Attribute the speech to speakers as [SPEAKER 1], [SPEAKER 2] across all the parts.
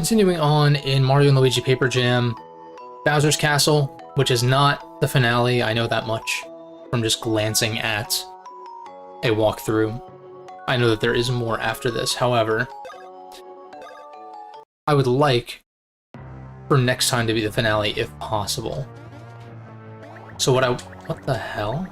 [SPEAKER 1] Continuing on in Mario Luigi Paper Jam, Bowser's Castle, which is not the finale, I know that much from just glancing at a walkthrough. I know that there is more after this, however, I would like for next time to be the finale if possible. So what the hell?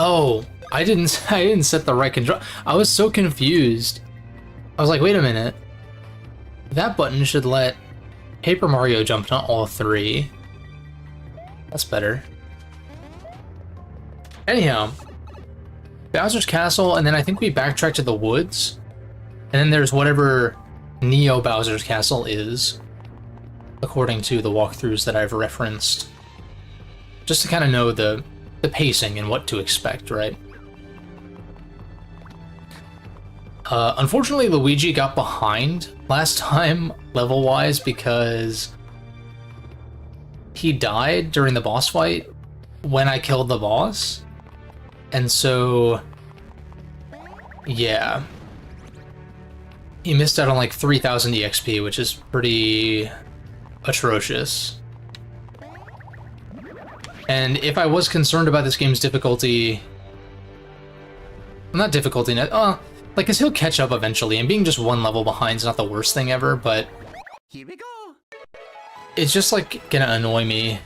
[SPEAKER 1] Oh, I didn't set the right control. I was so confused. I was like, wait a minute. That button should let Paper Mario jump to all three. That's better. Anyhow, Bowser's Castle, and then I think we backtrack to the woods. And then there's whatever Neo Bowser's Castle is, according to the walkthroughs that I've referenced. Just to kind of know the pacing and what to expect, right? Unfortunately, Luigi got behind last time, level-wise, because he died during the boss fight when I killed the boss. And so, yeah. He missed out on like 3,000 EXP, which is pretty atrocious. And if I was concerned about this game's difficulty... Not difficulty, like, cause he'll catch up eventually, and being just one level behind is not the worst thing ever, but...
[SPEAKER 2] Here we go.
[SPEAKER 1] It's just, like, gonna annoy me.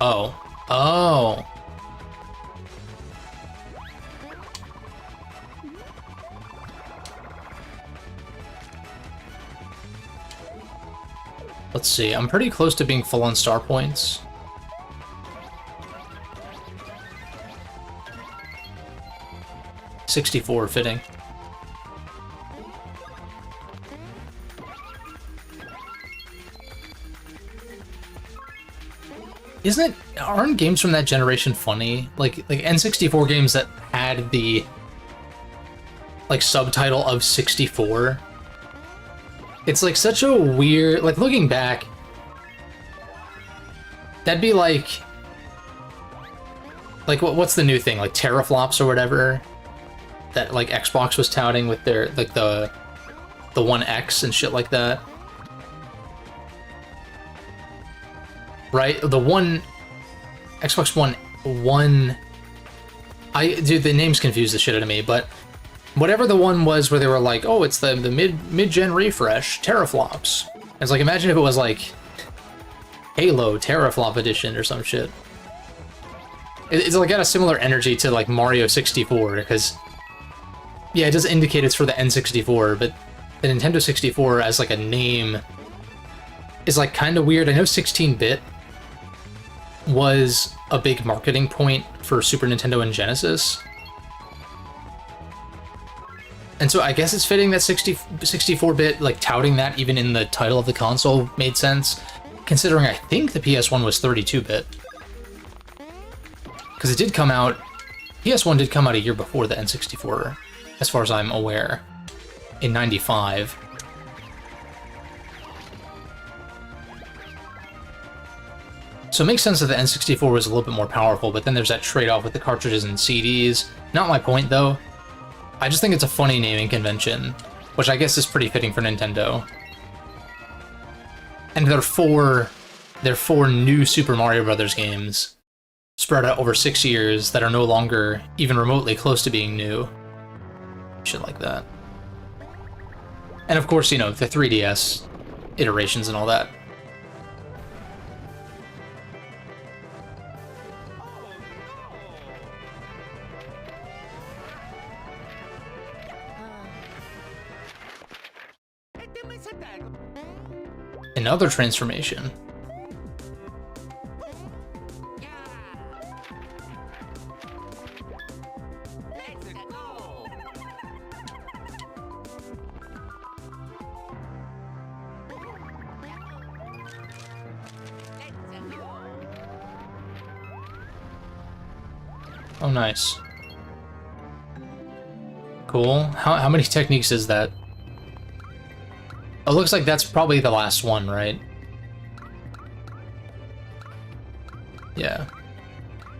[SPEAKER 1] Oh. Oh! Let's see, I'm pretty close to being full on star points. $64 fitting. Aren't games from that generation funny? Like N64 games that had the like subtitle of 64. It's like such a weird, like looking back, that'd be like what's the new thing, like teraflops or whatever, that like Xbox was touting with their, like the One X and shit like that. Right? The one, Xbox One, dude, the names confuse the shit out of me, but whatever the one was where they were like, oh, it's the mid-gen refresh, teraflops. It's like, imagine if it was like Halo teraflop edition or some shit. It's like got a similar energy to like Mario 64, because yeah, it does indicate it's for the N64, but the Nintendo 64 as like a name is like kind of weird. I know 16-bit was a big marketing point for Super Nintendo and Genesis. And so I guess it's fitting that 64-bit, like, touting that even in the title of the console made sense, considering I think the PS1 was 32-bit. Because it did come out, PS1 did come out a year before the N64, as far as I'm aware, in 95. So it makes sense that the N64 was a little bit more powerful, but then there's that trade-off with the cartridges and CDs. Not my point, though. I just think it's a funny naming convention, which I guess is pretty fitting for Nintendo. And there are four new Super Mario Bros. Games spread out over 6 years that are no longer even remotely close to being new. Shit like that. And of course, you know, the 3DS iterations and all that. Another transformation. Oh, nice. Cool. How many techniques is that? It looks like that's probably the last one, right? Yeah,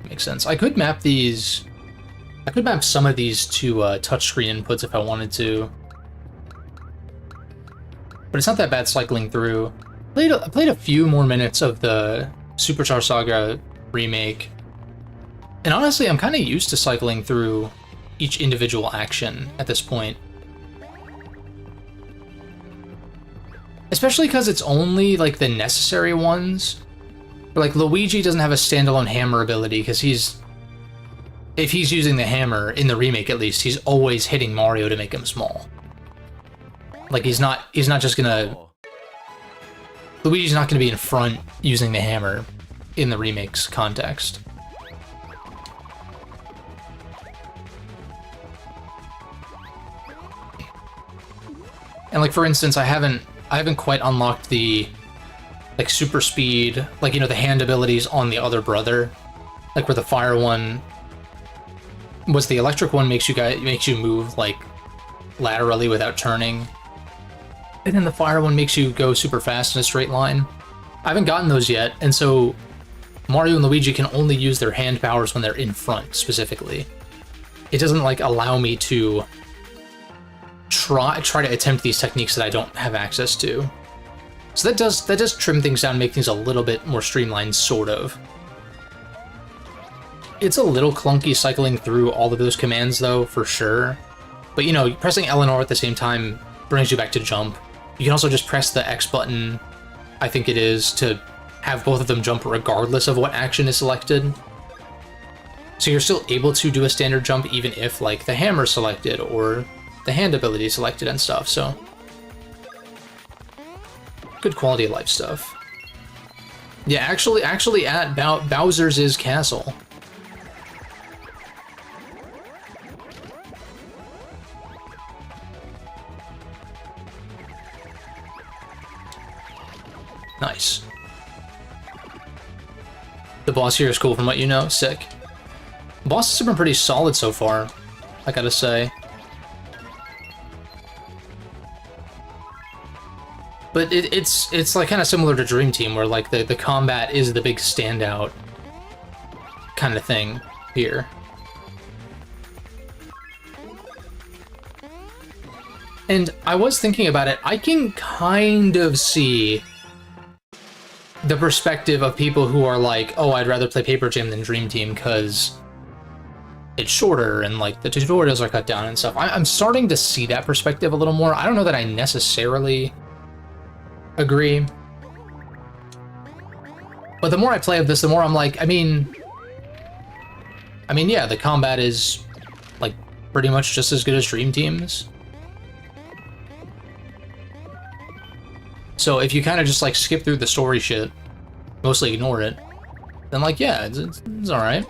[SPEAKER 1] makes sense. I could map these... I could map some of these to touchscreen inputs if I wanted to. But it's not that bad cycling through. I played a few more minutes of the Superstar Saga remake. And honestly, I'm kind of used to cycling through each individual action at this point. Especially because it's only, like, the necessary ones. Like, Luigi doesn't have a standalone hammer ability, because if he's using the hammer, in the remake at least, he's always hitting Mario to make him small. Like, he's not just gonna... Luigi's not gonna be in front using the hammer in the remake's context. And, like, for instance, I haven't quite unlocked the, like, super speed, like, you know, the hand abilities on the other brother. Like, where the fire one was the electric one makes you move, like, laterally without turning. And then the fire one makes you go super fast in a straight line. I haven't gotten those yet, and so Mario and Luigi can only use their hand powers when they're in front, specifically. It doesn't, like, allow me to try to attempt these techniques that I don't have access to. So that does trim things down, make things a little bit more streamlined, sort of. It's a little clunky cycling through all of those commands, though, for sure. But, you know, pressing L and R at the same time brings you back to jump. You can also just press the X button, I think it is, to have both of them jump regardless of what action is selected. So you're still able to do a standard jump even if, like, the hammer's selected or the hand ability is selected and stuff, so... Good quality of life stuff. Yeah, actually at Bowser's castle. Nice. The boss here is cool from what you know. Sick. Bosses have been pretty solid so far, I gotta say. But it's like kind of similar to Dream Team, where like the combat is the big standout kind of thing here. And I was thinking about it, I can kind of see the perspective of people who are like, oh, I'd rather play Paper Jam than Dream Team because it's shorter and like the tutorials are cut down and stuff. I'm starting to see that perspective a little more. I don't know that I necessarily agree. But the more I play of this, the more I'm like, I mean, yeah, the combat is like pretty much just as good as Dream Team's. So if you kind of just like skip through the story shit, mostly ignore it, then like, yeah, it's alright.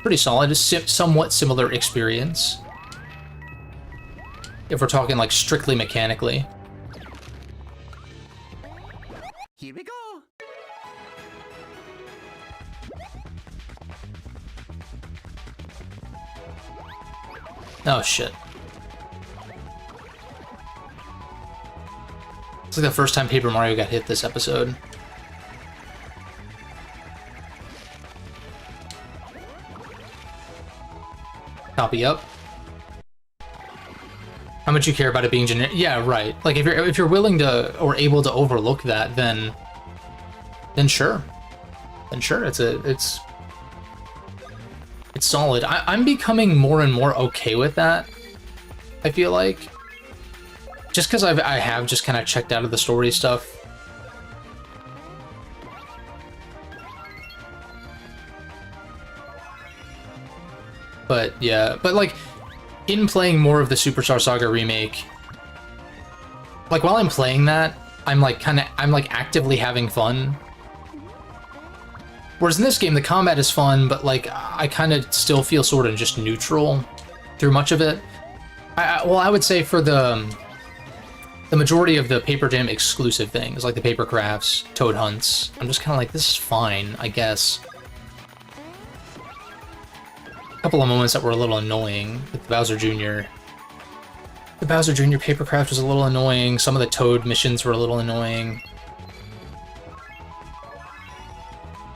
[SPEAKER 1] Pretty solid, it's somewhat similar experience. If we're talking like strictly mechanically.
[SPEAKER 2] Here we go.
[SPEAKER 1] Oh shit. It's like the first time Paper Mario got hit this episode. Copy up. How much you care about it being generic? Yeah, right. Like if you're willing to or able to overlook that, then sure. Then sure, it's solid. I'm becoming more and more okay with that, I feel like. Just because I have just kind of checked out of the story stuff. But yeah, but like, in playing more of the Superstar Saga remake, like while I'm playing that, I'm like actively having fun. Whereas in this game, the combat is fun, but like I kind of still feel sort of just neutral through much of it. Well, I would say for the majority of the Paper Jam exclusive things, like the paper crafts, toad hunts, I'm just kind of like, this is fine, I guess. A couple of moments that were a little annoying with Bowser Jr. The Bowser Jr. paper craft was a little annoying, some of the Toad missions were a little annoying.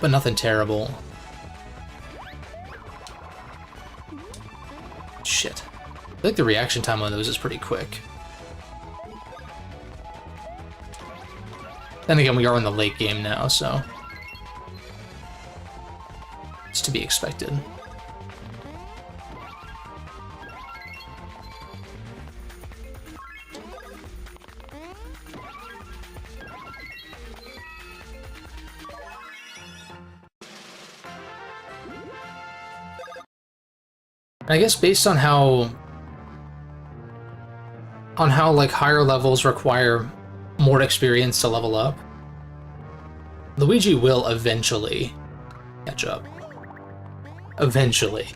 [SPEAKER 1] but nothing terrible. Shit. I feel like the reaction time on those is pretty quick. Then again, we are in the late game now, so it's to be expected. I guess based on how like higher levels require more experience to level up, Luigi will eventually catch up. Eventually.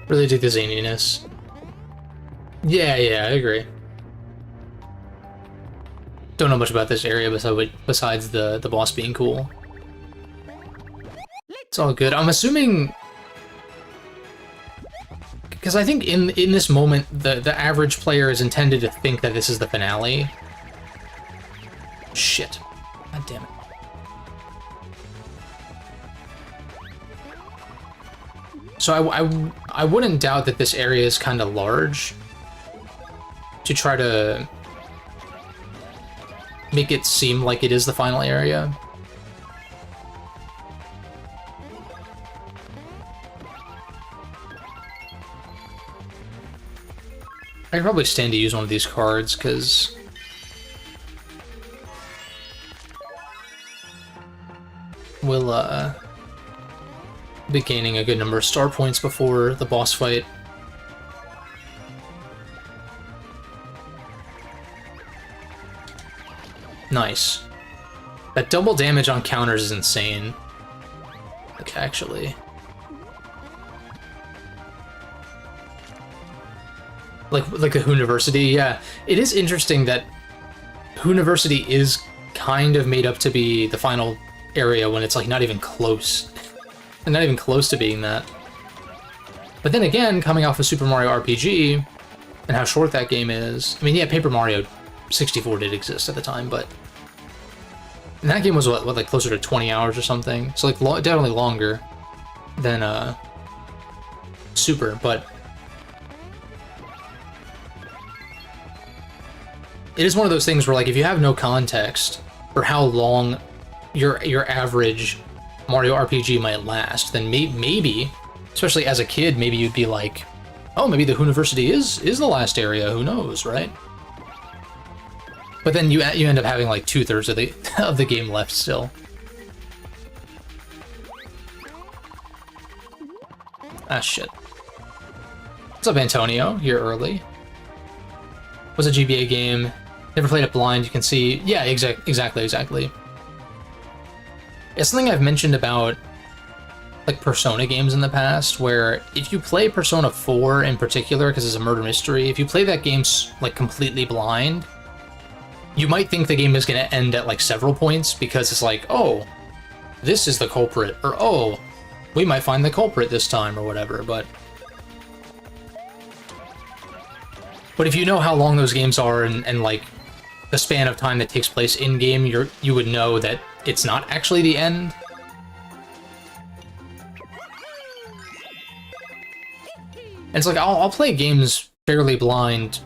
[SPEAKER 1] Really dig the zaniness. Yeah, I agree. Don't know much about this area besides the boss being cool. It's all good. I'm assuming, because I think in this moment the average player is intended to think that this is the finale. Shit. God damn it. So I wouldn't doubt that this area is kind of large to try to make it seem like it is the final area. I could probably stand to use one of these cards, because we'll be gaining a good number of star points before the boss fight. Nice. That double damage on counters is insane. Like, actually. Like the Hooniversity, yeah. It is interesting that Hooniversity is kind of made up to be the final area when it's like not even close. And not even close to being that. But then again, coming off of Super Mario RPG, and how short that game is, I mean, yeah, Paper Mario 64 did exist at the time, but and that game was what, like closer to 20 hours or something, so like definitely longer than Super, but it is one of those things where, like, if you have no context for how long your average Mario RPG might last, then maybe, especially as a kid, maybe you'd be like, oh, maybe the Hooniversity is the last area, who knows, right? But then you end up having like 2/3 of the game left still. Ah, shit. What's up, Antonio? You're early. Was a GBA game. Never played it blind, you can see. Yeah, exactly. It's something I've mentioned about like Persona games in the past, where if you play Persona 4 in particular, because it's a murder mystery, if you play that game like completely blind, you might think the game is going to end at like several points, because it's like, oh, this is the culprit, or oh, we might find the culprit this time, or whatever, but if you know how long those games are and like the span of time that takes place in game, you would know that it's not actually the end. And it's like, I'll play games fairly blind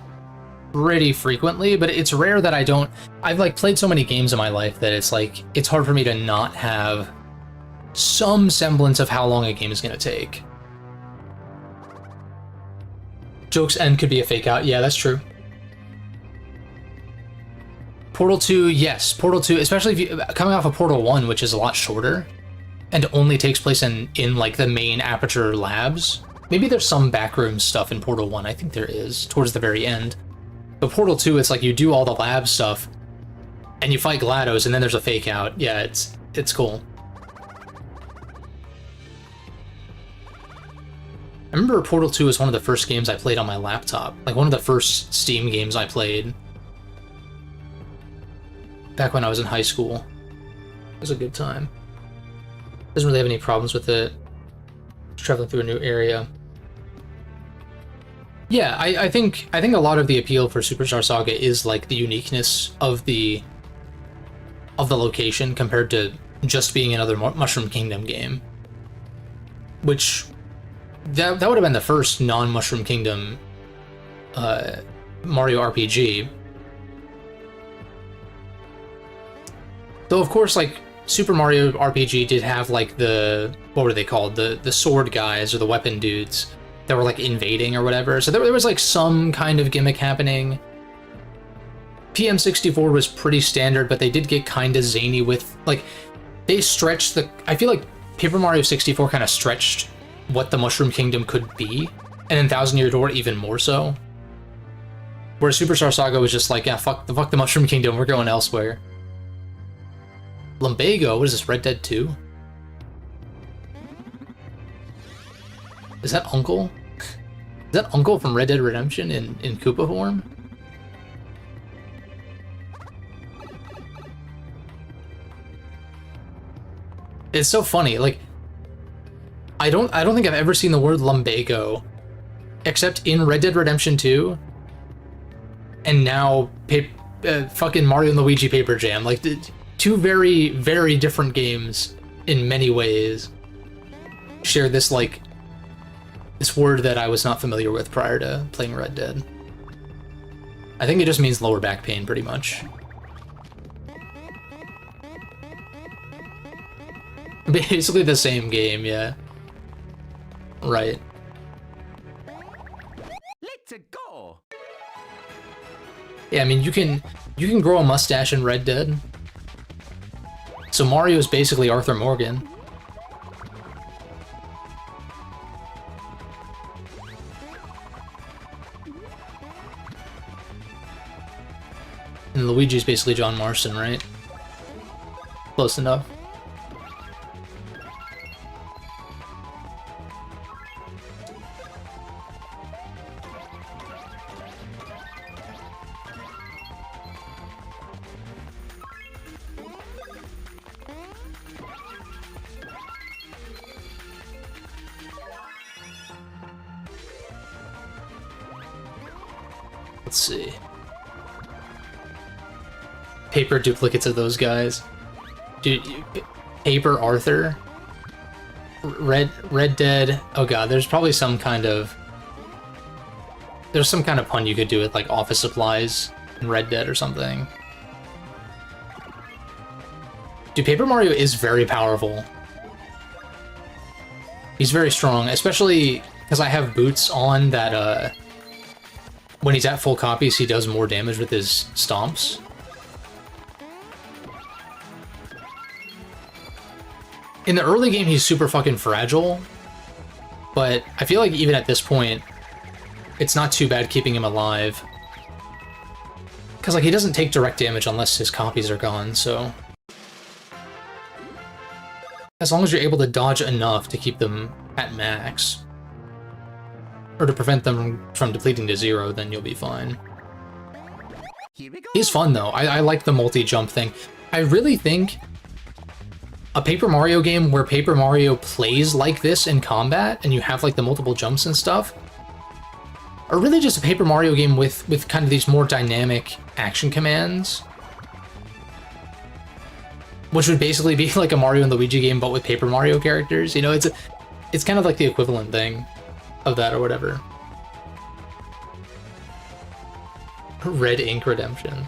[SPEAKER 1] pretty frequently, but it's rare that I've like played so many games in my life that it's like, it's hard for me to not have some semblance of how long a game is going to take. Joke's end could be a fake out. Yeah, that's true. Portal 2, yes. Portal 2, especially if you coming off of Portal 1, which is a lot shorter and only takes place in like the main Aperture labs. Maybe there's some backroom stuff in Portal 1. I think there is towards the very end. But Portal 2, it's like you do all the lab stuff and you fight GLaDOS and then there's a fake out. Yeah, it's cool. I remember Portal 2 was one of the first games I played on my laptop. Like one of the first Steam games I played. back when I was in high school. It was a good time. Doesn't really have any problems with it. Just traveling through a new area. Yeah, I think a lot of the appeal for Superstar Saga is like the uniqueness of the location compared to just being another Mushroom Kingdom game. Which that would have been the first non-Mushroom Kingdom Mario RPG. Though of course, like Super Mario RPG did have like the, what were they called, the sword guys or the weapon dudes that were like invading or whatever. So there was like some kind of gimmick happening. PM64 was pretty standard, but they did get kind of zany with, like, they stretched the, I feel like Paper Mario 64 kind of stretched what the Mushroom Kingdom could be, and then Thousand Year Door even more so. Whereas Superstar Saga was just like, yeah, fuck the Mushroom Kingdom, we're going elsewhere. Lumbago, what is this, Red Dead 2? Is that Uncle? Is that Uncle from Red Dead Redemption in Koopa form? It's so funny, like, I don't think I've ever seen the word lumbago, except in Red Dead Redemption 2, and now fucking Mario and Luigi Paper Jam. Like, two very, very different games in many ways share this, like, this word that I was not familiar with prior to playing Red Dead. I think it just means lower back pain, pretty much. Basically the same game, yeah. Right.
[SPEAKER 2] Let's go.
[SPEAKER 1] Yeah, I mean, you can grow a mustache in Red Dead. So Mario is basically Arthur Morgan. And Luigi's basically John Marston, right? Close enough. Let's see. Paper duplicates of those guys. Dude, Paper Arthur? Red Dead? Oh god, there's probably some kind of... There's some kind of pun you could do with, like, office supplies in Red Dead or something. Dude, Paper Mario is very powerful. He's very strong, especially because I have boots on that, when he's at full copies, he does more damage with his stomps. In the early game, he's super fucking fragile, but I feel like even at this point, it's not too bad keeping him alive. Because, like, he doesn't take direct damage unless his copies are gone, so... As long as you're able to dodge enough to keep them at max, or to prevent them from depleting to 0, then you'll be fine.
[SPEAKER 2] Here we go.
[SPEAKER 1] He's fun, though. I like the multi-jump thing. I really think a Paper Mario game where Paper Mario plays like this in combat, and you have, like, the multiple jumps and stuff, or really just a Paper Mario game with kind of these more dynamic action commands, which would basically be like a Mario and Luigi game, but with Paper Mario characters. You know, it's kind of like the equivalent thing of that or whatever. Red Ink Redemption.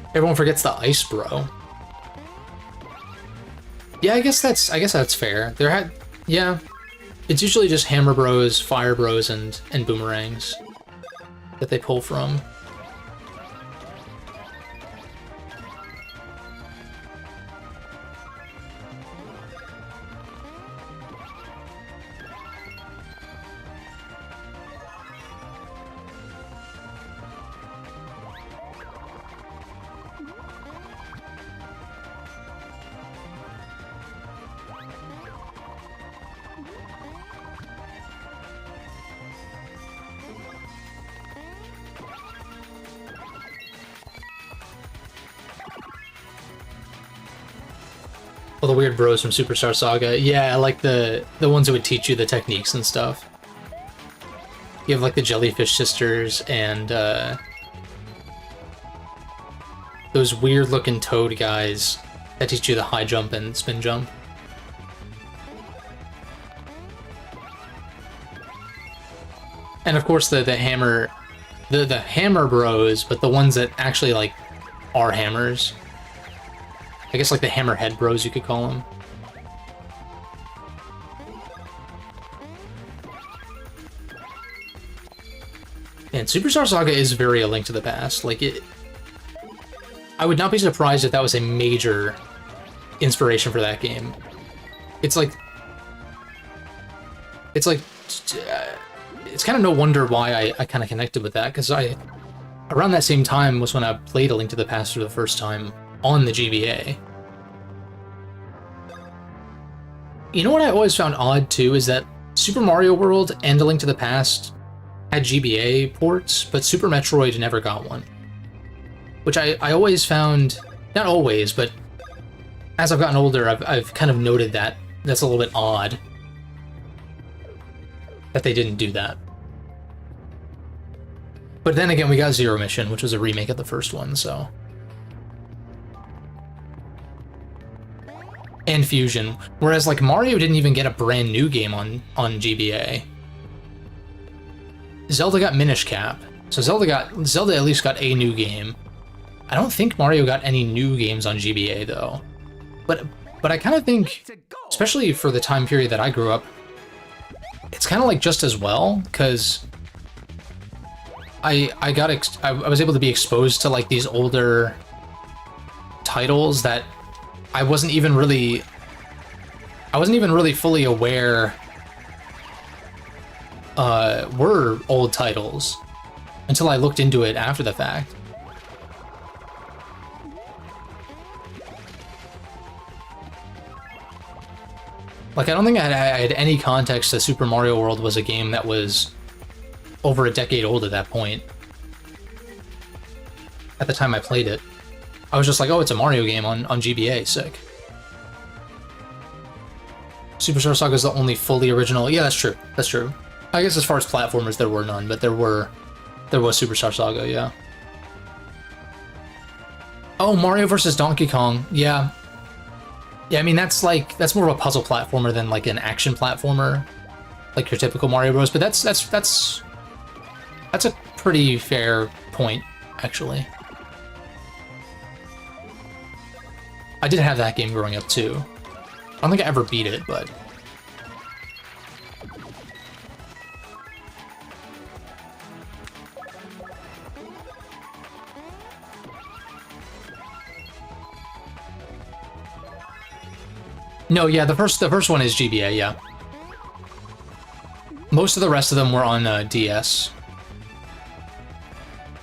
[SPEAKER 1] Everyone forgets the Ice Bro. Yeah, I guess that's fair. Yeah, it's usually just Hammer Bros, Fire Bros, and Boomerangs that they pull from. All the weird bros from Superstar Saga. Yeah, like the ones who would teach you the techniques and stuff. You have like the Jellyfish Sisters and those weird looking toad guys that teach you the high jump and spin jump. And of course the hammer, the hammer bros, but the ones that actually like are hammers. I guess like the hammerhead bros you could call them. And Superstar Saga is very A Link to the Past. Like it, I would not be surprised if that was a major inspiration for that game. It's kind of no wonder why I kind of connected with that, because around that same time was when I played A Link to the Past for the first time on the GBA. You know what I always found odd too is that Super Mario World and A Link to the Past had GBA ports, but Super Metroid never got one. Which I always found, not always, but as I've gotten older, I've kind of noted that that's a little bit odd that they didn't do that. But then again, we got Zero Mission, which was a remake of the first one, so. And Fusion. Whereas, like, Mario didn't even get a brand new game on GBA. Zelda got Minish Cap. So Zelda at least got a new game. I don't think Mario got any new games on GBA, though. But I kind of think, especially for the time period that I grew up, it's kind of like just as well, because I was able to be exposed to like these older titles that I wasn't even really fully aware were old titles until I looked into it after the fact. Like, I don't think I had any context that Super Mario World was a game that was over a decade old at that point. At the time I played it. I was just like, oh, it's a Mario game on GBA, sick. Superstar Saga is the only fully original. Yeah, that's true. That's true. I guess as far as platformers, there were none, but there was Superstar Saga, yeah. Oh, Mario vs. Donkey Kong, yeah. Yeah, I mean, that's more of a puzzle platformer than like an action platformer, like your typical Mario Bros. But that's a pretty fair point, actually. I did have that game growing up too. I don't think I ever beat it, but no, yeah, the first one is GBA, yeah. Most of the rest of them were on DS.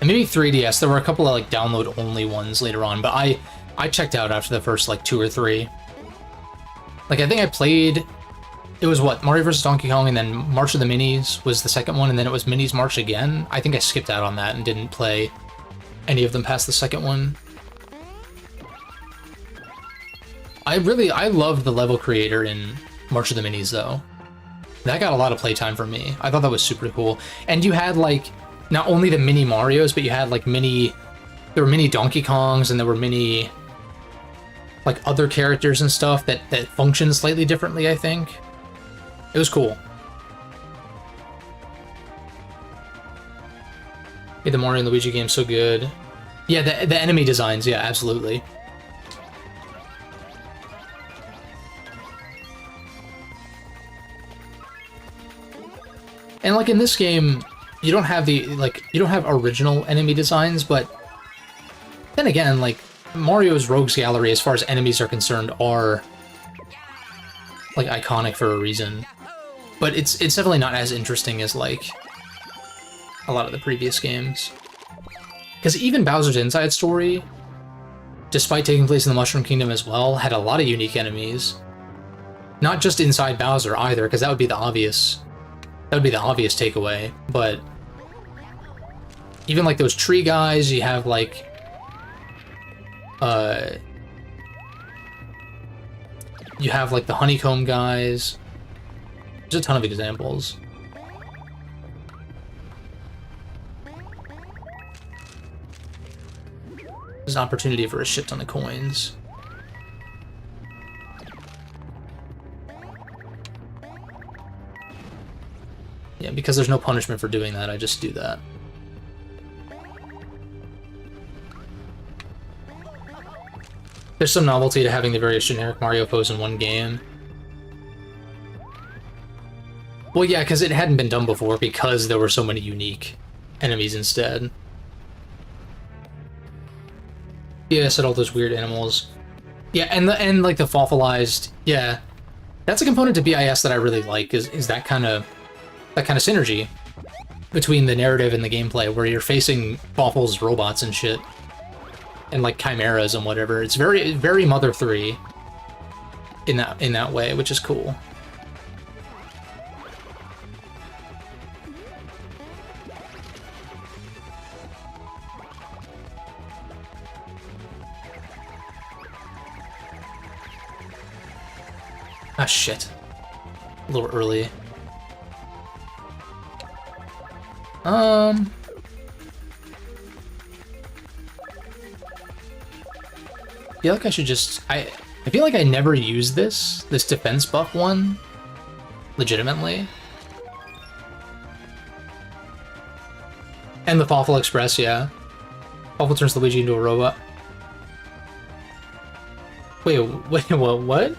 [SPEAKER 1] And maybe 3DS. There were a couple of like download-only ones later on, but I checked out after the first like 2 or 3. Like, I think I played, it was what, Mario vs. Donkey Kong, and then March of the Minis was the second one, and then it was Minis March again. I think I skipped out on that and didn't play any of them past the second one. I loved the level creator in March of the Minis, though. That got a lot of playtime for me. I thought that was super cool. And you had, like, not only the mini Marios, but you had, like, there were mini Donkey Kongs, and there were mini, like, other characters and stuff that functioned slightly differently, I think. It was cool. Yeah, the Mario and Luigi game's so good. Yeah, the enemy designs, yeah, absolutely. And like in this game, you don't have original enemy designs, but then again, like Mario's Rogues Gallery, as far as enemies are concerned, are like iconic for a reason. But it's definitely not as interesting as like a lot of the previous games. Because even Bowser's Inside Story, despite taking place in the Mushroom Kingdom as well, had a lot of unique enemies. Not just inside Bowser either, because that would be the obvious takeaway, but even like those tree guys, you have like You have like the honeycomb guys. There's a ton of examples. There's an opportunity for a shit ton of coins. Yeah, because there's no punishment for doing that, I just do that. There's some novelty to having the various generic Mario pose in one game. Well, yeah, because it hadn't been done before because there were so many unique enemies instead. Yeah, I said all those weird animals. Yeah, and like the fossilized, yeah. That's a component to BIS that I really like, is that kind of synergy between the narrative and the gameplay, where you're facing Boffles robots and shit, and like chimeras and whatever. It's very, very Mother 3 in that way, which is cool. Ah, shit. A little early. I feel like I should just... I feel like I never use this defense buff one, legitimately. And the Fawful Express, yeah. Fawful turns Luigi into a robot. Wait, what?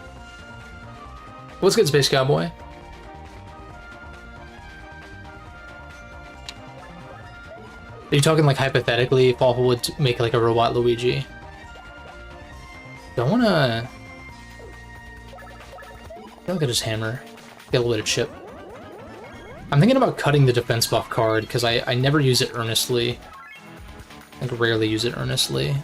[SPEAKER 1] What's good, Space Cowboy? Are you talking like hypothetically, Fawful would make like a robot Luigi? Do I wanna... I feel like I just hammer. Get a little bit of chip. I'm thinking about cutting the defense buff card, because I never use it earnestly. I rarely use it earnestly.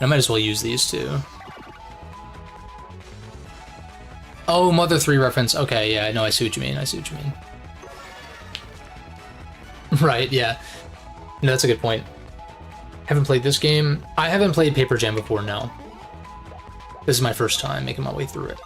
[SPEAKER 1] I might as well use these two. Oh, Mother 3 reference. Okay, yeah, no, I see what you mean. I see what you mean. Right, yeah. No, that's a good point. Haven't played this game. I haven't played Paper Jam before, no. This is my first time making my way through it.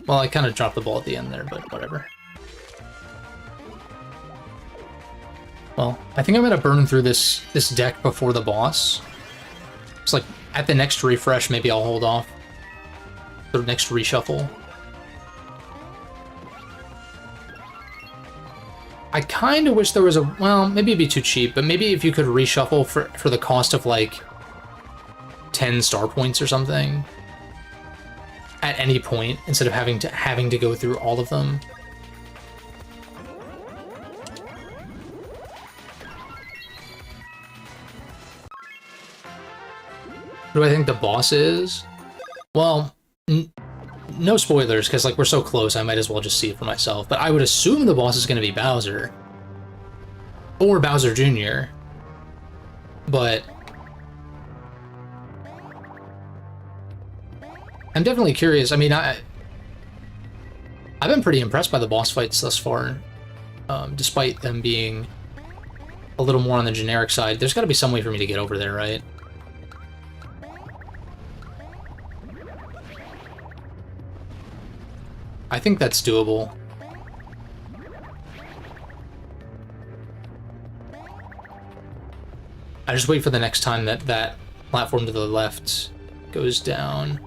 [SPEAKER 1] Well, I kind of dropped the ball at the end there, but whatever. Well, I think I'm gonna burn through this deck before the boss. It's like, at the next refresh, maybe I'll hold off. The next reshuffle. I kind of wish there was a... Well, maybe it'd be too cheap, but maybe if you could reshuffle for the cost of, like, 10 star points or something. At any point, instead of having to go through all of them. Who do I think the boss is? Well, no spoilers, because like we're so close, I might as well just see it for myself. But I would assume the boss is going to be Bowser. Or Bowser Jr. But... I'm definitely curious. I mean, I've been pretty impressed by the boss fights thus far, despite them being a little more on the generic side. There's got to be some way for me to get over there, right? I think that's doable. I just wait for the next time that platform to the left goes down.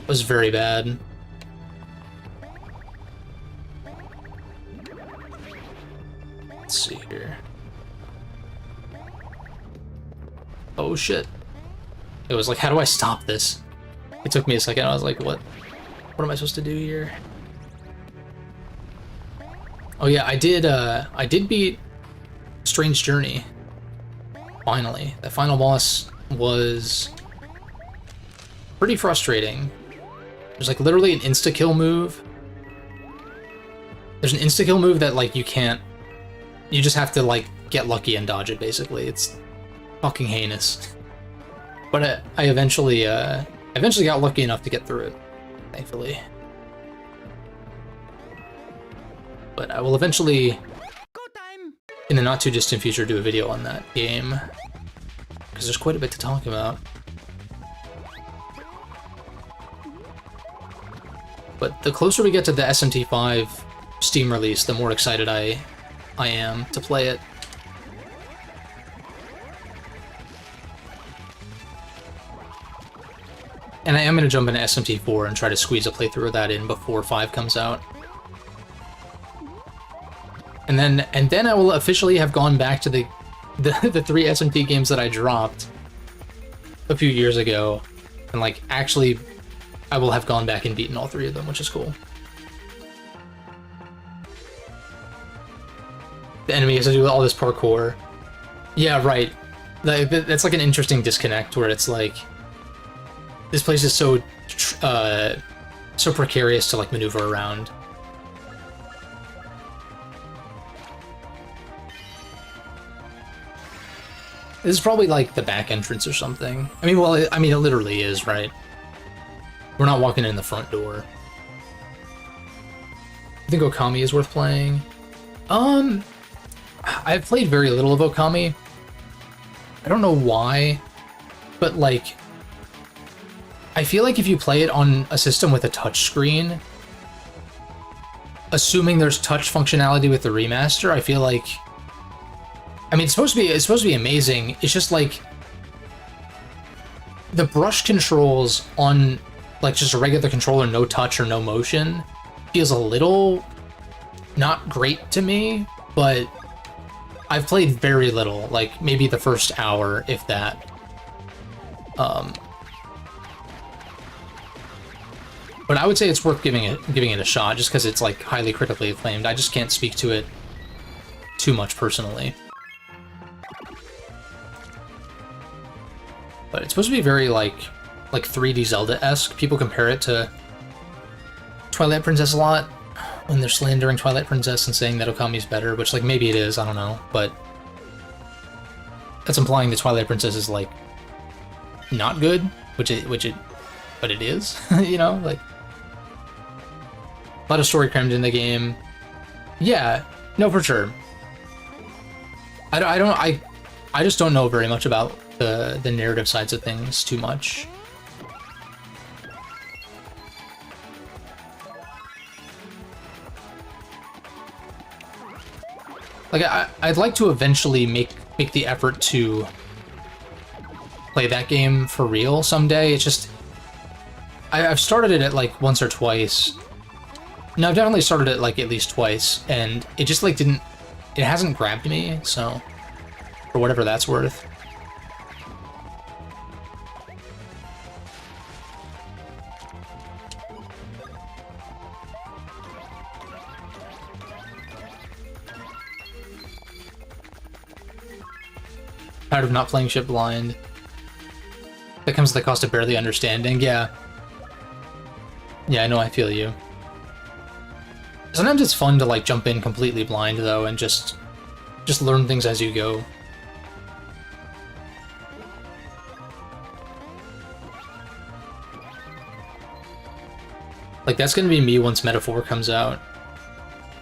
[SPEAKER 1] It was very bad. Let's see here. Oh shit. It was like, how do I stop this? It took me a second. I was like, what am I supposed to do here? Oh yeah, I did beat Strange Journey. Finally. The final boss was pretty frustrating. There's like literally an insta-kill move. There's an insta-kill move that like you can't... You just have to like get lucky and dodge it, basically. It's fucking heinous. But I eventually I eventually got lucky enough to get through it, thankfully. But I will eventually,
[SPEAKER 2] Go time.
[SPEAKER 1] in the not too distant future, do a video on that game. Because there's quite a bit to talk about. But the closer we get to the SMT5 Steam release, the more excited I am to play it. And I am going to jump into SMT4 and try to squeeze a playthrough of that in before 5 comes out. And then I will officially have gone back to the 3 SMT games that I dropped a few years ago, and like actually I will have gone back and beaten all 3 of them, which is cool. The enemy has to do all this parkour. Yeah, right. That's like an interesting disconnect where it's like this place is so so precarious to like maneuver around. This is probably like the back entrance or something. I mean, well, it literally is, right? We're not walking in the front door. I think Okami is worth playing. I've played very little of Okami. I don't know why, but like, I feel like if you play it on a system with a touchscreen, assuming there's touch functionality with the remaster, I feel like, I mean, it's supposed to be amazing. It's just like the brush controls on like just a regular controller, no touch or no motion, feels a little not great to me, but I've played very little, like maybe the first hour, if that. But I would say it's worth giving it a shot, just because it's like highly critically acclaimed. I just can't speak to it too much personally. But it's supposed to be very like 3D Zelda-esque. People compare it to Twilight Princess a lot when they're slandering Twilight Princess and saying that Okami's better, which like maybe it is, I don't know, but that's implying that Twilight Princess is like not good, but it is, you know, like a lot of story crammed in the game. Yeah, no, for sure. I just don't know very much about the narrative sides of things too much. Like I'd like to eventually make the effort to play that game for real someday. It's just I've started it at like once or twice. No, I've definitely started it like at least twice, and it just like it hasn't grabbed me, so for whatever that's worth. Tired of not playing shit blind. That comes at the cost of barely understanding. Yeah. Yeah, I know, I feel you. Sometimes it's fun to like jump in completely blind though and just learn things as you go. Like that's gonna be me once Metaphor comes out.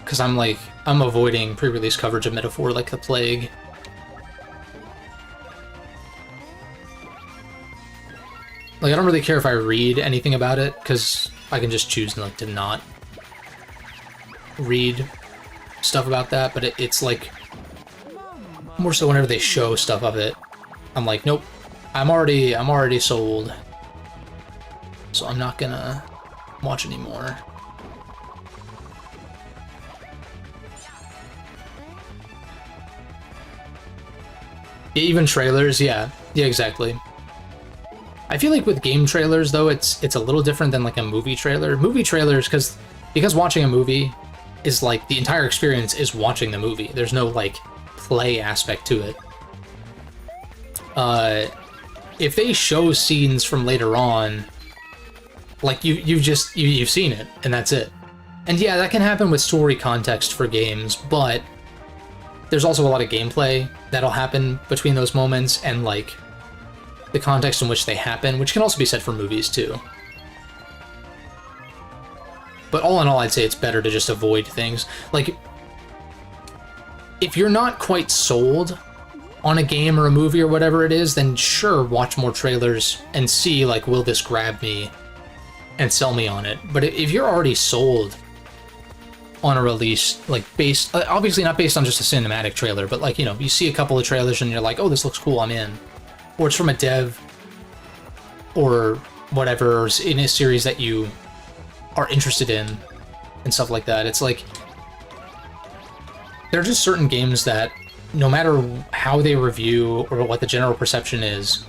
[SPEAKER 1] Cause I'm avoiding pre-release coverage of Metaphor like the plague. Like, I don't really care if I read anything about it, because I can just choose like, to not read stuff about that, but it's like, more so whenever they show stuff of it, I'm like, nope, I'm already sold, so I'm not gonna watch anymore. Yeah, even trailers, yeah, exactly. I feel like with game trailers, though, it's a little different than like a movie trailer. Movie trailers, because watching a movie is like the entire experience is watching the movie. There's no like play aspect to it. If they show scenes from later on, like you've seen it and that's it. And yeah, that can happen with story context for games, but there's also a lot of gameplay that'll happen between those moments, and like the context in which they happen, which can also be said for movies too. But all in all, I'd say it's better to just avoid things. Like, if you're not quite sold on a game or a movie or whatever it is, then sure, watch more trailers and see, like, will this grab me and sell me on it. But if you're already sold on a release, like, based, obviously not based on just a cinematic trailer, but, like, you know, you see a couple of trailers and you're like, oh, this looks cool, I'm in. Or it's from a dev or whatever, in a series that you are interested in and stuff like that. It's like, there are just certain games that no matter how they review or what the general perception is,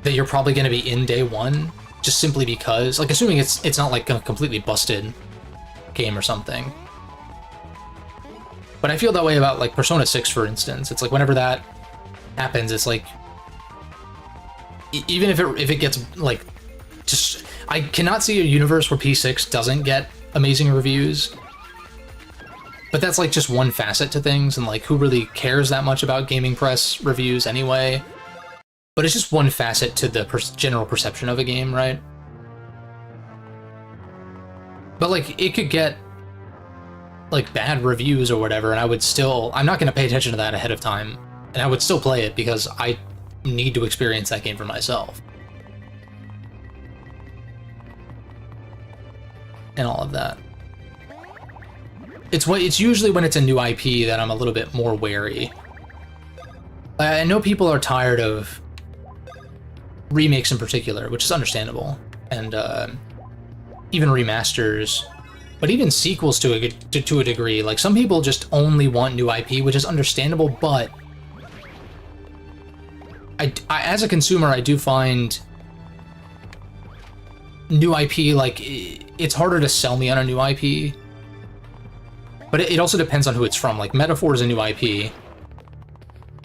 [SPEAKER 1] that you're probably going to be in day one, just simply because, like, assuming it's not like a completely busted game or something. But I feel that way about, like, Persona 6, for instance. It's like, whenever that happens, it's like, even if it gets, like, just, I cannot see a universe where P6 doesn't get amazing reviews. But that's, like, just one facet to things, and, like, who really cares that much about gaming press reviews anyway? But it's just one facet to the general perception of a game, right? But, like, it could get, like, bad reviews or whatever, and I would still... I'm not going to pay attention to that ahead of time, and I would still play it because I need to experience that game for myself. And all of that. It's usually when it's a new IP that I'm a little bit more wary. I know people are tired of remakes in particular, which is understandable, and even remasters, but even sequels to a degree. Like, some people just only want new IP, which is understandable, but I as a consumer, I do find new IP, like, it's harder to sell me on a new IP. But it also depends on who it's from. Like, Metaphor is a new IP,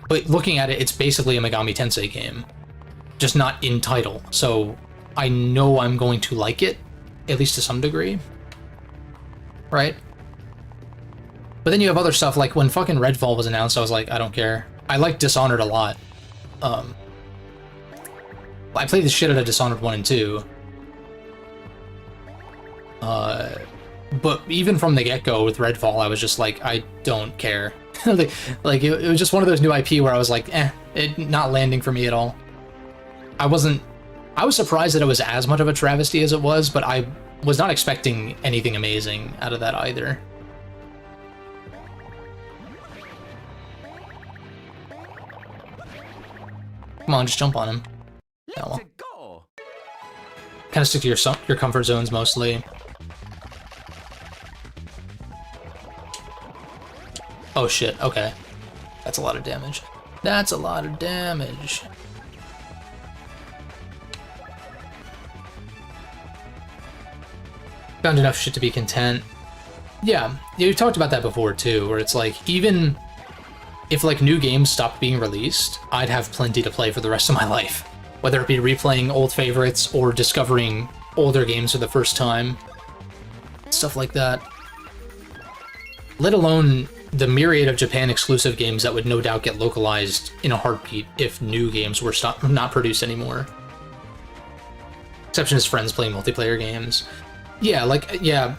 [SPEAKER 1] but looking at it, it's basically a Megami Tensei game, just not in title. So I know I'm going to like it, at least to some degree, right? But then you have other stuff, like when fucking Redfall was announced, I was like, I don't care. I like Dishonored a lot. I played the shit out of Dishonored 1 and 2. But even from the get-go with Redfall, I was just like, I don't care. like it was just one of those new IP where I was like, it not landing for me at all. I was surprised that it was as much of a travesty as it was, but I was not expecting anything amazing out of that either. Come on, just jump on him. Yeah, well.
[SPEAKER 2] Go.
[SPEAKER 1] Kind of stick to your comfort zones mostly. Oh shit, okay. That's a lot of damage. That's a lot of damage. Found enough shit to be content. Yeah, you talked about that before too, where it's like, even if, like, new games stopped being released, I'd have plenty to play for the rest of my life. Whether it be replaying old favorites or discovering older games for the first time. Stuff like that. Let alone the myriad of Japan exclusive games that would no doubt get localized in a heartbeat if new games were not produced anymore. Exception is friends playing multiplayer games. Yeah, like, yeah.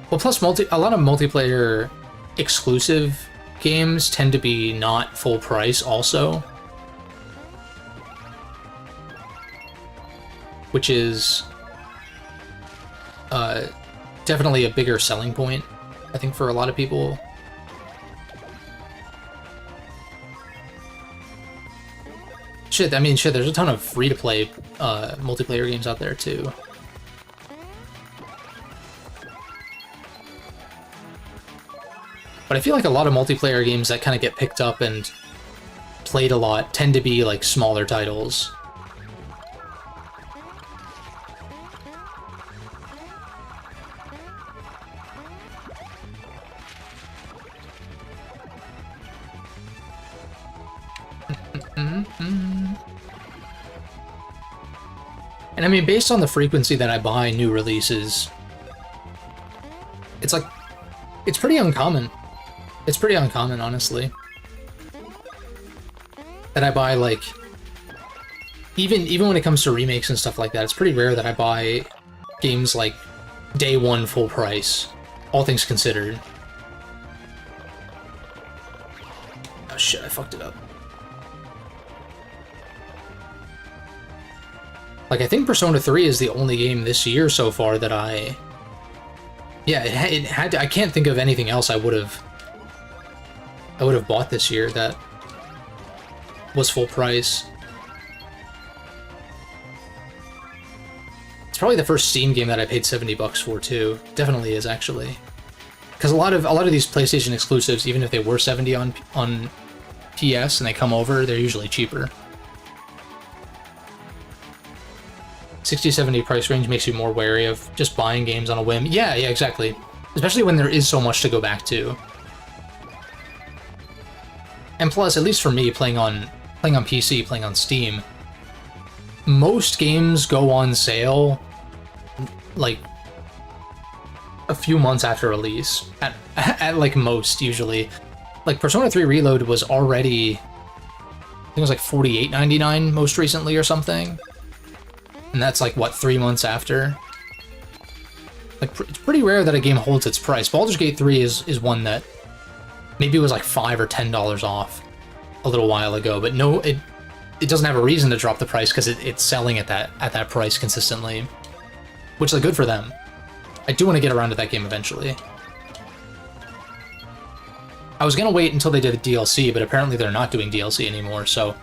[SPEAKER 1] Well, plus a lot of multiplayer exclusive games tend to be not full price also. Which is definitely a bigger selling point, I think, for a lot of people. Shit, I mean, shit, there's a ton of free-to-play multiplayer games out there, too. But I feel like a lot of multiplayer games that kind of get picked up and played a lot tend to be, like, smaller titles. And I mean, based on the frequency that I buy new releases, it's like, it's pretty uncommon. It's pretty uncommon, honestly, that I buy, like, even when it comes to remakes and stuff like that, it's pretty rare that I buy games like day one full price, all things considered. Oh shit, I fucked it up. Like, I think Persona 3 is the only game this year so far that yeah, it had to, I can't think of anything else I would have bought this year that was full price. It's probably the first Steam game that I paid $70 for too. Definitely is, actually. Because a lot of these PlayStation exclusives, even if they were 70 on PS and they come over, they're usually cheaper. 60-70 price range makes you more wary of just buying games on a whim. Yeah, exactly. Especially when there is so much to go back to. And plus, at least for me, playing on PC, playing on Steam, most games go on sale like a few months after release. At like most, usually. Like Persona 3 Reload was already, I think it was like $48.99 most recently or something. And that's like, what, 3 months after? Like, it's pretty rare that a game holds its price. Baldur's Gate 3 is one that maybe was like $5 or $10 off a little while ago, but no, it doesn't have a reason to drop the price because it's selling at that price consistently, which is good for them. I do want to get around to that game eventually. I was gonna wait until they did a DLC, but apparently they're not doing DLC anymore, so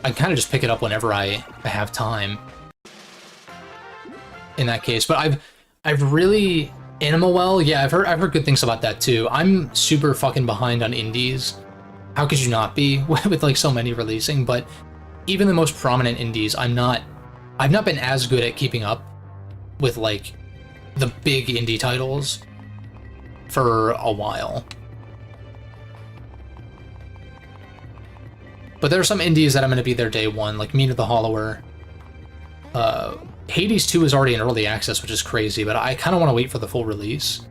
[SPEAKER 1] I kind of just pick it up whenever I have time. In that case, but I've really Animal Well, yeah, I've heard good things about that too. I'm super fucking behind on indies. How could you not be with like so many releasing? But even the most prominent indies, I've not been as good at keeping up with like the big indie titles for a while. But there are some indies that I'm going to be there day one, like Mina the Hollower. Hades 2 is already in early access, which is crazy, but I kind of want to wait for the full release.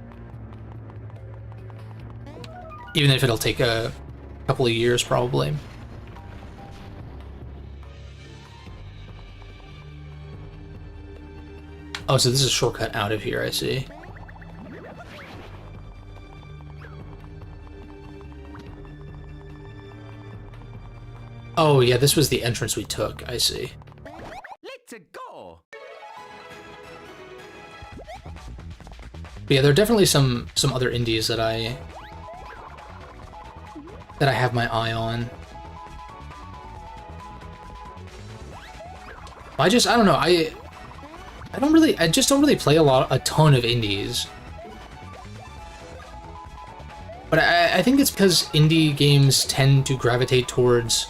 [SPEAKER 1] Even if it'll take a couple of years, probably. Oh, so this is a shortcut out of here, I see. Oh, yeah, this was the entrance we took, I see.
[SPEAKER 2] Let's go.
[SPEAKER 1] But yeah, there are definitely some other indies that I have my eye on. I don't know, I just don't really play a ton of indies. But I think it's because indie games tend to gravitate towards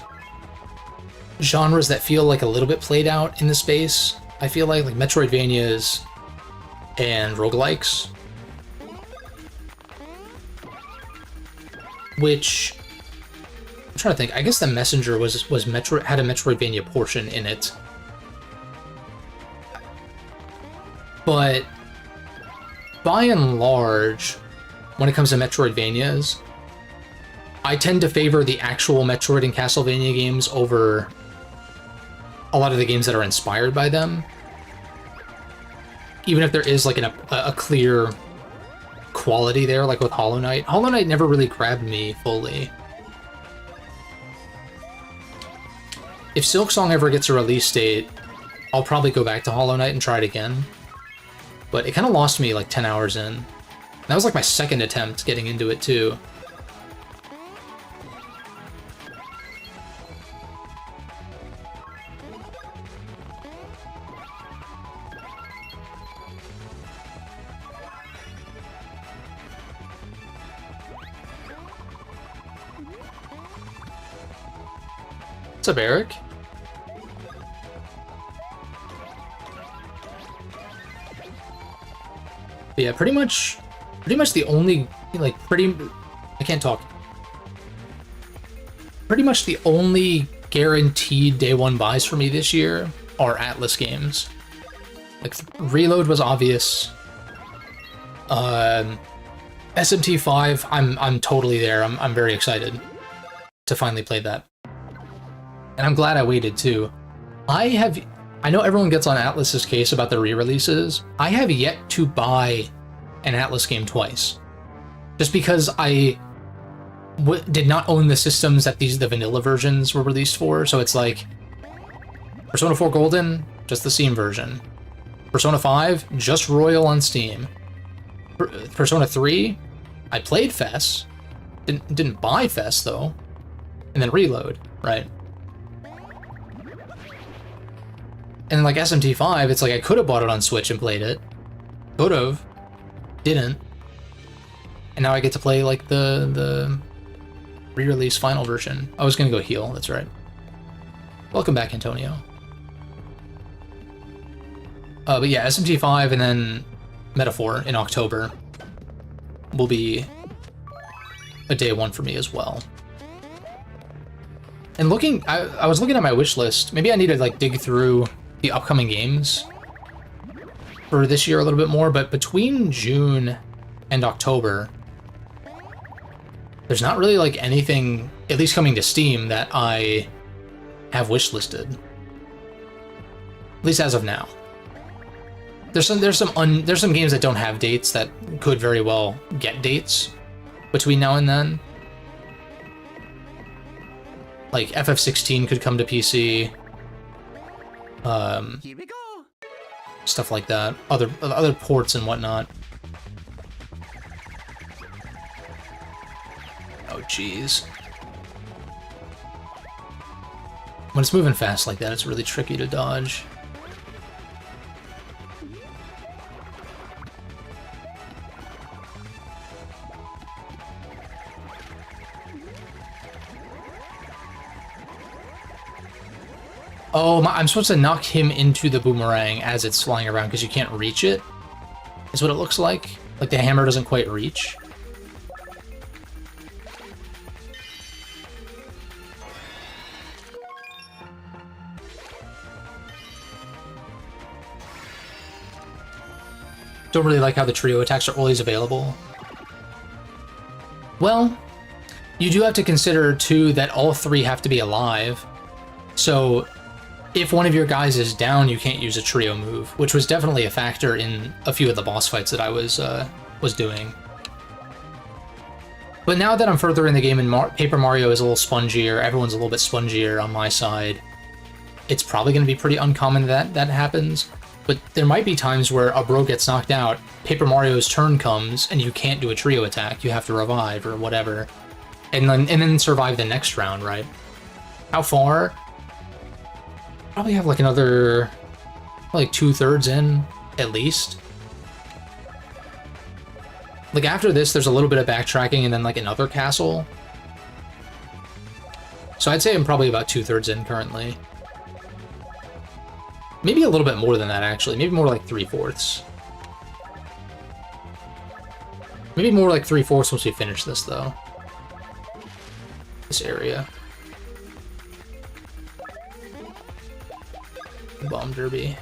[SPEAKER 1] genres that feel like a little bit played out in the space. I feel like Metroidvanias and roguelikes. Which, I'm trying to think, I guess The Messenger had a Metroidvania portion in it. But by and large, when it comes to Metroidvanias, I tend to favor the actual Metroid and Castlevania games over a lot of the games that are inspired by them. Even if there is like a clear quality there, like with Hollow Knight. Hollow Knight never really grabbed me fully. If Silksong ever gets a release date, I'll probably go back to Hollow Knight and try it again. But it kind of lost me like 10 hours in. That was like my second attempt getting into it too. What's up, Eric? But yeah, pretty much the only, like, I can't talk. Pretty much the only guaranteed day one buys for me this year are Atlas games. Like, Reload was obvious. SMT5, I'm totally there. I'm very excited to finally play that. And I'm glad I waited too. I know everyone gets on Atlus's case about the re-releases. I have yet to buy an Atlus game twice. Just because I did not own the systems that the vanilla versions were released for, so it's like Persona 4 Golden, just the Steam version. Persona 5, just Royal on Steam. Persona 3, I played FES, didn't buy FES though, and then Reload, right? And like SMT5, it's like I could have bought it on Switch and played it. Could have. Didn't. And now I get to play like the re-release final version. I was gonna go heal, that's right. Welcome back, Antonio. But yeah, SMT5 and then Metaphor in October will be a day one for me as well. And looking, I was looking at my wish list. Maybe I need to like dig through the upcoming games for this year a little bit more, but between June and October, there's not really like anything, at least coming to Steam, that I have wish listed. At least as of now. There's some games that don't have dates that could very well get dates between now and then. Like FF16 could come to PC.
[SPEAKER 2] Here we go.
[SPEAKER 1] Stuff like that. Other ports and whatnot. Oh jeez. When it's moving fast like that, it's really tricky to dodge. Oh, I'm supposed to knock him into the boomerang as it's flying around because you can't reach it, is what it looks like. Like the hammer doesn't quite reach. Don't really like how the trio attacks are always available. Well, you do have to consider, too, that all three have to be alive. So if one of your guys is down, you can't use a trio move, which was definitely a factor in a few of the boss fights that I was doing. But now that I'm further in the game and Paper Mario is a little spongier, everyone's a little bit spongier on my side, it's probably going to be pretty uncommon that happens. But there might be times where a bro gets knocked out, Paper Mario's turn comes, and you can't do a trio attack. You have to revive or whatever, and then survive the next round, right? How far? Probably have like another, like 2/3 in, at least. Like after this, there's a little bit of backtracking and then like another castle. So I'd say I'm probably about 2/3 in currently. Maybe a little bit more than that, actually. Maybe more like 3/4. Maybe more like 3/4 once we finish this, though. This area. Bomb Derby.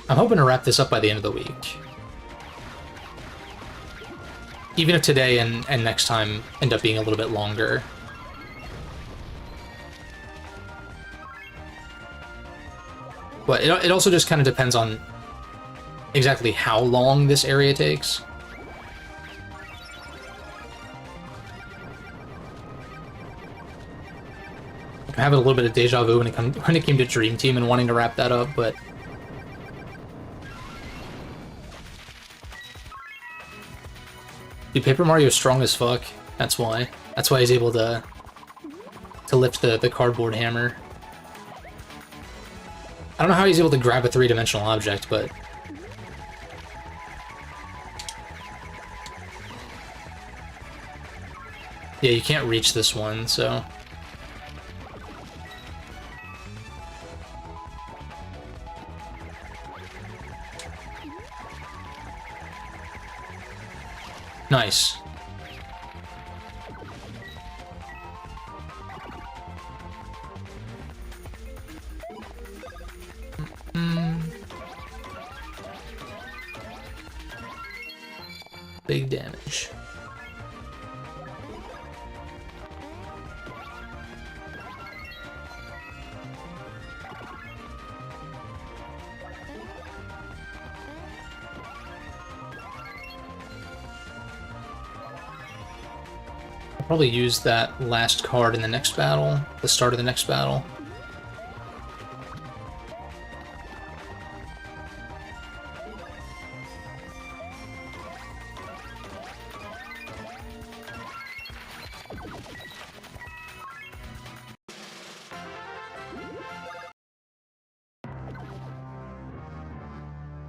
[SPEAKER 1] I'm hoping to wrap this up by the end of the week. Even if today and next time end up being a little bit longer. But it also just kind of depends on exactly how long this area takes. I'm having a little bit of deja vu when it came to Dream Team and wanting to wrap that up, but dude, Paper Mario's strong as fuck. That's why. That's why he's able to lift the cardboard hammer. I don't know how he's able to grab a three-dimensional object, but yeah, you can't reach this one, so nice. Big damage. Probably use that last card in the next battle, the start of the next battle.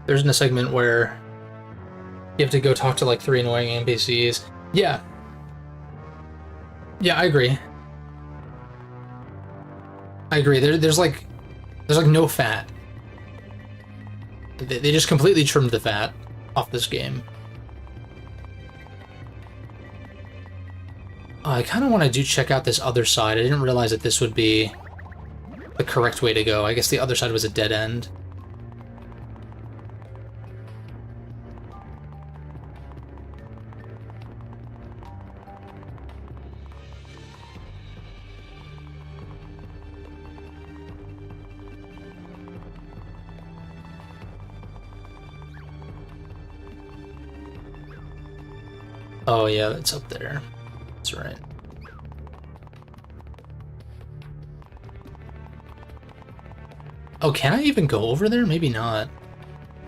[SPEAKER 1] There's a segment where you have to go talk to like 3 annoying NPCs. Yeah. Yeah, I agree. I agree. There's like no fat. They just completely trimmed the fat off this game. I kind of want to check out this other side. I didn't realize that this would be the correct way to go. I guess the other side was a dead end. Oh yeah, that's up there. That's right. Oh, can I even go over there? Maybe not.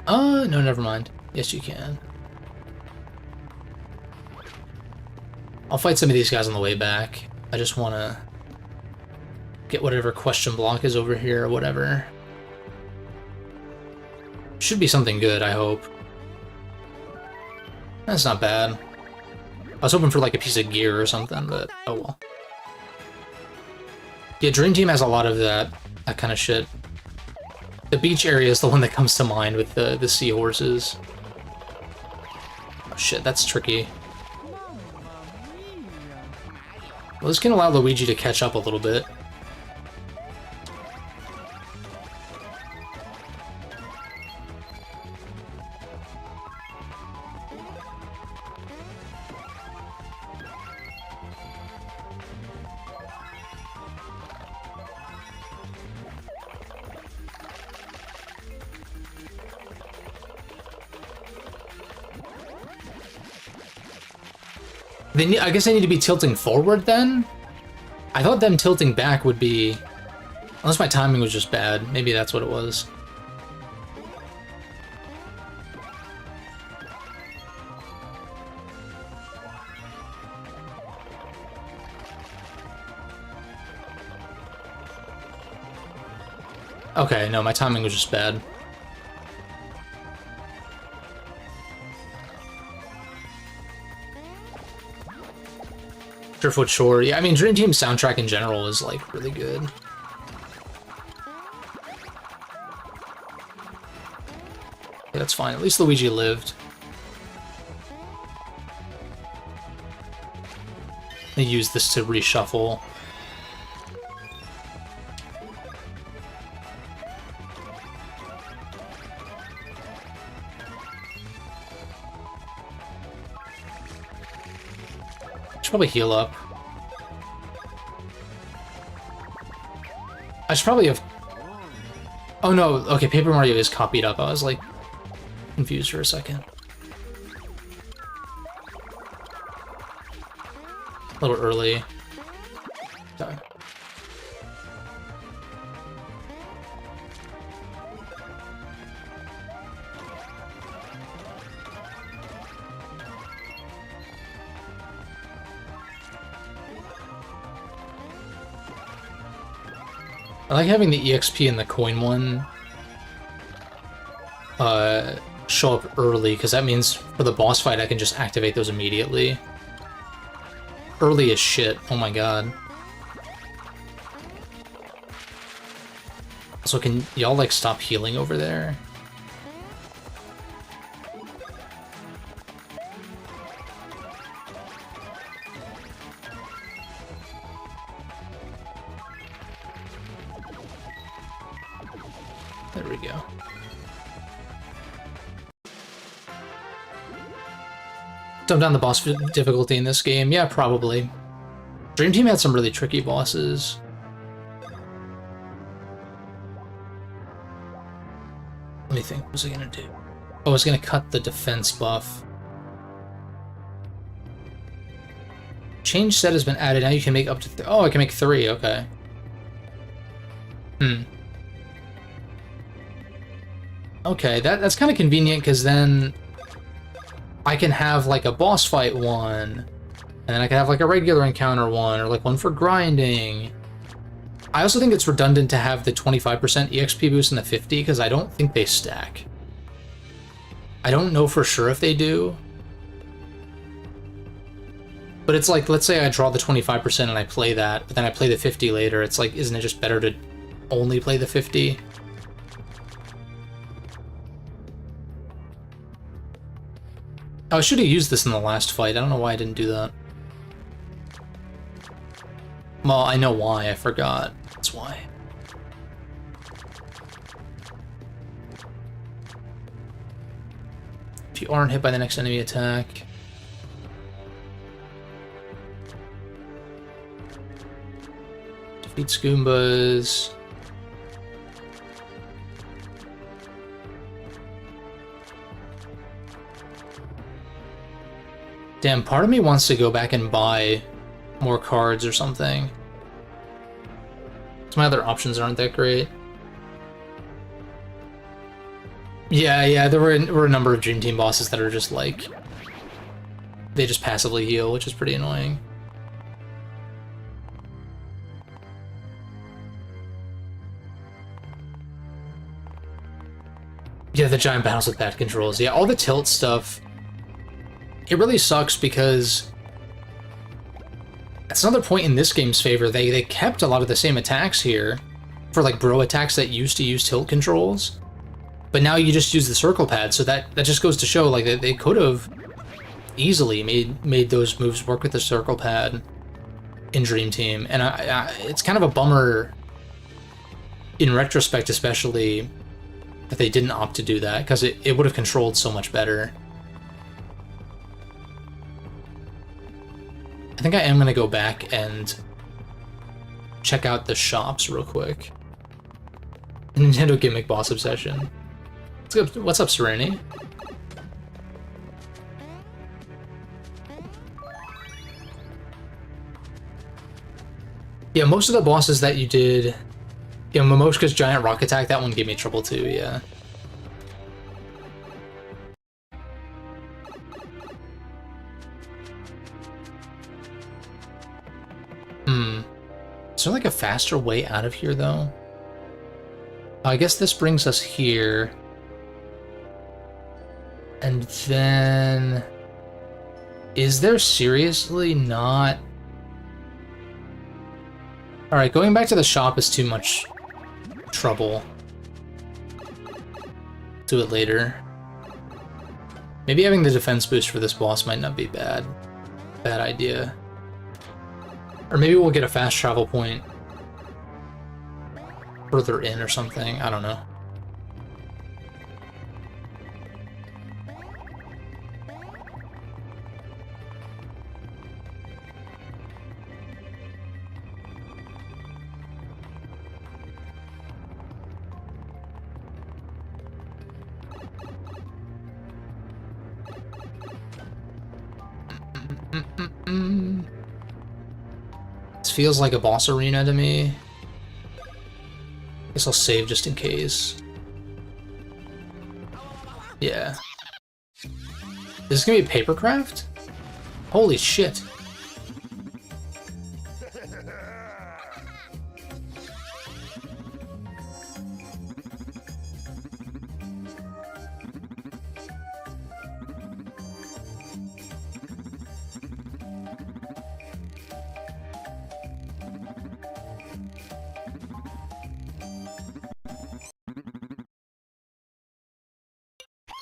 [SPEAKER 1] No, never mind. Yes, you can. I'll fight some of these guys on the way back. I just want to get whatever question block is over here or whatever. Should be something good, I hope. That's not bad. I was hoping for like a piece of gear or something, but oh well. Yeah, Dream Team has a lot of that kind of shit. The beach area is the one that comes to mind with the seahorses. Oh shit, that's tricky. Well, this can allow Luigi to catch up a little bit. I guess I need to be tilting forward then? I thought them tilting back would be... Unless my timing was just bad. Maybe that's what it was. Okay, no, my timing was just bad. Driftwood Shore. Yeah, I mean, Dream Team's soundtrack in general is, like, really good. Yeah, that's fine. At least Luigi lived. I use this to reshuffle. Probably heal up. I should probably have... Oh no, okay, Paper Mario is copied up. I was like confused for a second. A little early. Sorry. I like having the EXP and the coin one show up early, because that means for the boss fight I can just activate those immediately. Early as shit, oh my god. So can y'all like stop healing over there? There we go. Dumb down the boss difficulty in this game? Yeah, probably. Dream Team had some really tricky bosses. Let me think, what was I gonna do? Oh, I was gonna cut the defense buff. Change set has been added. Now you can make up to... oh, I can make 3. Okay. Okay, that's kind of convenient, because then I can have, like, a boss fight one, and then I can have, like, a regular encounter one, or, like, one for grinding. I also think it's redundant to have the 25% EXP boost and the 50, because I don't think they stack. I don't know for sure if they do. But it's like, let's say I draw the 25% and I play that, but then I play the 50 later. It's like, isn't it just better to only play the 50? Oh, I should have used this in the last fight. I don't know why I didn't do that. Well, I know why. I forgot. That's why. If you aren't hit by the next enemy attack... defeat Scoombas... Damn, part of me wants to go back and buy more cards or something. So my other options aren't that great. Yeah, there were a number of Dream Team bosses that are just like... they just passively heal, which is pretty annoying. Yeah, the giant battles with bad controls. Yeah, all the tilt stuff... it really sucks because that's another point in this game's favor. They kept a lot of the same attacks here for like bro attacks that used to use tilt controls, but now you just use the circle pad. So that just goes to show like they could have easily made those moves work with the circle pad in Dream Team, and it's kind of a bummer in retrospect, especially that they didn't opt to do that, because it would have controlled so much better. I think I am gonna go back and check out the shops real quick. Nintendo Gimmick Boss Obsession. What's up, Serenity? Yeah, most of the bosses that you did... yeah, Momoshka's Giant Rock Attack, that one gave me trouble too, yeah. Is there like a faster way out of here, though? I guess this brings us here. And then... is there seriously not... alright, going back to the shop is too much trouble. Do it later. Maybe having the defense boost for this boss might not be bad. Bad idea. Or maybe we'll get a fast travel point further in or something. I don't know. This feels like a boss arena to me. Guess I'll save just in case. Yeah. Is this gonna be papercraft? Holy shit.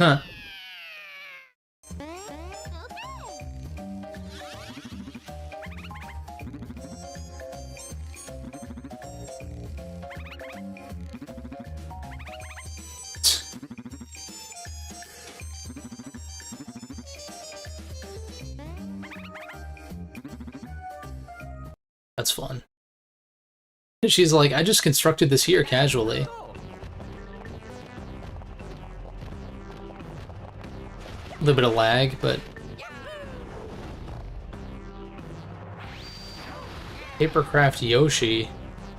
[SPEAKER 1] Huh. That's fun. She's like, I just constructed this here casually. A little bit of lag, but... Papercraft Yoshi.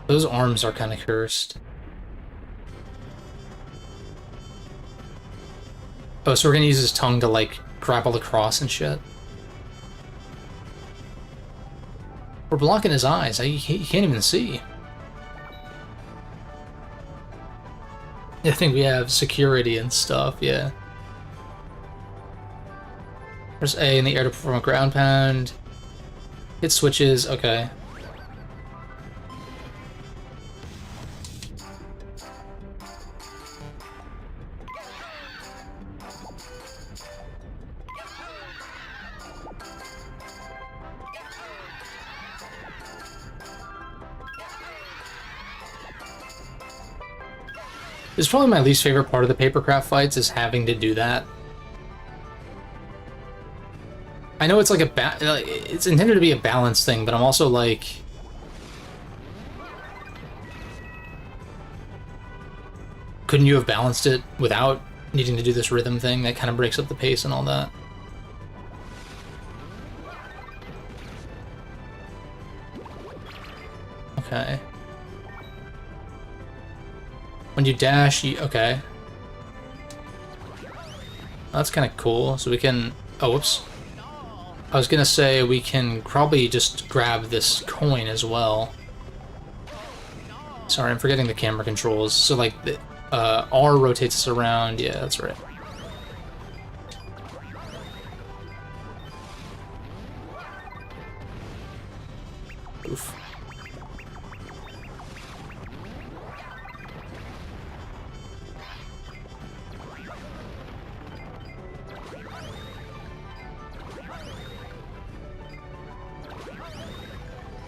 [SPEAKER 1] Those arms are kind of cursed. Oh, so we're gonna use his tongue to, like, grapple across and shit. We're blocking his eyes. He can't even see. I think we have security and stuff, yeah. Press A in the air to perform a ground pound. Hit switches, okay. It's probably my least favorite part of the papercraft fights is having to do that. I know it's like it's intended to be a balance thing, but I'm also like, couldn't you have balanced it without needing to do this rhythm thing that kind of breaks up the pace and all that? Okay. When you dash, okay. That's kind of cool. So we can, oh, whoops. I was gonna say we can probably just grab this coin as well. Sorry, I'm forgetting the camera controls. So like, the, R rotates us around. Yeah, that's right. Oof.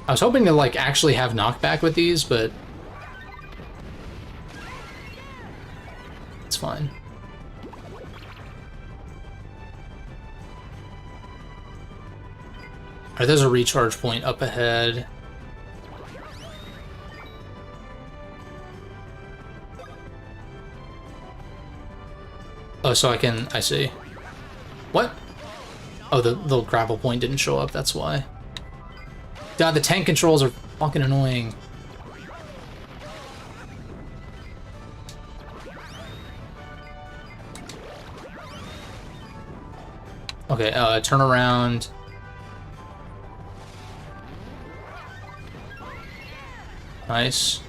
[SPEAKER 1] I was hoping to, like, actually have knockback with these, but it's fine. Alright, there's a recharge point up ahead. Oh, so I see. What? Oh, the little grapple point didn't show up, that's why. God, the tank controls are fucking annoying. Okay, turn around. Nice.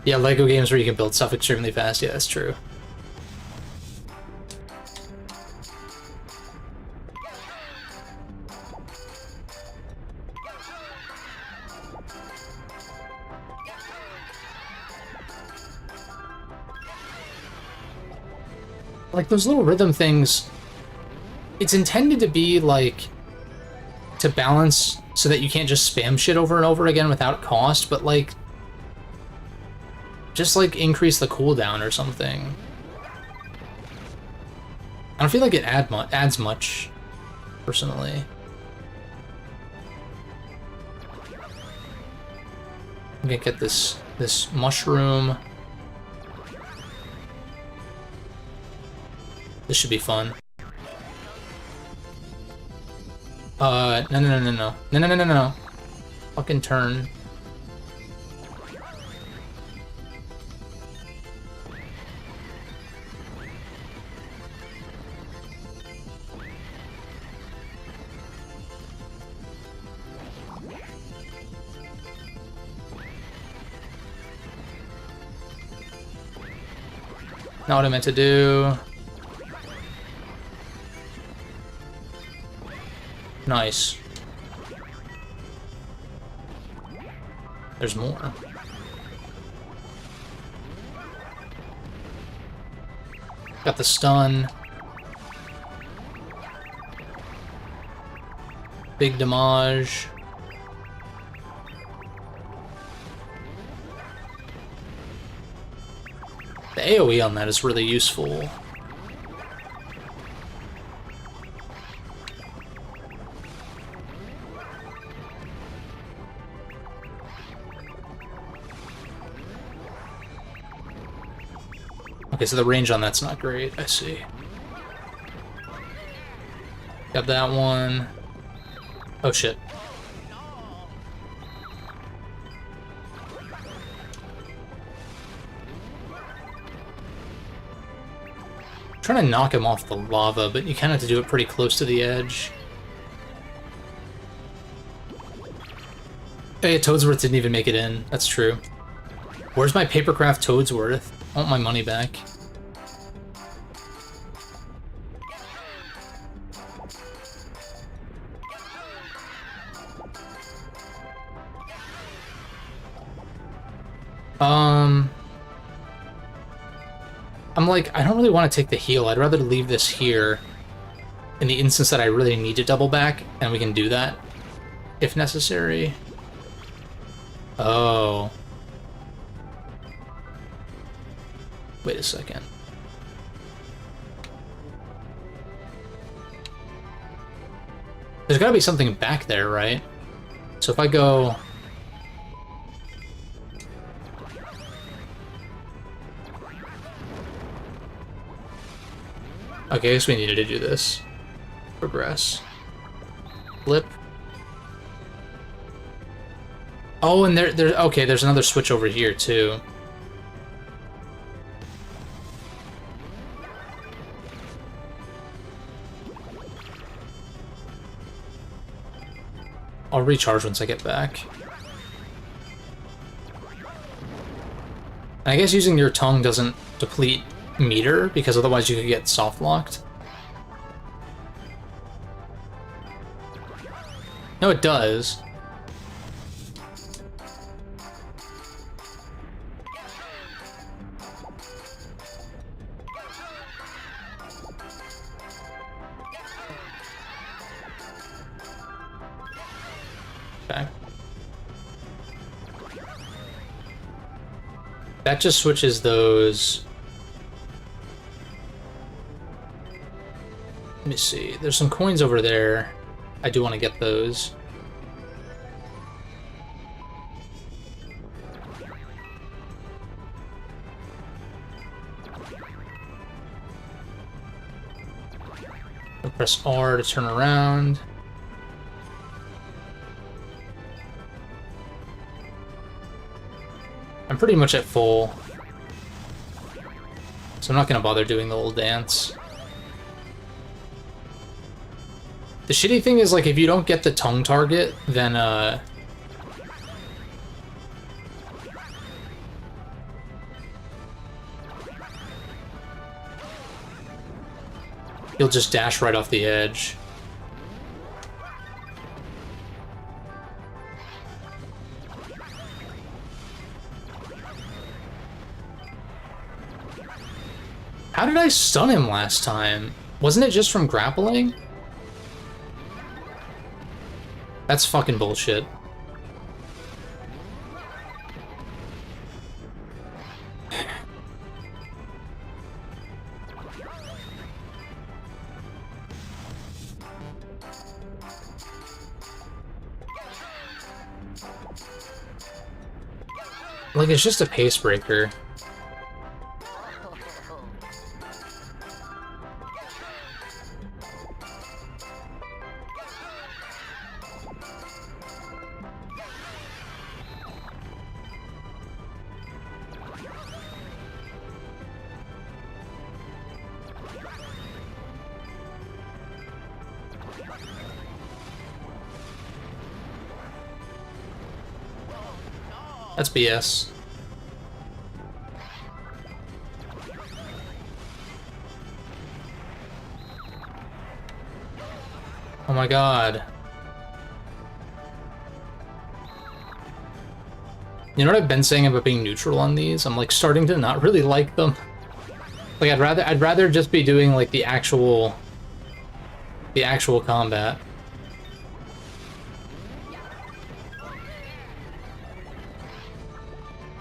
[SPEAKER 1] Yeah, Lego games where you can build stuff extremely fast, yeah, that's true. Like, those little rhythm things, it's intended to be, like, to balance so that you can't just spam shit over and over again without cost, but, like, just, like, increase the cooldown or something. I don't feel like it adds much, personally. I'm gonna get this mushroom. This should be fun. No. Fucking turn. Not what I meant to do. Nice. There's more. Got the stun. Big damage. The AoE on that is really useful. Okay, so the range on that's not great, I see. Got that one. Oh shit. trying to knock him off the lava, but you kind of have to do it pretty close to the edge. Hey, Toadsworth didn't even make it in. That's true. Where's my Papercraft Toadsworth? I want my money back. I'm like, I don't really want to take the heal. I'd rather leave this here in the instance that I really need to double back, and we can do that if necessary. Oh. Wait a second. There's gotta be something back there, right? So if I go... Okay, I guess we needed to do this. Progress. Flip. Oh, and okay, there's another switch over here, too. I'll recharge once I get back. I guess using your tongue doesn't deplete meter, because otherwise you could get soft locked. No, it does. Okay. That just switches those. Let me see. There's some coins over there. I do want to get those. I'll press R to turn around. I'm pretty much at full, so I'm not going to bother doing the little dance. The shitty thing is, like, if you don't get the tongue target, then, you'll just dash right off the edge. How did I stun him last time? Wasn't it just from grappling? That's fucking bullshit. Like, it's just a pace breaker. That's BS. Oh my god. You know what I've been saying about being neutral on these? I'm like starting to not really like them. Like I'd rather just be doing like the actual combat.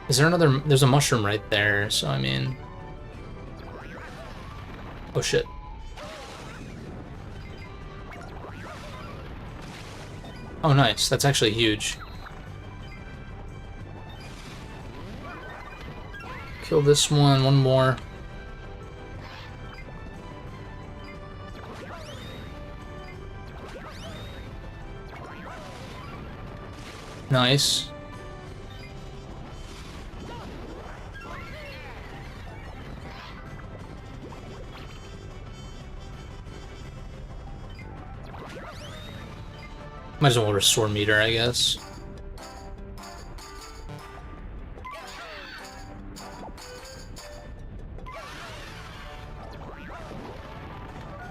[SPEAKER 1] Is there another? There's a mushroom right there, so I mean... Oh shit. Oh nice, that's actually huge. Kill this one more. Nice. Might as well restore meter, I guess.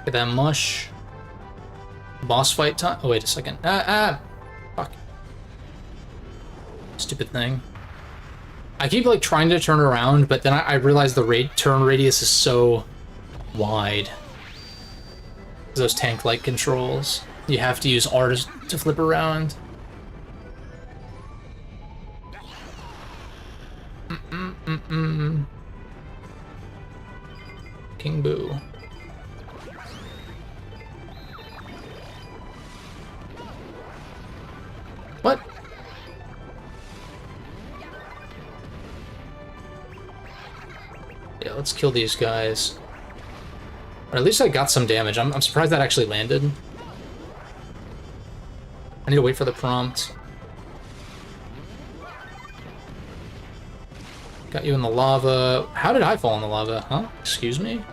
[SPEAKER 1] Get that mush. Boss fight time. Oh, wait a second. Fuck. Stupid thing. I keep like trying to turn around, but then I realize the turn radius is so wide. Those tank-like controls. You have to use R to flip around. King Boo. What? Yeah, let's kill these guys. Or at least I got some damage. I'm surprised that actually landed. I need to wait for the prompt. Got you in the lava. How did I fall in the lava? Huh? Excuse me?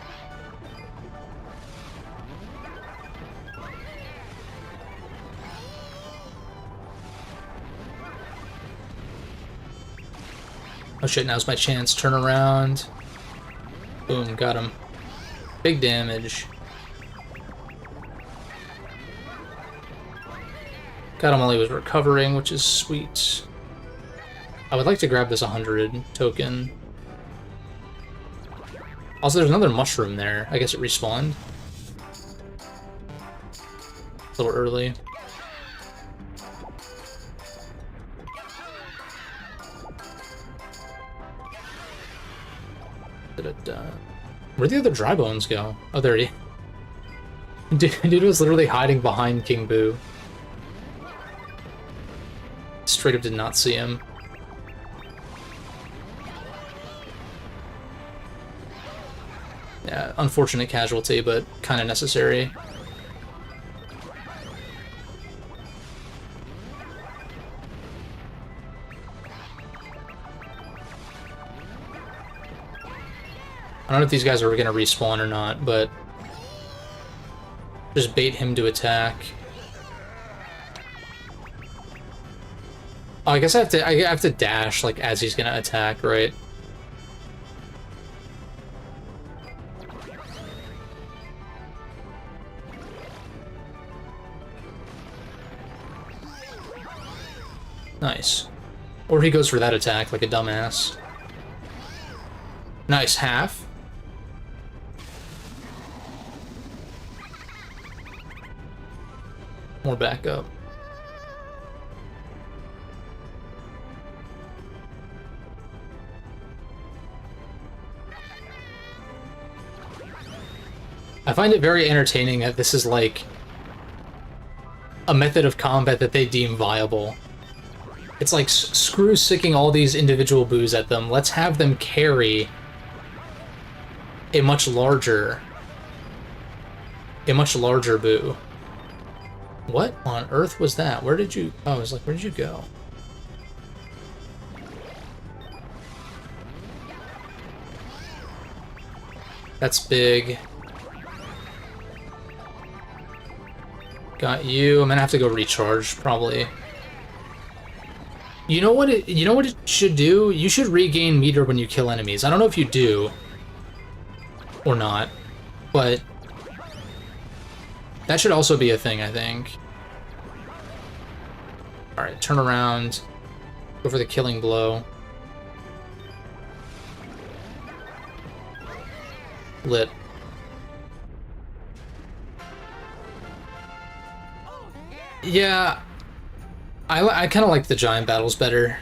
[SPEAKER 1] Oh shit, now's my chance. Turn around. Boom, got him. Big damage. Got him while he was recovering, which is sweet. I would like to grab this 100 token. Also, there's another mushroom there. I guess it respawned. A little early. Where'd the other dry bones go? Oh, there he. Dude was literally hiding behind King Boo. Straight up did not see him. Yeah, unfortunate casualty, but kind of necessary. I don't know if these guys are going to respawn or not, but just bait him to attack. Oh, I guess I have to dash like as he's going to attack, right? Nice. Or he goes for that attack like a dumbass. Nice, half. More backup. I find it very entertaining that this is like a method of combat that they deem viable. It's like, screw sicking all these individual boos at them. Let's have them carry a much larger boo. What on earth was that? Where did you... Oh, I was like, where did you go? That's big. Got you. I'm gonna have to go recharge, probably. You know what it should do? You should regain meter when you kill enemies. I don't know if you do or not, but that should also be a thing, I think. Alright, turn around. Go for the killing blow. Lit. Yeah, I kind of like the giant battles better.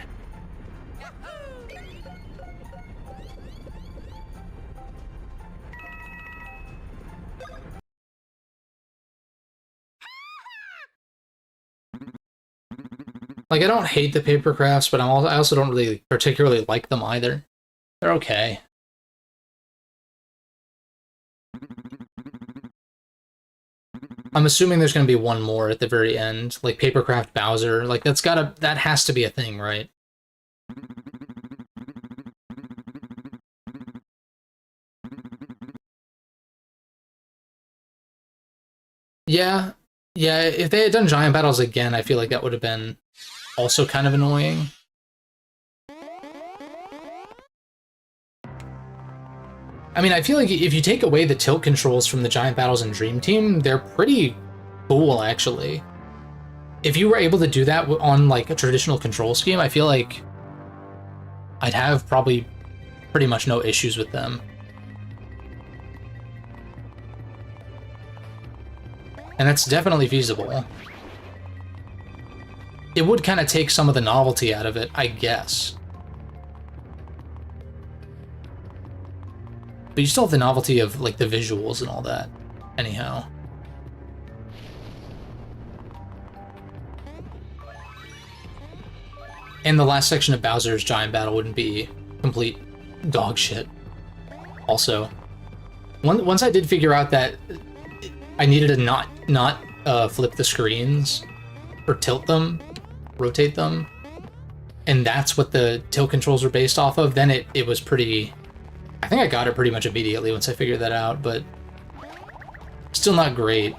[SPEAKER 1] Like, I don't hate the paper crafts, but I also don't really particularly like them either. They're okay. I'm assuming there's going to be one more at the very end, like Papercraft Bowser. Like, that has to be a thing, right? Yeah, Yeah, if they had done giant battles again, I feel like that would have been also kind of annoying. I mean, I feel like if you take away the tilt controls from the giant battles in Dream Team, they're pretty cool, actually. If you were able to do that on, like, a traditional control scheme, I feel like I'd have probably pretty much no issues with them. And that's definitely feasible. It would kind of take some of the novelty out of it, I guess. But you still have the novelty of, like, the visuals and all that, anyhow. And the last section of Bowser's Giant Battle wouldn't be complete dog shit. Also, once I did figure out that I needed to not flip the screens, or tilt them, rotate them, and that's what the tilt controls were based off of, then it was pretty... I think I got it pretty much immediately once I figured that out, but still not great.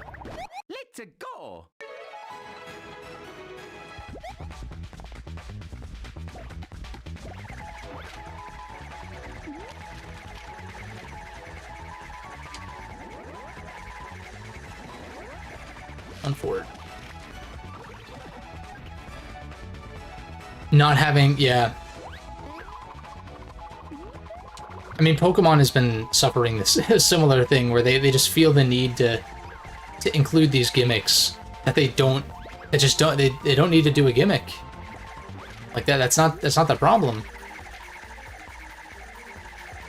[SPEAKER 2] Let's go.
[SPEAKER 1] Unfortunate. Not having, yeah. I mean, Pokemon has been suffering this similar thing where they just feel the need to include these gimmicks that they don't need to do a gimmick like that. That's not the problem.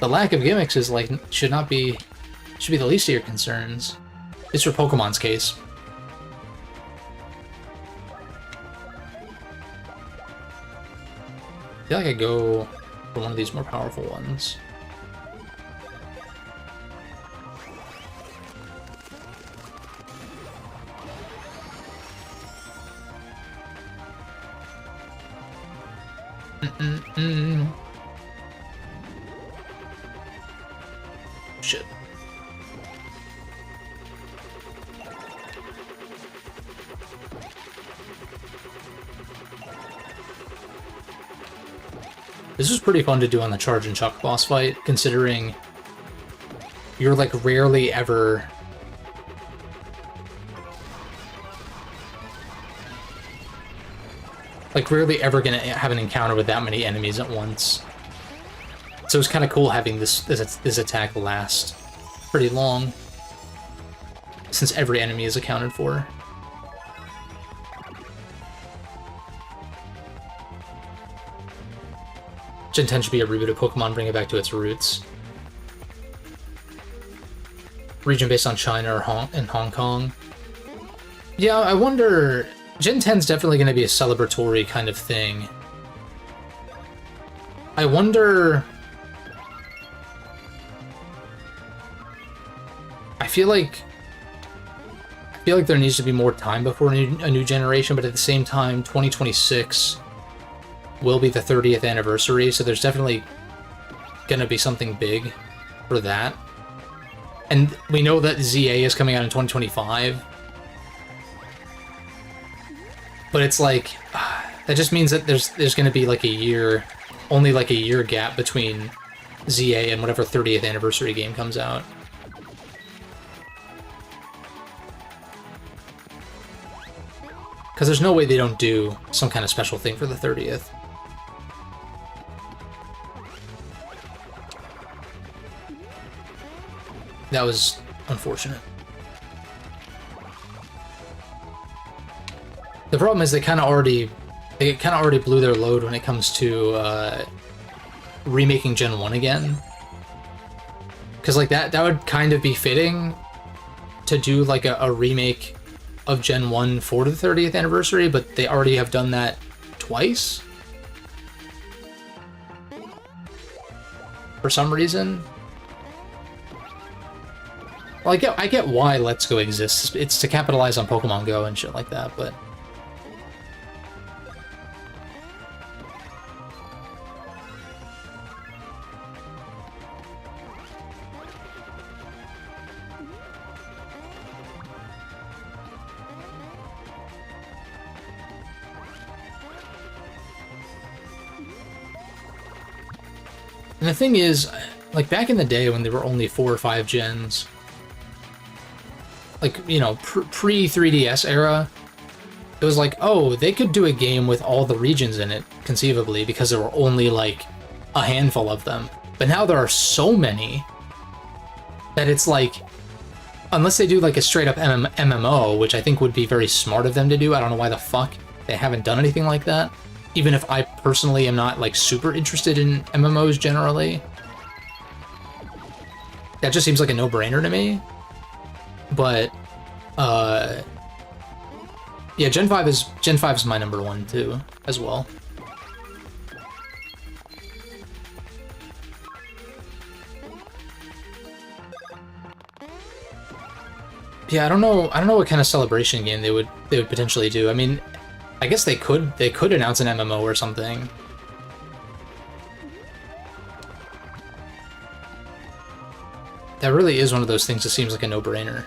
[SPEAKER 1] The lack of gimmicks is like should be the least of your concerns. At least for Pokemon's case. I feel like I go for one of these more powerful ones. Shit. This was pretty fun to do on the Charge and Chuck boss fight, considering you're like rarely ever gonna have an encounter with that many enemies at once. So it's kind of cool having this attack last pretty long, since every enemy is accounted for. Gen 10 should be a reboot of Pokemon, bring it back to its roots. Region based on China or Hong Kong. Yeah, I wonder... Gen 10's definitely going to be a celebratory kind of thing. I wonder... I feel like there needs to be more time before a new generation, but at the same time, 2026 will be the 30th anniversary, so there's definitely going to be something big for that. And we know that ZA is coming out in 2025. But it's like, that just means that there's going to be like a year, only like a year gap between ZA and whatever 30th anniversary game comes out. Because there's no way they don't do some kind of special thing for the 30th. That was unfortunate. The problem is they kind of already blew their load when it comes to remaking Gen 1 again. Because like that would kind of be fitting to do like a remake of Gen 1 for the 30th anniversary, but they already have done that twice for some reason. Well, I get why Let's Go exists. It's to capitalize on Pokemon Go and shit like that, but And the thing is, like, back in the day when there were only 4 or 5 gens, like, you know, pre-3DS era, it was like, oh, they could do a game with all the regions in it, conceivably, because there were only, like, a handful of them. But now there are so many that it's like, unless they do, like, a straight-up MMO, which I think would be very smart of them to do, I don't know why the fuck they haven't done anything like that. Even if I personally am not, like, super interested in MMOs generally. That just seems like a no-brainer to me. But, yeah, Gen 5 is my number 1 too, as well. Yeah, I don't know what kind of celebration game they would potentially do. I mean, I guess they could announce an MMO or something. That really is one of those things that seems like a no-brainer.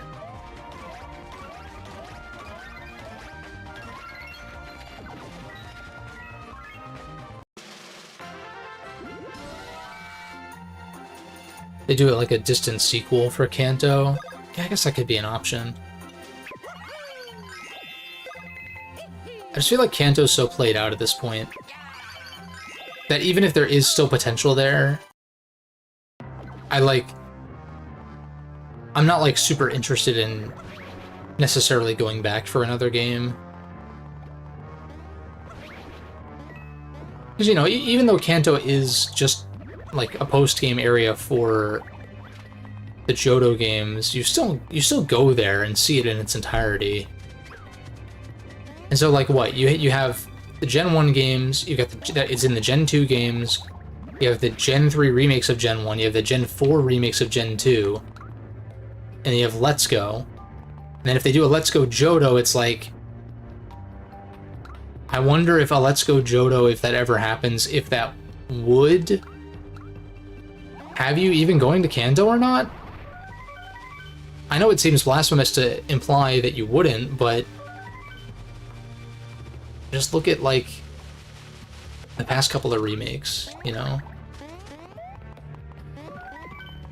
[SPEAKER 1] They do it like a distant sequel for Kanto. Yeah, I guess that could be an option. I just feel like Kanto's so played out at this point that even if there is still potential there, I'm not, like, super interested in necessarily going back for another game. Because, you know, even though Kanto is just, like, a post-game area for the Johto games, you still go there and see it in its entirety. And so, like, what? You have the Gen 1 games, you got that is in the Gen 2 games, you have the Gen 3 remakes of Gen 1, you have the Gen 4 remakes of Gen 2, and you have Let's Go. And then if they do a Let's Go Johto, it's like, I wonder if a Let's Go Johto, if that ever happens, if that would have you even going to Kanto or not? I know it seems blasphemous to imply that you wouldn't, but just look at, like, the past couple of remakes, you know?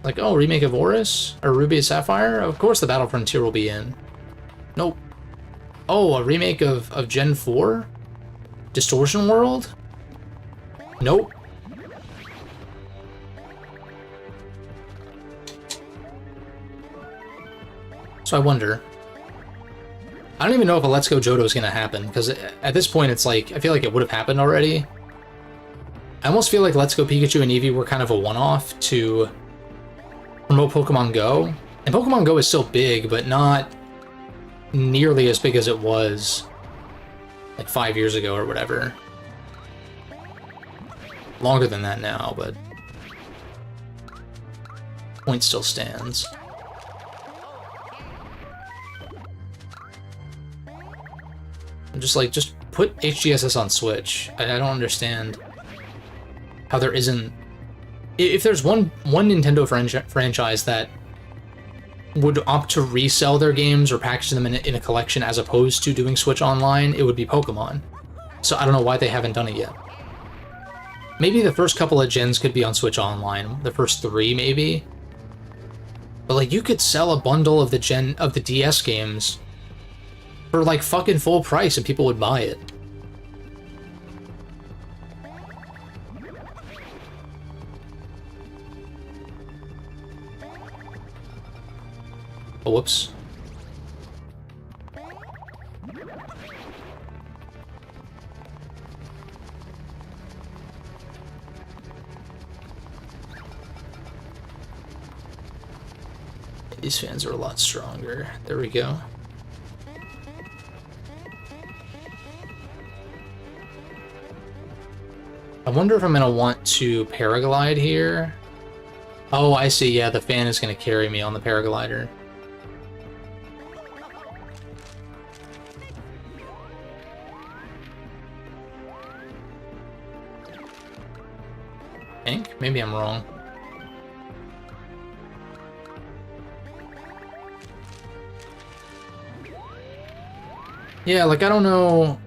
[SPEAKER 1] Like, oh, remake of Oris? Or Ruby and Sapphire? Of course the Battle Frontier will be in. Nope. Oh, a remake of Gen 4? Distortion World? Nope. So I wonder. I don't even know if a Let's Go Johto is going to happen, because at this point it's like, I feel like it would have happened already. I almost feel like Let's Go Pikachu and Eevee were kind of a one-off to promote Pokemon Go. And Pokemon Go is still big, but not nearly as big as it was like 5 years ago or whatever. Longer than that now, but point still stands. I'm just like, just put HGSS on Switch. I don't understand how there isn't... If there's one Nintendo franchise that would opt to resell their games or package them in a collection as opposed to doing Switch Online, it would be Pokemon. So I don't know why they haven't done it yet. Maybe the first couple of gens could be on Switch Online. The first 3, maybe. But, like, you could sell a bundle of the DS games for, like, fucking full price and people would buy it. Oh, whoops. These fans are a lot stronger. There we go. I wonder if I'm going to want to paraglide here. Oh, I see. Yeah, the fan is going to carry me on the paraglider. I think? Maybe I'm wrong. Yeah, like, I don't know...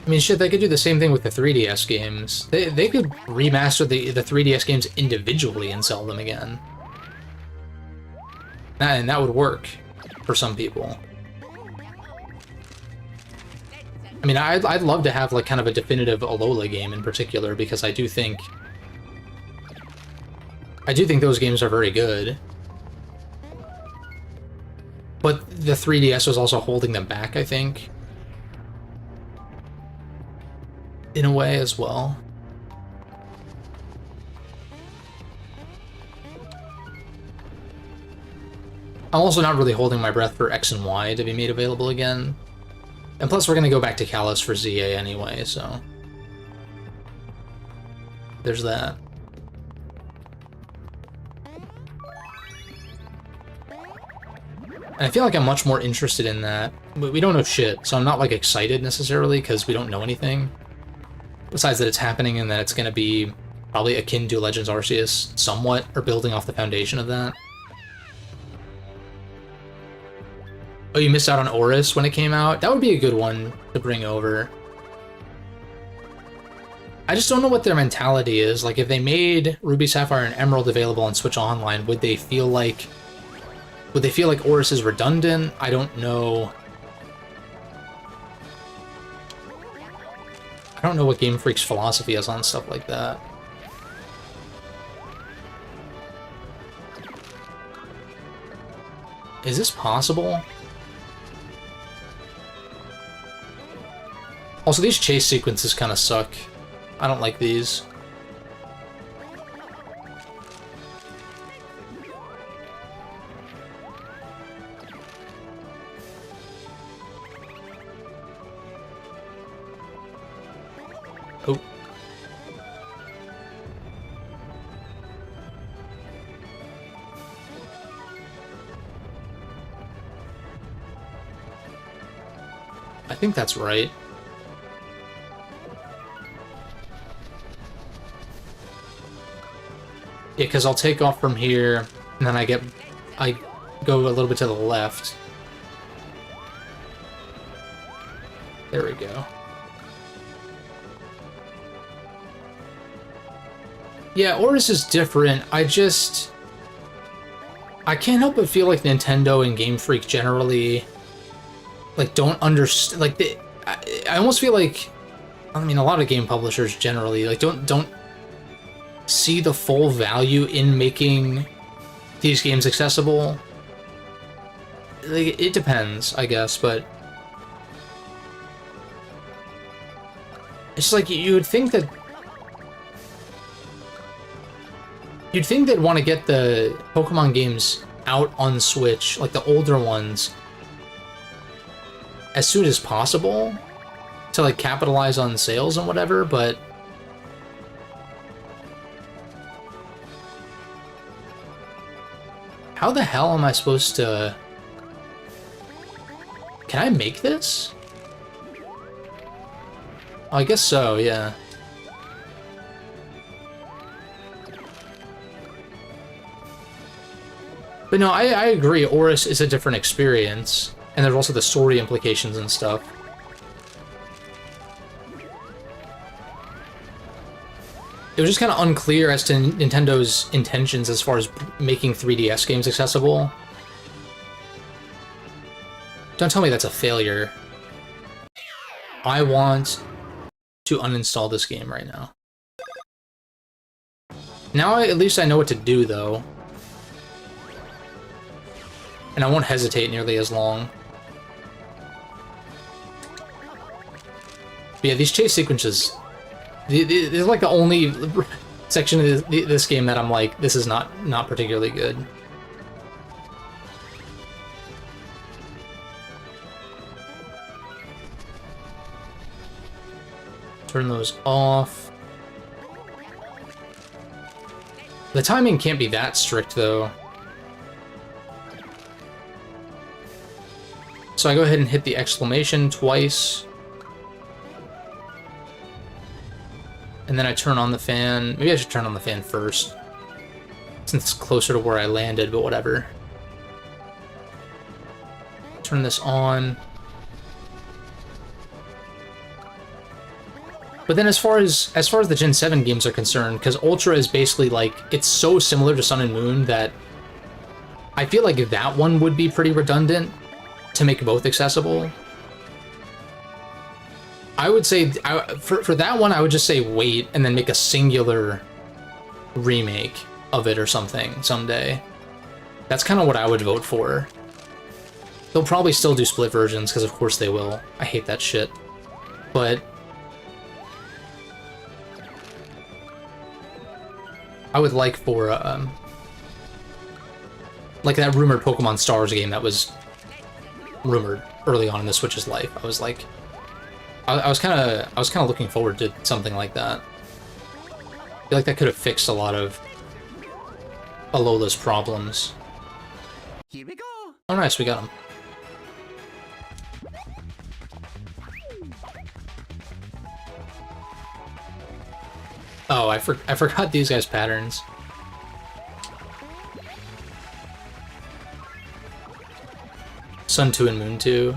[SPEAKER 1] I mean, shit, they could do the same thing with the 3DS games. They could remaster the 3DS games individually and sell them again. And that would work for some people. I mean, I'd love to have like kind of a definitive Alola game in particular, because I do think those games are very good. But the 3DS was also holding them back, I think. In a way as well. I'm also not really holding my breath for X and Y to be made available again. And plus we're gonna go back to Kalos for ZA anyway, so... there's that. And I feel like I'm much more interested in that. We don't know shit, so I'm not like excited necessarily, because we don't know anything. Besides that it's happening and that it's gonna be probably akin to Legends Arceus somewhat, or building off the foundation of that. Oh, you missed out on Oris when it came out? That would be a good one to bring over. I just don't know what their mentality is. Like, if they made Ruby, Sapphire, and Emerald available on Switch Online, would they feel like Oris is redundant? I don't know. I don't know what Game Freak's philosophy is on stuff like that. Is this possible? Also, these chase sequences kind of suck. I don't like these. Oh. I think that's right. Yeah, because I'll take off from here, and then I go a little bit to the left. There we go. Yeah, Oris is different. I can't help but feel like Nintendo and Game Freak generally, like, don't understand. Like, I almost feel like, I mean, a lot of game publishers generally, like, don't see the full value in making these games accessible. Like, it depends, I guess, but it's just like you'd think they'd want to get the Pokemon games out on Switch, like the older ones, as soon as possible to like capitalize on sales and whatever, but how the hell am I supposed to... Can I make this? Oh, I guess so, yeah. But no, I agree, Oris is a different experience, and there's also the story implications and stuff. It was just kind of unclear as to Nintendo's intentions as far as making 3DS games accessible. Don't tell me that's a failure. I want to uninstall this game right now. Now at least I know what to do, though. And I won't hesitate nearly as long. But yeah, these chase sequences... This is like the only section of this game that I'm like, this is not particularly good. Turn those off. The timing can't be that strict, though. So I go ahead and hit the exclamation twice. And then I turn on the fan. Maybe I should turn on the fan first, since it's closer to where I landed, but whatever. Turn this on. But then as far as the Gen 7 games are concerned, because Ultra is basically like, it's so similar to Sun and Moon that I feel like that one would be pretty redundant to make both accessible. I would say, for that one, I would just say wait and then make a singular remake of it or something someday. That's kind of what I would vote for. They'll probably still do split versions, because of course they will. I hate that shit. But I would like for, like that rumored Pokemon Stars game that was rumored early on in the Switch's life. I was like, I was kind of looking forward to something like that. I feel like that could have fixed a lot of Alola's problems.
[SPEAKER 2] Here we go.
[SPEAKER 1] Oh, nice, we got him. Oh, I forgot these guys' patterns. Sun 2 and Moon 2.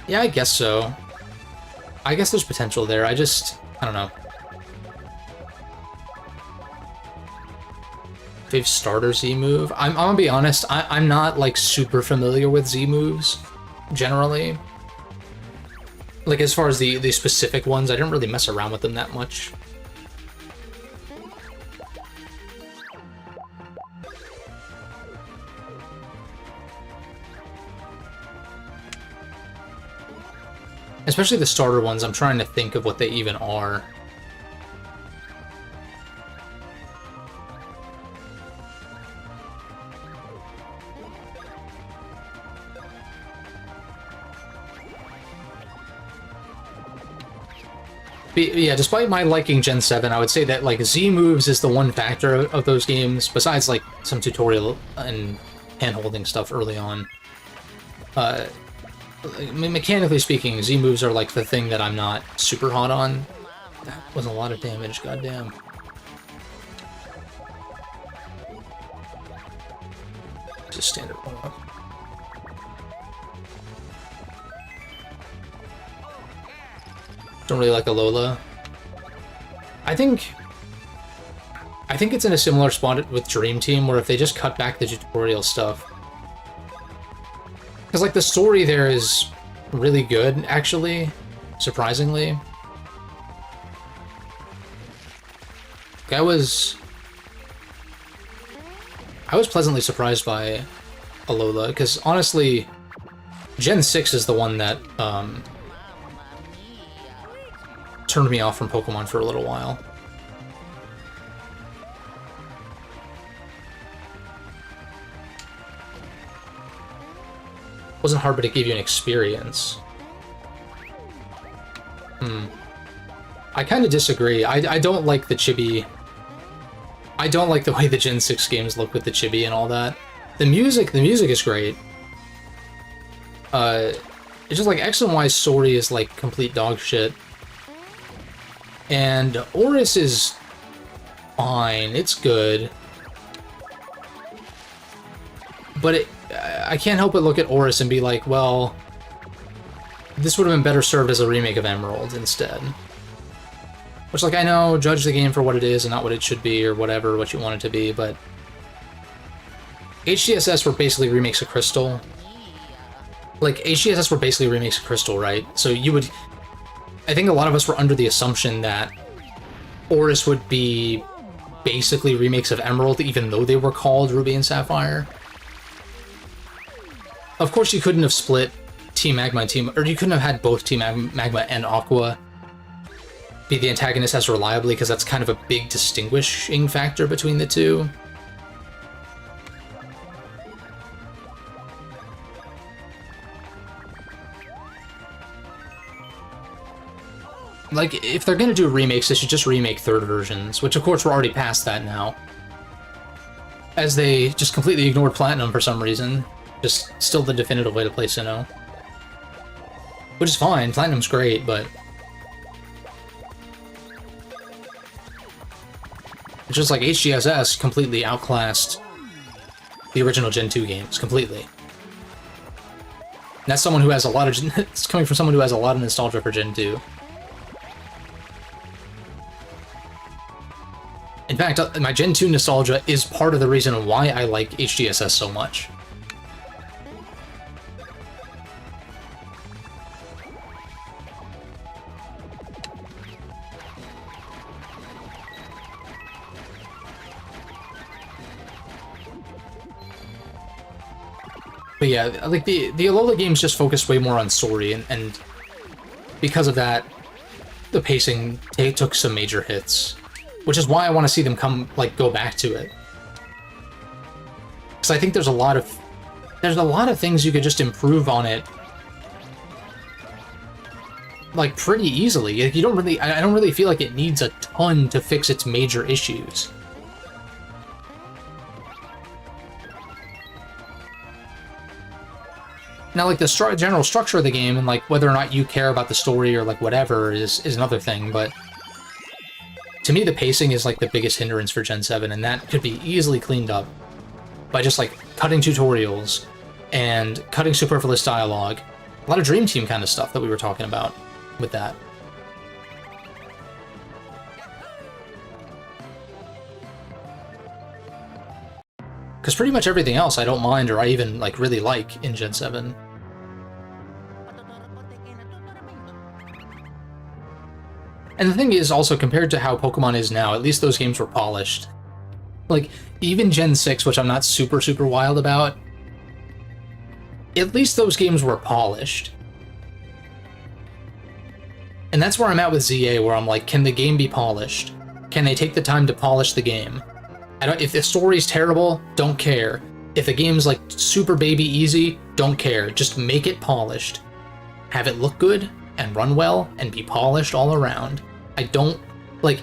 [SPEAKER 1] Yeah, I guess so. I guess there's potential there. I don't know. They've starter Z move. I'm gonna be honest, I'm not like super familiar with Z moves generally. Like as far as the specific ones, I didn't really mess around with them that much. Especially the starter ones, I'm trying to think of what they even are. But yeah, despite my liking Gen 7, I would say that like Z moves is the one factor of those games, besides like some tutorial and hand-holding stuff early on. Mechanically speaking, Z moves are like the thing that I'm not super hot on. That was a lot of damage, goddamn. Just standard one up. Don't really like Alola. I think it's in a similar spot with Dream Team, where if they just cut back the tutorial stuff. Because, like, the story there is really good, actually, surprisingly. Like, I was pleasantly surprised by Alola, because, honestly, Gen 6 is the one that, turned me off from Pokemon for a little while. Wasn't hard, but it gave you an experience. I kind of disagree. I don't like the chibi. I don't like the way the Gen 6 games look with the chibi and all that. The music is great. It's just like X and Y story is like complete dog shit. And Oris is fine. It's good. But I can't help but look at Oris and be like, well, this would have been better served as a remake of Emerald instead. Which, like, I know, judge the game for what it is and not what it should be, or whatever, what you want it to be, but HDSS were basically remakes of Crystal. Like, HDSS were basically remakes of Crystal, right? So you would... I think a lot of us were under the assumption that Oris would be basically remakes of Emerald, even though they were called Ruby and Sapphire. Of course, you couldn't have split Team Magma and Team... Or you couldn't have had both Team Magma and Aqua be the antagonist as reliably, because that's kind of a big distinguishing factor between the two. Like, if they're gonna do remakes, they should just remake third versions, which of course we're already past that now. As they just completely ignored Platinum for some reason. Just still the definitive way to play Sinnoh. Which is fine, Platinum's great, but... it's just like HGSS completely outclassed the original Gen 2 games, completely. And that's someone who has a lot of... it's coming from someone who has a lot of nostalgia for Gen 2. In fact, my Gen 2 nostalgia is part of the reason why I like HDSS so much. But yeah, like the Alola games just focused way more on story, and because of that, the pacing took some major hits, which is why I want to see them go back to it. Because I think there's a lot of things you could just improve on it, like pretty easily. Like, I don't really feel like it needs a ton to fix its major issues. Now, like, the general structure of the game and, like, whether or not you care about the story or, like, whatever is another thing, but to me, the pacing is, like, the biggest hindrance for Gen 7, and that could be easily cleaned up by just, like, cutting tutorials and cutting superfluous dialogue. A lot of Dream Team kind of stuff that we were talking about with that. Because pretty much everything else I don't mind or I even, like, really like in Gen 7. And the thing is, also, compared to how Pokemon is now, at least those games were polished. Like, even Gen 6, which I'm not super, super wild about, at least those games were polished. And that's where I'm at with ZA, where I'm like, can the game be polished? Can they take the time to polish the game? If the story's terrible, don't care. If the game's, like, super baby easy, don't care. Just make it polished. Have it look good, and run well, and be polished all around. I don't, like,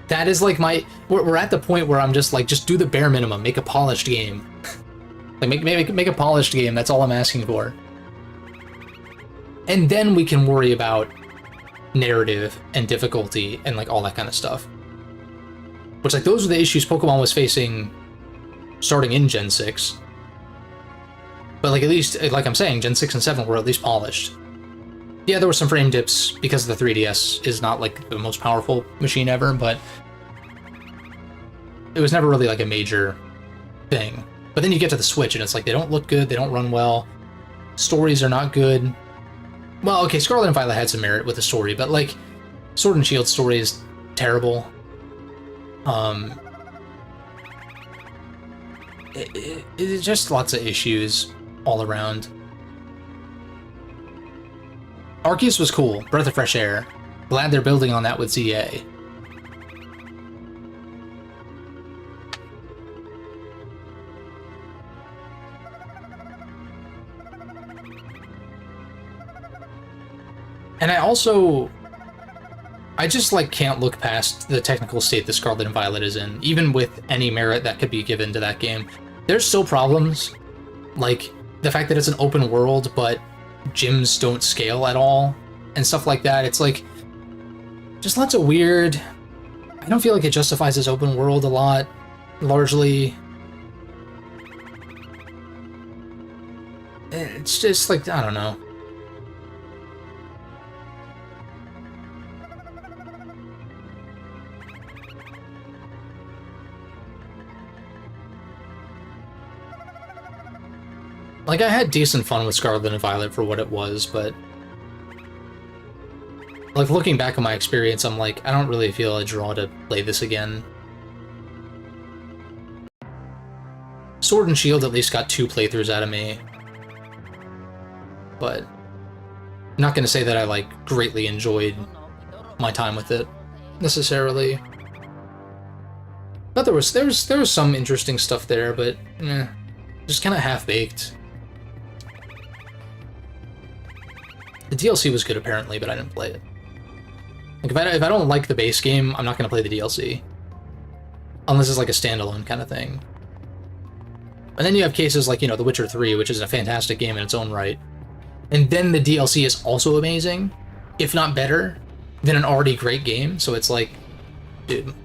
[SPEAKER 1] that is, like, we're at the point where I'm just, like, just do the bare minimum, make a polished game. Like, make a polished game, that's all I'm asking for. And then we can worry about narrative and difficulty and, like, all that kind of stuff. Which, like, those are the issues Pokemon was facing starting in Gen 6. But, like, at least, like I'm saying, Gen 6 and 7 were at least polished. Yeah, there were some frame dips because the 3DS is not, like, the most powerful machine ever, but it was never really, like, a major thing. But then you get to the Switch, and it's like, they don't look good, they don't run well, stories are not good. Well, okay, Scarlet and Violet had some merit with the story, but, like, Sword and Shield story is terrible. It's just lots of issues all around. Arceus was cool, breath of fresh air. Glad they're building on that with ZA. And I just, like, can't look past the technical state that Scarlet and Violet is in, even with any merit that could be given to that game. There's still problems, like the fact that it's an open world, but gyms don't scale at all, and stuff like that. It's, like, just lots of weird... I don't feel like it justifies this open world a lot, largely. It's just, like, I don't know. Like, I had decent fun with Scarlet and Violet for what it was, but... like, looking back on my experience, I'm like, I don't really feel a draw to play this again. Sword and Shield at least got 2 playthroughs out of me. But... I'm not gonna say that I, like, greatly enjoyed my time with it, necessarily. But there was some interesting stuff there, but, just kind of half-baked. The DLC was good, apparently, but I didn't play it. Like, if I don't like the base game, I'm not going to play the DLC. Unless it's like a standalone kind of thing. And then you have cases like, The Witcher 3, which is a fantastic game in its own right. And then the DLC is also amazing, if not better, than an already great game. So it's like, dude.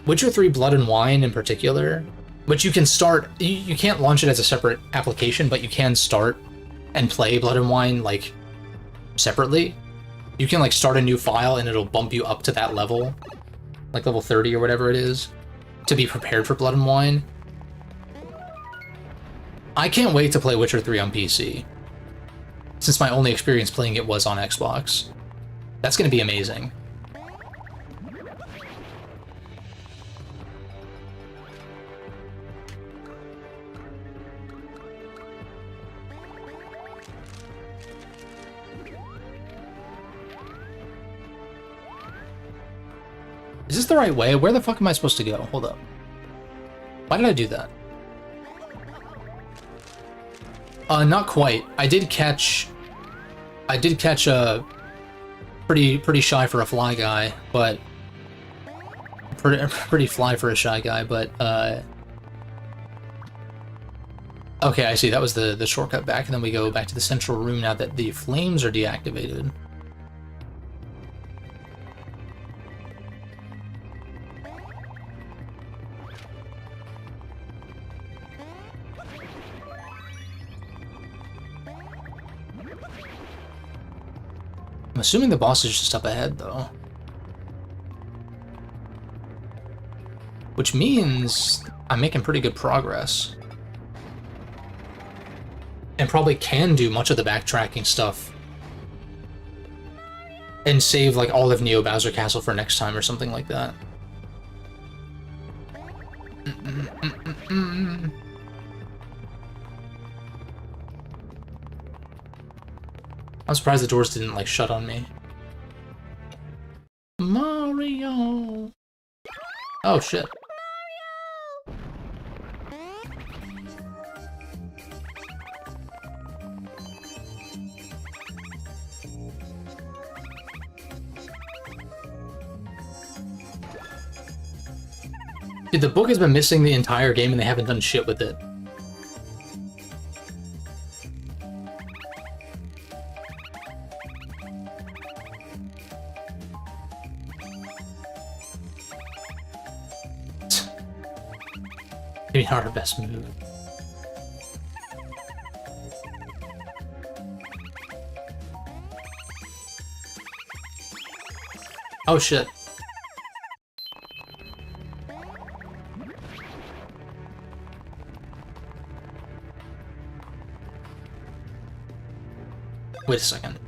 [SPEAKER 1] Witcher 3 Blood and Wine in particular, which you can start... You can't launch it as a separate application, but you can start and play Blood and Wine, like, separately. You can, like, start a new file and it'll bump you up to that level. like level 30 or whatever it is, to be prepared for Blood and Wine. I can't wait to play Witcher 3 on PC, since my only experience playing it was on Xbox. That's going to be amazing. Is this the right way? Where the fuck am I supposed to go? Hold up. Why did I do that? Not quite. I did catch a pretty shy for a fly guy, but pretty fly for a shy guy, but okay, I see. That was the shortcut back, and then we go back to the central room now that the flames are deactivated. I'm assuming the boss is just up ahead, though. Which means I'm making pretty good progress. And probably can do much of the backtracking stuff. And save, like, all of Neo Bowser Castle for next time or something like that. I'm surprised the doors didn't, like, shut on me. Mario! Oh, shit. Dude, the book has been missing the entire game and they haven't done shit with it. Maybe not our best move. Oh shit. Wait a second.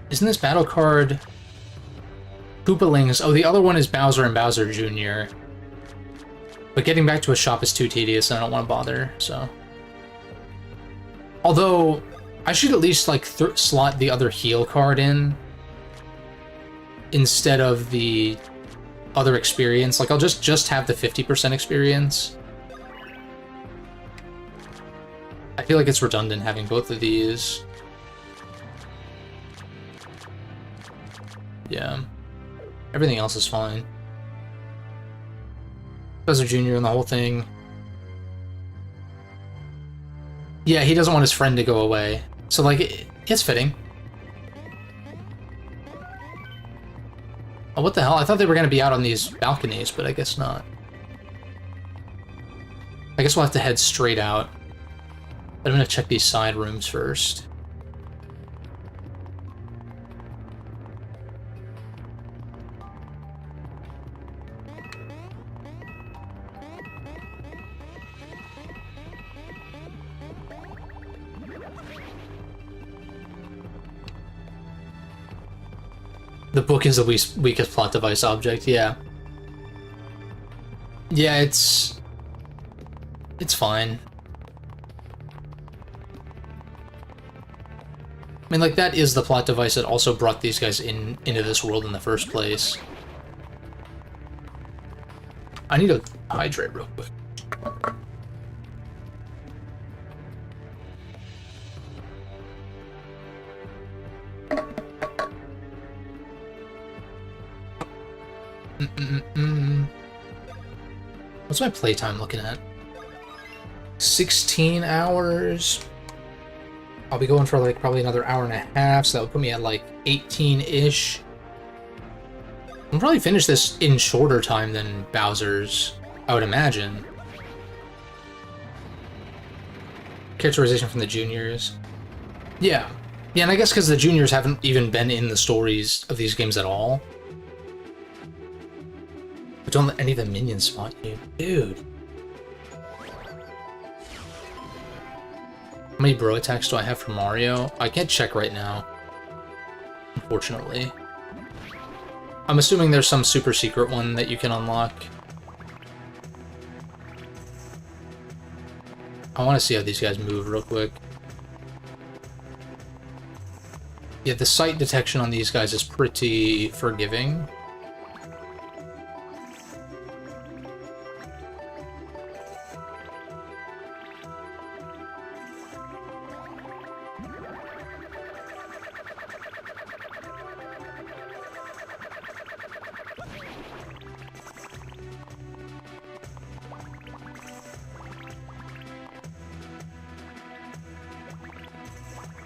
[SPEAKER 1] Isn't this battle card Koopalings? Oh, the other one is Bowser and Bowser Jr. But getting back to a shop is too tedious and I don't want to bother, so. Although, I should at least, like, slot the other heal card in instead of the other experience. Like, I'll just have the 50% experience. I feel like it's redundant having both of these. Yeah. Everything else is fine. Bowser Jr. and the whole thing. Yeah, he doesn't want his friend to go away. So, like, it's fitting. Oh, what the hell? I thought they were going to be out on these balconies, but I guess not. I guess we'll have to head straight out. But I'm going to check these side rooms first. The book is the weakest plot device object, yeah. Yeah, it's fine. I mean, like, that is the plot device that also brought these guys into this world in the first place. I need to hydrate real quick. What's my playtime looking at? 16 hours. I'll be going for like probably another hour and a half, so that would put me at like 18-ish. I'll probably finish this in shorter time than Bowser's, I would imagine. Characterization from the juniors. Yeah. Yeah, and I guess because the juniors haven't even been in the stories of these games at all. But don't let any of the minions spot you. Dude. How many bro attacks do I have for Mario? I can't check right now. Unfortunately. I'm assuming there's some super secret one that you can unlock. I want to see how these guys move real quick. Yeah, the sight detection on these guys is pretty forgiving.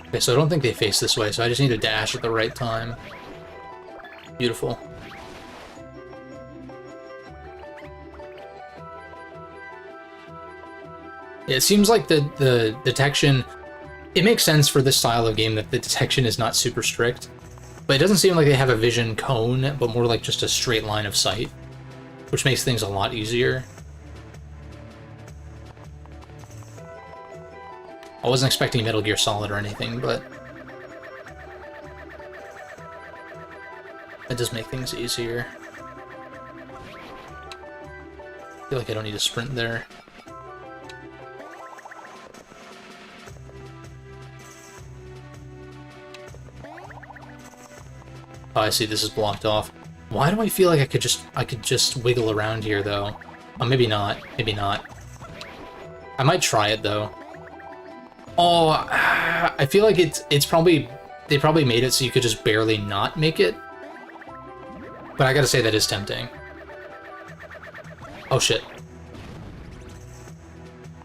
[SPEAKER 1] Okay, so I don't think they face this way, so I just need to dash at the right time. Beautiful. Yeah, it seems like the detection... It makes sense for this style of game that the detection is not super strict, but it doesn't seem like they have a vision cone, but more like just a straight line of sight, which makes things a lot easier. I wasn't expecting Metal Gear Solid or anything, but it does make things easier. I feel like I don't need to sprint there. Oh, I see, this is blocked off. Why do I feel like I could just wiggle around here though? Oh, maybe not. Maybe not. I might try it though. Oh, I feel like it's probably... They probably made it so you could just barely not make it. But I gotta say, that is tempting. Oh, shit.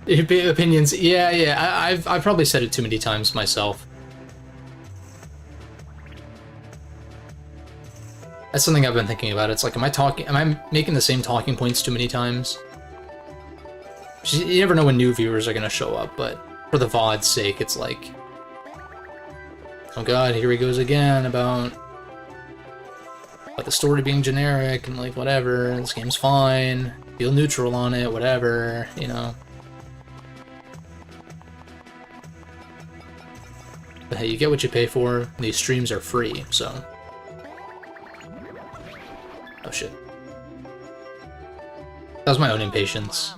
[SPEAKER 1] Opinions... Yeah, I've probably said it too many times myself. That's something I've been thinking about. It's like, am I making the same talking points too many times? You never know when new viewers are gonna show up, but... For the VOD's sake, it's like... Oh god, here he goes again about the story being generic and like whatever, this game's fine, feel neutral on it, whatever, you know. But hey, you get what you pay for, these streams are free, so... Oh shit. That was my own impatience.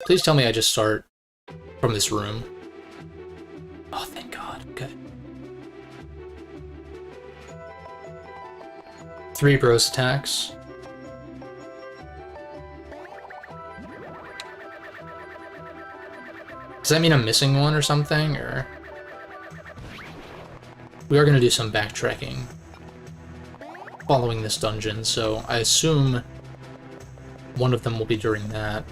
[SPEAKER 1] Please tell me I just start from this room. Oh, thank God. Okay. 3 bros attacks. Does that mean I'm missing one or something, or... We are going to do some backtracking following this dungeon, so I assume one of them will be during that.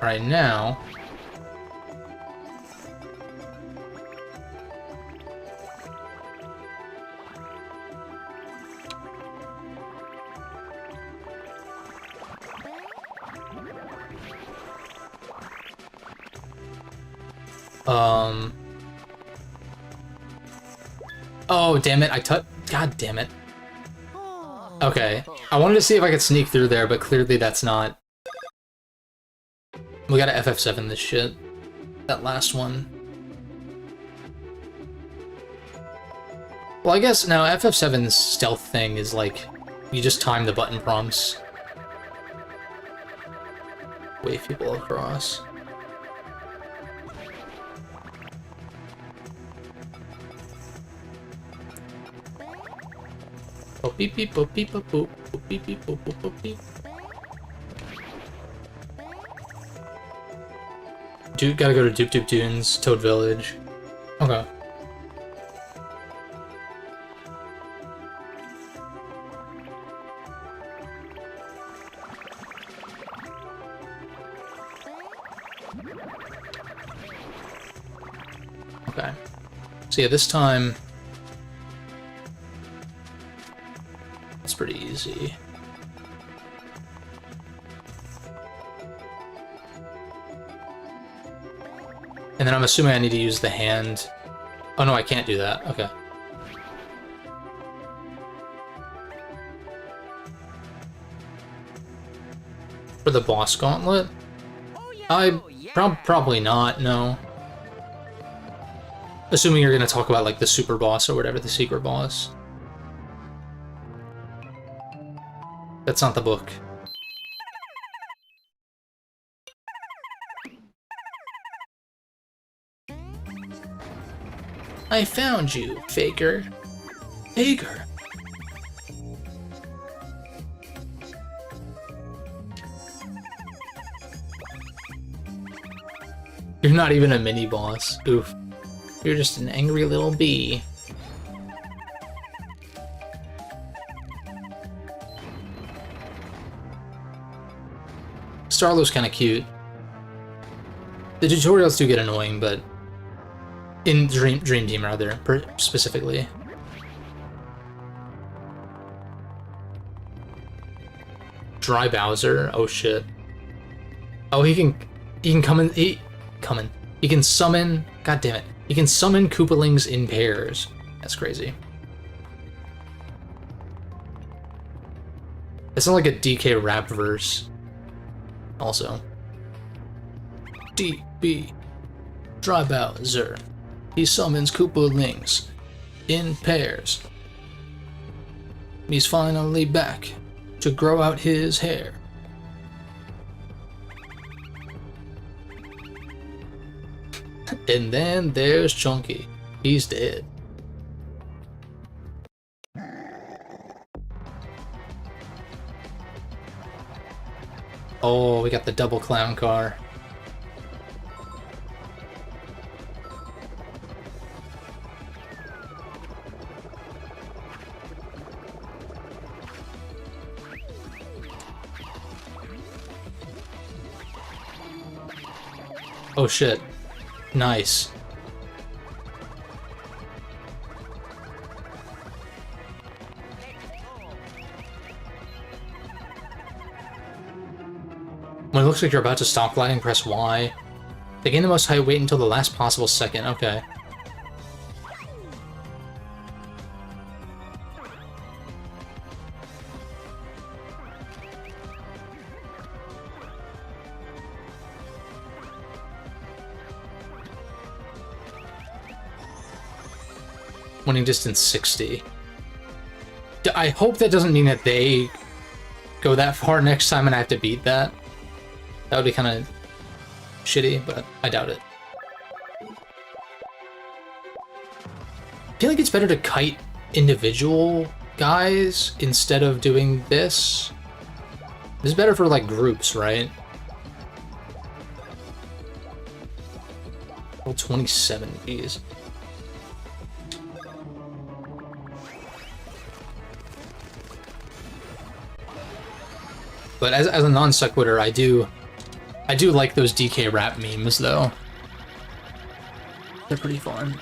[SPEAKER 1] Alright, now... Oh, damn it, God damn it. Okay, I wanted to see if I could sneak through there, but clearly that's not... We gotta FF7 this shit. That last one. Well, I guess now FF7's stealth thing is like, you just time the button prompts. Wave people across. Oh, beep beep boop beep boop boop boop beep beep boop boop boop beep. Dude, gotta go to Doop Doop Dunes, Toad Village. Okay. Okay. So yeah, this time... It's pretty easy. And then I'm assuming I need to use the hand. Oh no, I can't do that. Okay. For the boss gauntlet? Probably not, no. Assuming you're gonna talk about like the super boss or whatever, the secret boss. That's not the book. I found you, faker. Faker. You're not even a mini boss. Oof. You're just an angry little bee. Starlow's kind of cute. The tutorials do get annoying, but in Dream Team rather, specifically. Dry Bowser. Oh shit. Oh, he can come in. He can summon. God damn it. He can summon Koopalings in pairs. That's crazy. It's not like a DK rap verse. Also. DB. Dry Bowser. He summons Koopalings in pairs. He's finally back to grow out his hair. And then there's Chunky. He's dead. Oh, we got the double clown car. Oh shit. Nice. When it looks like you're about to stop gliding, press Y. To gain the most height, wait until the last possible second. Okay. Winning distance 60. I hope that doesn't mean that they go that far next time and I have to beat that. That would be kind of shitty, but I doubt it. I feel like it's better to kite individual guys instead of doing this. This is better for like groups, right? Level 27, geez. But as a non sequitur, I do like those DK rap memes though. They're pretty fun.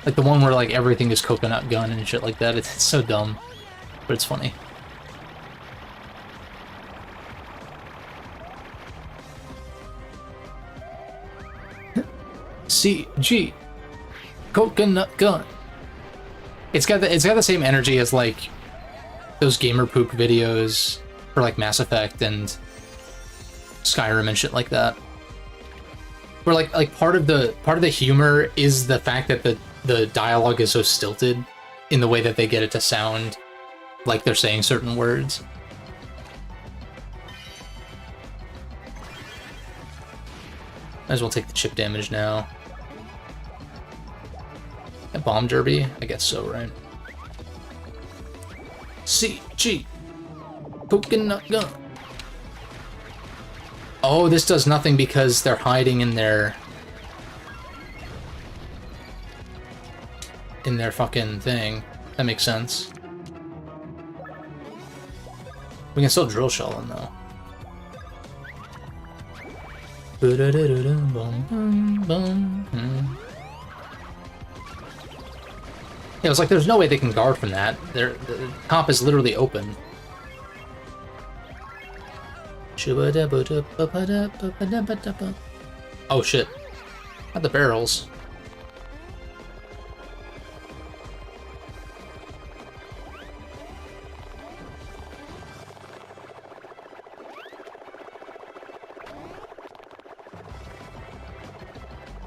[SPEAKER 1] Like the one where like everything is coconut gun and shit like that. It's so dumb, but it's funny. CG coconut gun. It's got the same energy as like those gamer poop videos for like Mass Effect and Skyrim and shit like that. Where like part of the humor is the fact that the dialogue is so stilted in the way that they get it to sound like they're saying certain words. Might as well take the chip damage now. A bomb derby? I guess so, right? CG coconut gun. Oh, this does nothing because they're hiding in their fucking thing. That makes sense. We can still drill shell them though. Yeah, it's like there's no way they can guard from that. The top is literally open. Oh shit. Not the barrels.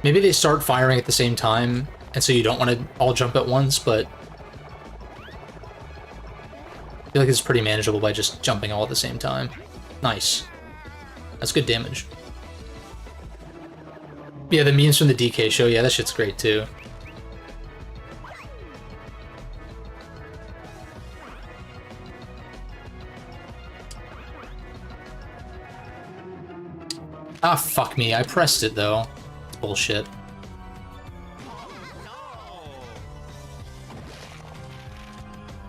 [SPEAKER 1] Maybe they start firing at the same time, and so you don't want to all jump at once, but I feel like it's pretty manageable by just jumping all at the same time. Nice. That's good damage. Yeah, the memes from the DK show, yeah, that shit's great too. Ah, fuck me, I pressed it though. Bullshit.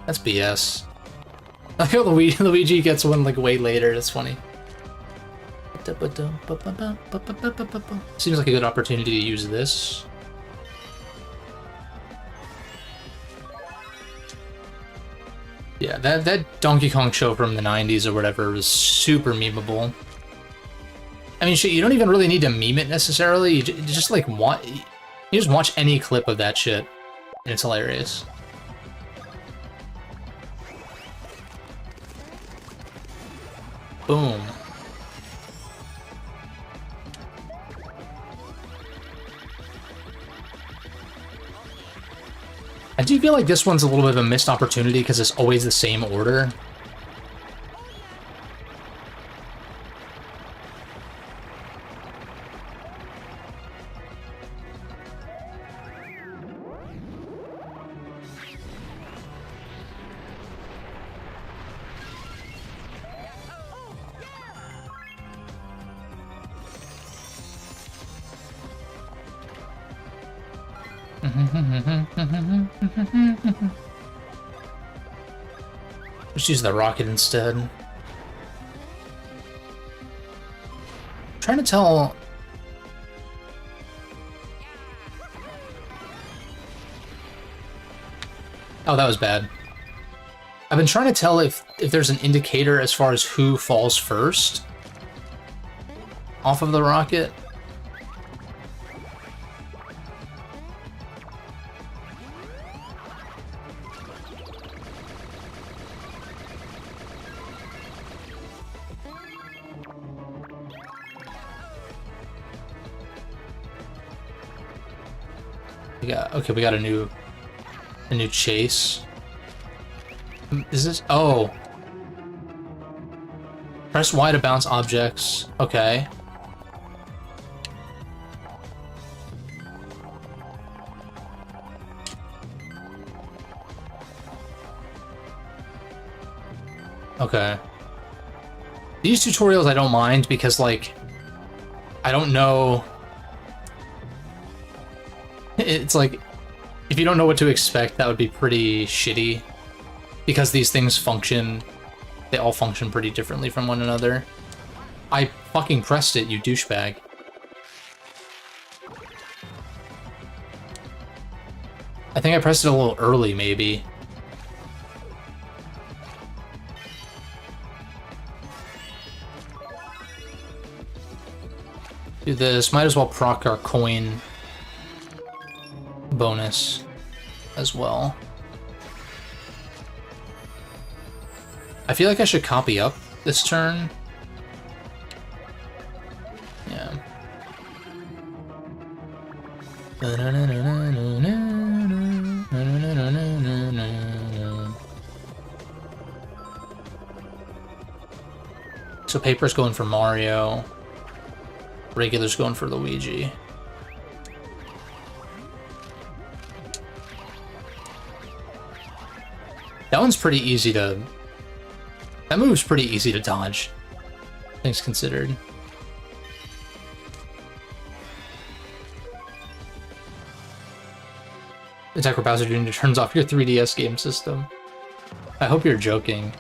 [SPEAKER 1] That's BS. I feel Luigi gets one like way later, that's funny. Seems like a good opportunity to use this. Yeah, that Donkey Kong show from the 90s or whatever was super memeable. I mean, shit, you don't even really need to meme it necessarily. You just like you just watch any clip of that shit, and it's hilarious. Boom. I do feel like this one's a little bit of a missed opportunity because it's always the same order. Just use the rocket instead. I'm trying to tell. Oh, that was bad. I've been trying to tell if there's an indicator as far as who falls first off of the rocket. Okay, we got a new chase. Is this? Oh. Press Y to bounce objects. Okay. Okay. These tutorials I don't mind because, like, I don't know. It's like, if you don't know what to expect, that would be pretty shitty. Because these things function, they all function pretty differently from one another. I fucking pressed it, you douchebag. I think I pressed it a little early, maybe. Do this, might as well proc our coin bonus as well. I feel like I should copy up this turn. Yeah. So Paper's going for Mario. Regular's going for Luigi. That one's pretty easy to... That move's pretty easy to dodge, things considered. Attacker Bowser Jr. turns off your 3DS game system. I hope you're joking.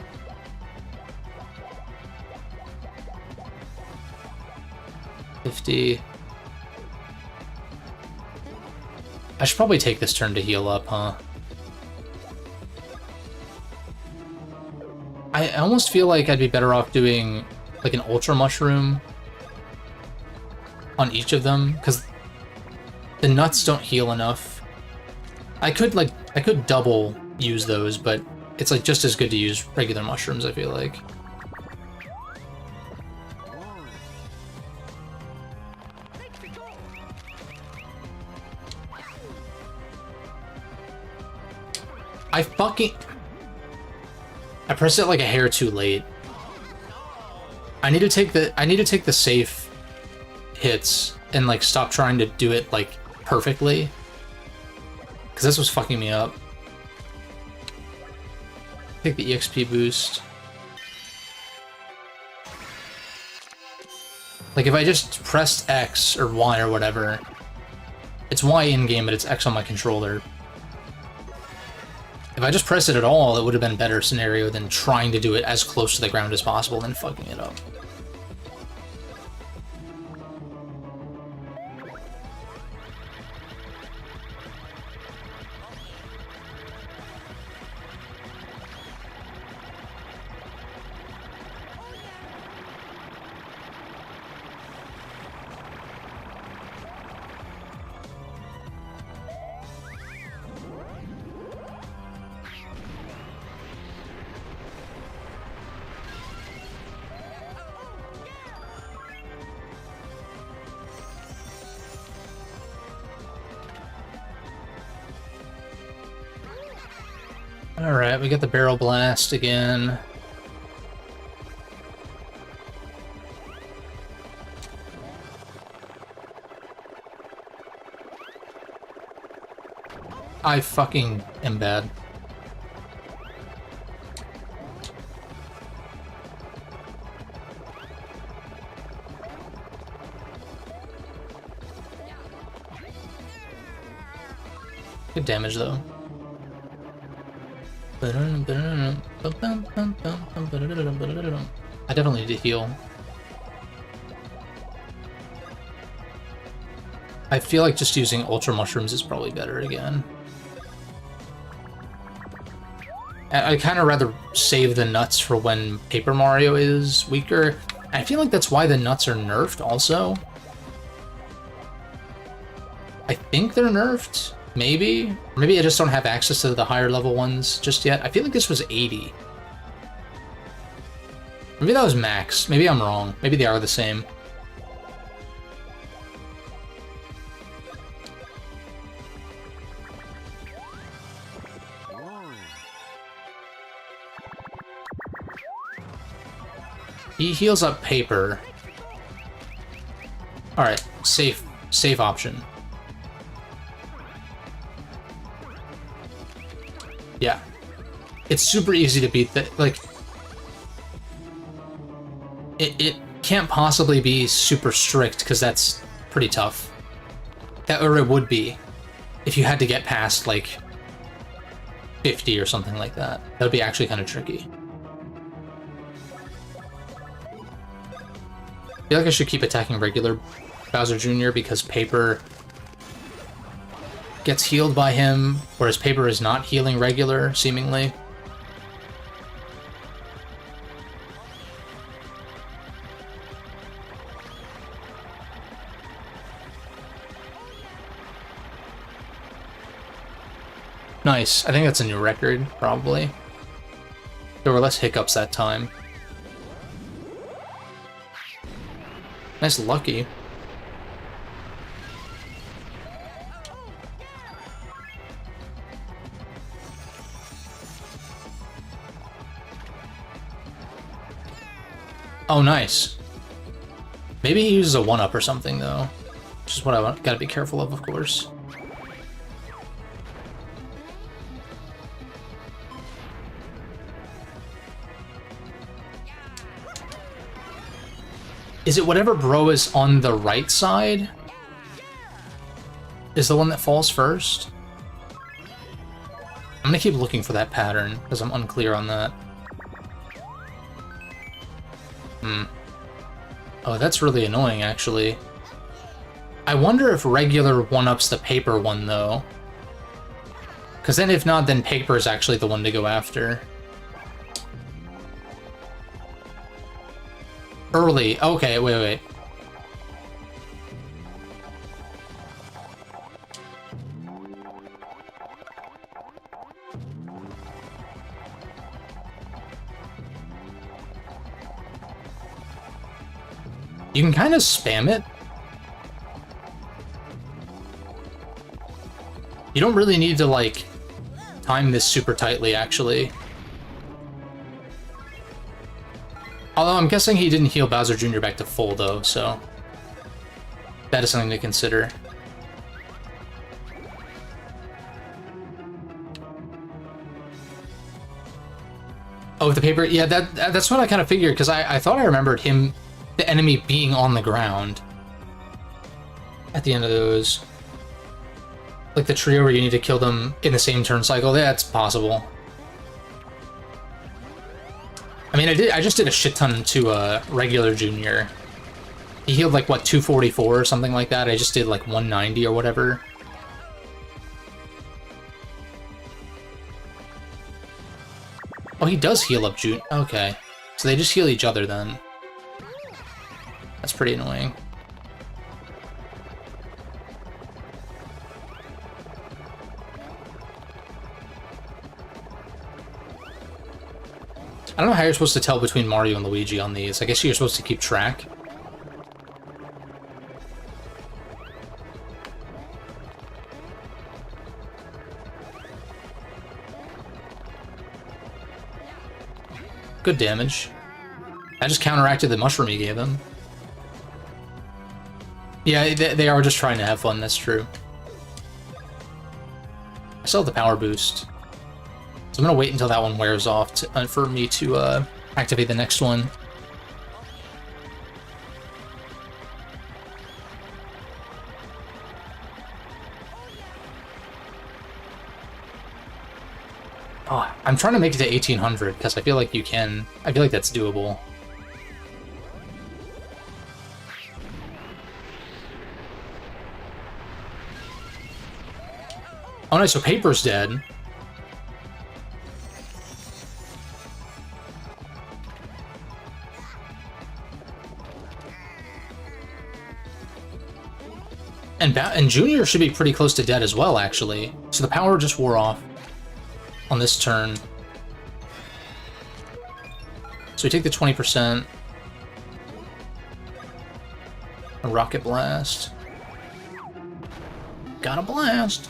[SPEAKER 1] $50. I should probably take this turn to heal up, huh? I almost feel like I'd be better off doing like an Ultra Mushroom on each of them, because the nuts don't heal enough. I could double use those, but it's like just as good to use regular mushrooms, I feel like. I pressed it like a hair too late. I need to take the safe hits and like stop trying to do it like perfectly. Cause this was fucking me up. Take the EXP boost. Like if I just pressed X or Y or whatever, it's Y in-game, but it's X on my controller. If I just pressed it at all, it would have been a better scenario than trying to do it as close to the ground as possible and fucking it up. Alright, we got the barrel blast again. I fucking am bad. Good damage though. I definitely need to heal. I feel like just using Ultra Mushrooms is probably better again. I kind of rather save the nuts for when Paper Mario is weaker. I feel like that's why the nuts are nerfed also. I think they're nerfed. Maybe? Maybe I just don't have access to the higher level ones just yet. I feel like this was 80. Maybe that was max. Maybe I'm wrong. Maybe they are the same. He heals up Paper. Alright, safe option. Yeah. It's super easy to beat that, like... It can't possibly be super strict, because that's pretty tough. Or it would be, if you had to get past, like, 50 or something like that. That would be actually kind of tricky. I feel like I should keep attacking regular Bowser Jr. because Paper gets healed by him, whereas Paper is not healing regular, seemingly. Nice. I think that's a new record, probably. There were less hiccups that time. Nice Lucky. Oh, nice. Maybe he uses a 1-up or something, though. Which is what I gotta be careful of course. Is it whatever bro is on the right side? Is the one that falls first? I'm gonna keep looking for that pattern, because I'm unclear on that. Oh, that's really annoying, actually. I wonder if regular 1-ups the Paper one, though. Because then if not, then Paper is actually the one to go after. Early. Okay, wait. You can kind of spam it. You don't really need to, like, time this super tightly, actually. Although I'm guessing he didn't heal Bowser Jr. back to full, though, so... that is something to consider. Oh, with the paper? Yeah, that's what I kind of figured, because I thought I remembered him, the enemy, being on the ground at the end of those. Like the trio where you need to kill them in the same turn cycle. That's possible. I mean, I just did a shit ton to regular Junior. He healed like, what, 244 or something like that? I just did like 190 or whatever. Oh, he does heal up June. Okay. So they just heal each other then. That's pretty annoying. I don't know how you're supposed to tell between Mario and Luigi on these. I guess you're supposed to keep track. Good damage. I just counteracted the mushroom he gave him. Yeah, they are just trying to have fun, that's true. I still have the power boost. So I'm gonna wait until that one wears off for me to activate the next one. Oh, I'm trying to make it to 1800 because I feel like you can. I feel like that's doable. Oh no, so Paper's dead. And Junior should be pretty close to dead as well, actually. So the power just wore off on this turn. So we take the 20%. A Rocket Blast. Got a blast!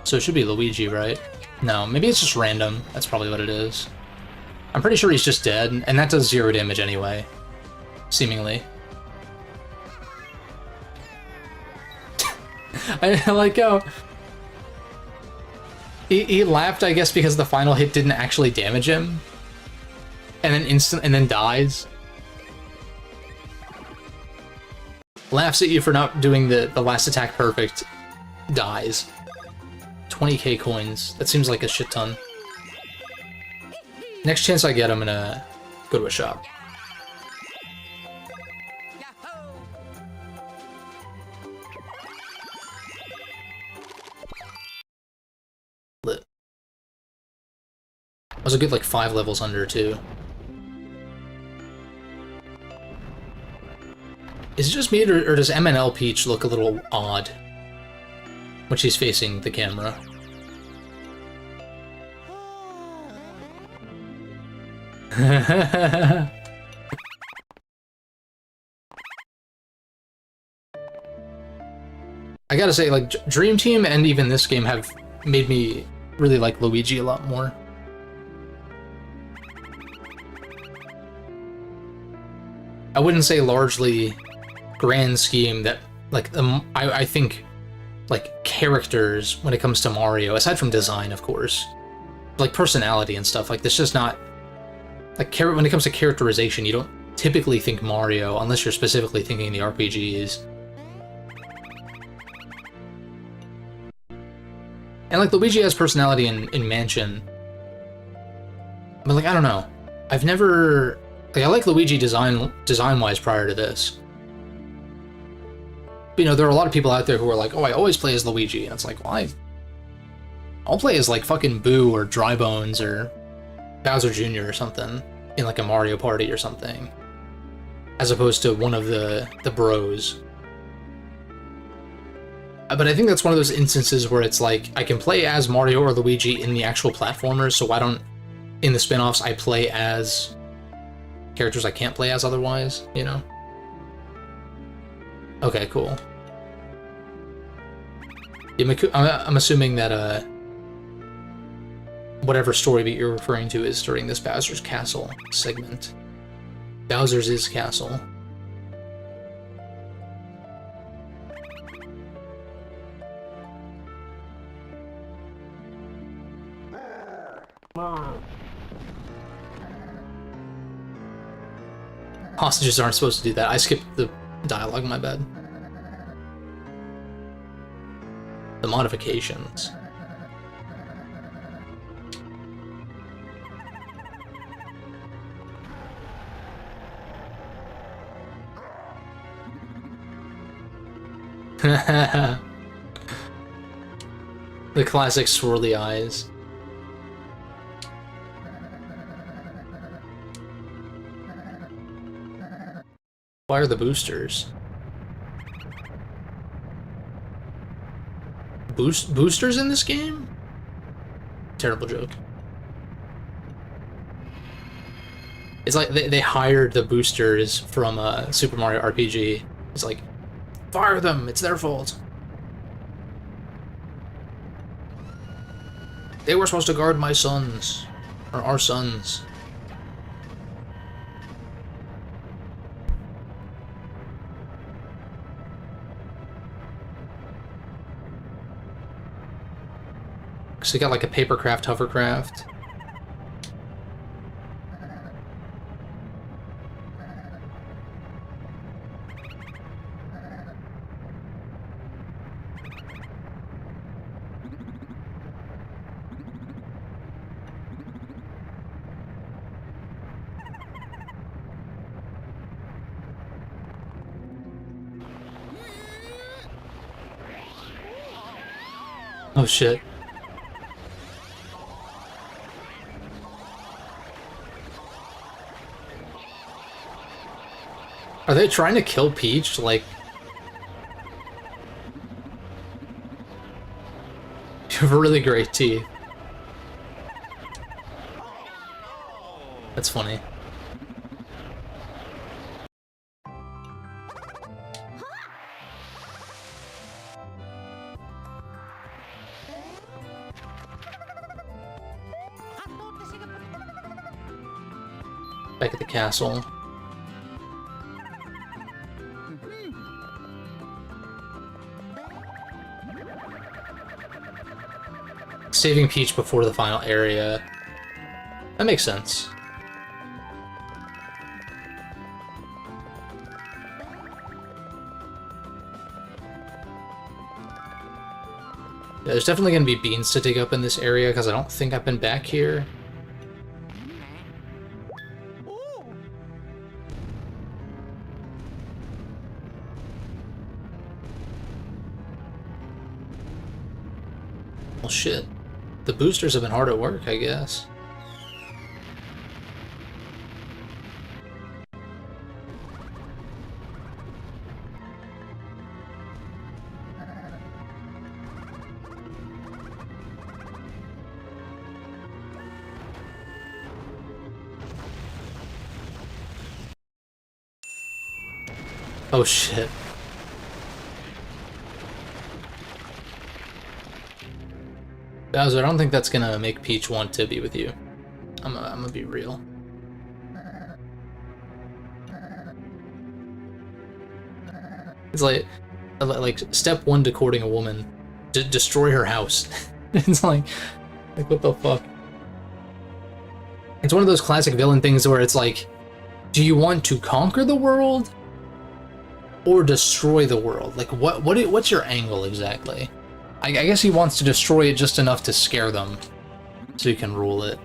[SPEAKER 1] So it should be Luigi, right? No, maybe it's just random. That's probably what it is. I'm pretty sure he's just dead, and that does 0 damage anyway. Seemingly. I like how... He laughed, I guess, because the final hit didn't actually damage him. And then dies. Laughs at you for not doing the last attack perfect. Dies. 20k coins. That seems like a shit ton. Next chance I get, I'm gonna go to a shop. Lit. I was a good like 5 levels under too. Is it just me, or does MNL Peach look a little odd when she's facing the camera? I gotta say, like, Dream Team and even this game have made me really like Luigi a lot more. I wouldn't say largely grand scheme that, like, I think, like, characters when it comes to Mario, aside from design, of course, like personality and stuff, like, this just not, like, when it comes to characterization, you don't typically think Mario unless you're specifically thinking the RPGs. And, like, Luigi has personality in Mansion. But, like, I don't know. I've never... Like, I like Luigi design-wise prior to this. But, you know, there are a lot of people out there who are like, oh, I always play as Luigi. And it's like, well, I'll play as, like, fucking Boo or Dry Bones or Bowser Jr. or something in, like, a Mario Party or something. As opposed to one of the bros. But I think that's one of those instances where it's like, I can play as Mario or Luigi in the actual platformers, so why don't, in the spin-offs, I play as characters I can't play as otherwise, you know? Okay, cool. I'm assuming that whatever story beat you're referring to is during this Bowser's Castle segment. Bowser's Castle. Hostages aren't supposed to do that. I skipped the dialogue, my bad. The modifications. The classic swirly eyes. Why are the boosters? Boosters in this game? Terrible joke. It's like they hired the boosters from Super Mario RPG. It's like, fire them, it's their fault. They were supposed to guard my sons. Or our sons. So you got like a papercraft, hovercraft. Oh shit. Are they trying to kill Peach? Like, you have really great teeth. That's funny. Back at the castle. Saving Peach before the final area. That makes sense. Yeah, there's definitely going to be beans to dig up in this area, because I don't think I've been back here. Well, shit. The boosters have been hard at work, I guess. Oh shit. Bowser, I don't think that's gonna make Peach want to be with you. I'm gonna be real. It's like step one to courting a woman, destroy her house. It's like what the fuck? It's one of those classic villain things where it's like, do you want to conquer the world or destroy the world? Like what's your angle exactly? I guess he wants to destroy it just enough to scare them, so he can rule it.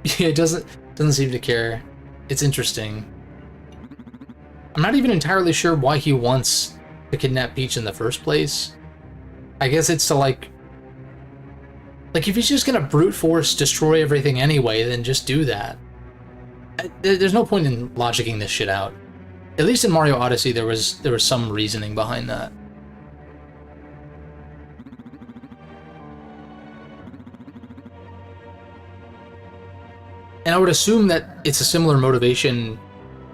[SPEAKER 1] Yeah, it doesn't seem to care. It's interesting. I'm not even entirely sure why he wants to kidnap Peach in the first place. I guess it's to like if he's just gonna brute force destroy everything anyway, then just do that. There's no point in logicking this shit out. At least in Mario Odyssey, there was some reasoning behind that. And I would assume that it's a similar motivation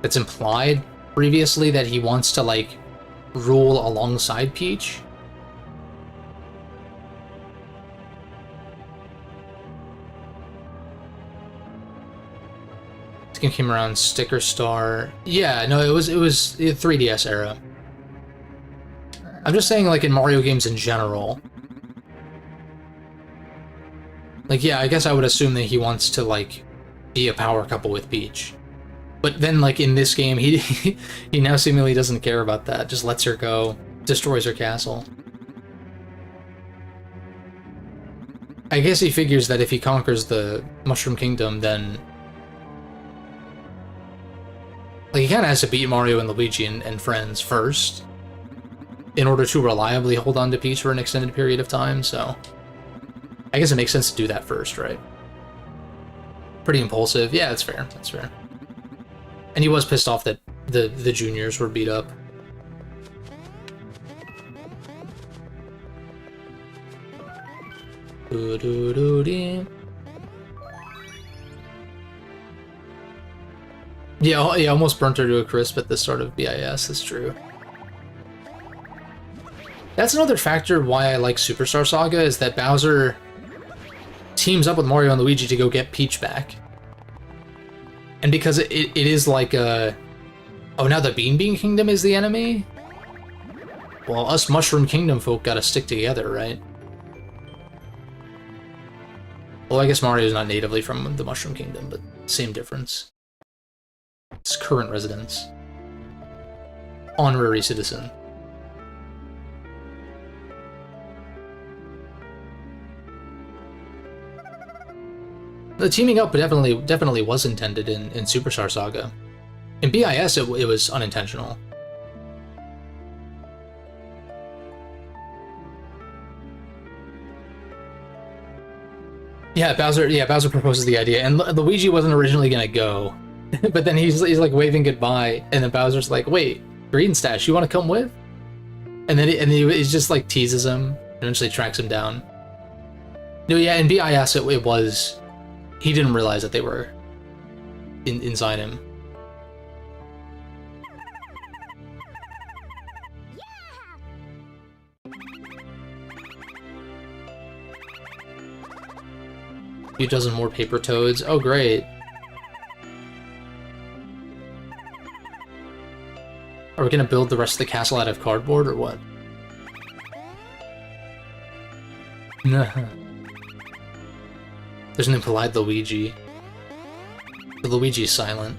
[SPEAKER 1] It's implied previously that he wants to, like, rule alongside Peach. This game came around Sticker Star. Yeah, no, it was 3DS era. I'm just saying, like, in Mario games in general. Like, yeah, I guess I would assume that he wants to, like, be a power couple with Peach. But then, like, in this game, he he now seemingly doesn't care about that. Just lets her go, destroys her castle. I guess he figures that if he conquers the Mushroom Kingdom, then... like, he kind of has to beat Mario and Luigi and friends first in order to reliably hold on to Peach for an extended period of time, so... I guess it makes sense to do that first, right? Pretty impulsive. Yeah, that's fair. That's fair. And he was pissed off that the juniors were beat up. Yeah, he almost burnt her to a crisp at the start of BIS, that's true. That's another factor why I like Superstar Saga, is that Bowser teams up with Mario and Luigi to go get Peach back. And because it is like a... oh, now the Bean Kingdom is the enemy? Well, us Mushroom Kingdom folk gotta stick together, right? Well, I guess Mario's not natively from the Mushroom Kingdom, but same difference. It's current residence. Honorary citizen. The teaming up definitely was intended in Superstar Saga. In BIS, it was unintentional. Yeah, Bowser proposes the idea, and Luigi wasn't originally gonna go, but then he's like waving goodbye, and then Bowser's like, "Wait, Green Stash, you want to come with?" And then he just like teases him, and eventually tracks him down. No, yeah, in BIS it was. He didn't realize that they were inside him. A few dozen more paper toads. Oh, great. Are we gonna build the rest of the castle out of cardboard, or what? Nah. There's an implied Luigi. The Luigi's silent.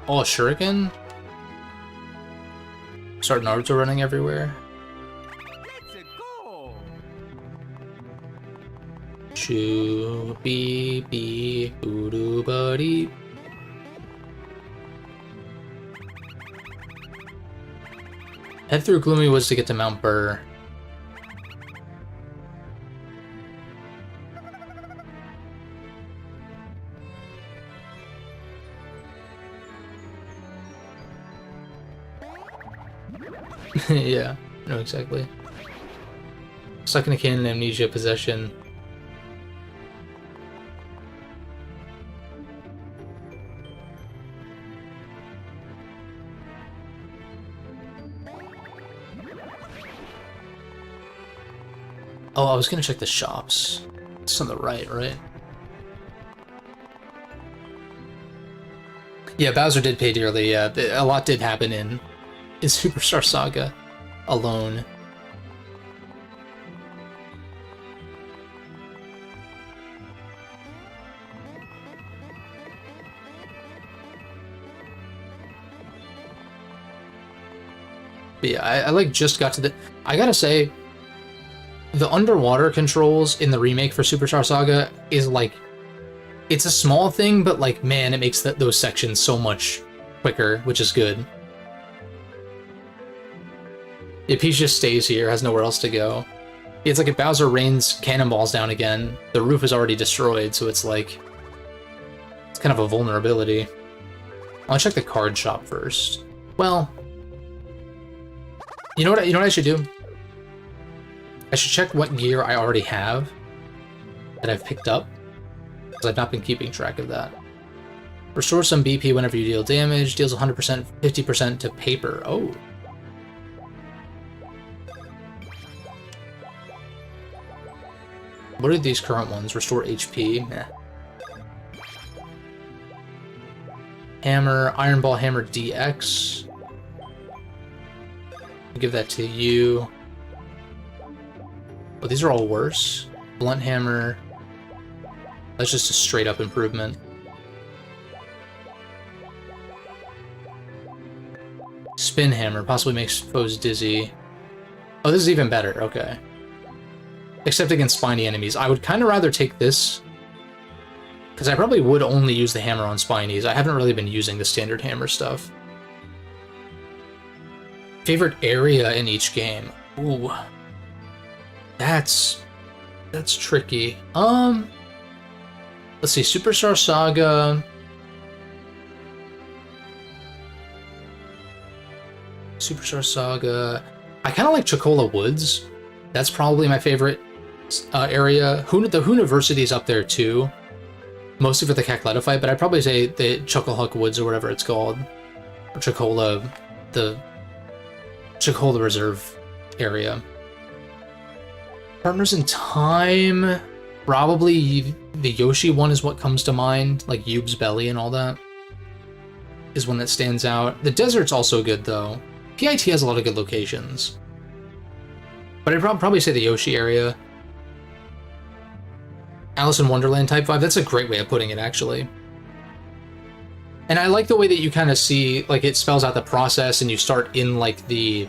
[SPEAKER 1] Oh, a shuriken? Start Naruto running everywhere.
[SPEAKER 2] Let's go.
[SPEAKER 1] Shoo bee bee boo buddy. Head through Gloomy Woods to get to Mount Burr. Yeah, no, exactly. Stuck in a cannon, amnesia, possession. Oh, I was gonna check the shops. It's on the right, right? Yeah, Bowser did pay dearly. Yeah, a lot did happen in Superstar Saga alone. But yeah, I like just got to the... I gotta say, the underwater controls in the remake for Superstar Saga is like... it's a small thing, but like, man, it makes those sections so much quicker, which is good. Yeah, Peach just stays here, has nowhere else to go. It's like if Bowser rains cannonballs down again, the roof is already destroyed, so it's like... it's kind of a vulnerability. I'll check the card shop first. Well... you know what I should do? I should check what gear I already have that I've picked up, because I've not been keeping track of that. Restore some BP whenever you deal damage. Deals 100%, 50% to paper. Oh. What are these current ones? Restore HP. Meh. Hammer, Iron Ball Hammer DX. I'll give that to you. Oh, these are all worse. Blunt Hammer. That's just a straight up improvement. Spin Hammer possibly makes foes dizzy. Oh, this is even better. Okay. Except against spiny enemies. I would kind of rather take this, because I probably would only use the hammer on spinies. I haven't really been using the standard hammer stuff. Favorite area in each game? Ooh. That's tricky. Let's see, Superstar Saga. Superstar Saga. I kind of like Chocola Woods. That's probably my favorite area. The Hooniversity is up there too. Mostly for the Cacletta fight, but I'd probably say the Chucklehuck Woods or whatever it's called. Or Chocola, the Chocola Reserve area. Partners in Time. Probably the Yoshi one is what comes to mind. Like Yube's Belly and all that. Is one that stands out. The desert's also good though. PIT has a lot of good locations. But I'd probably say the Yoshi area. Alice in Wonderland type vibe. That's a great way of putting it, actually. And I like the way that you kind of see, like, it spells out the process and you start in, like, the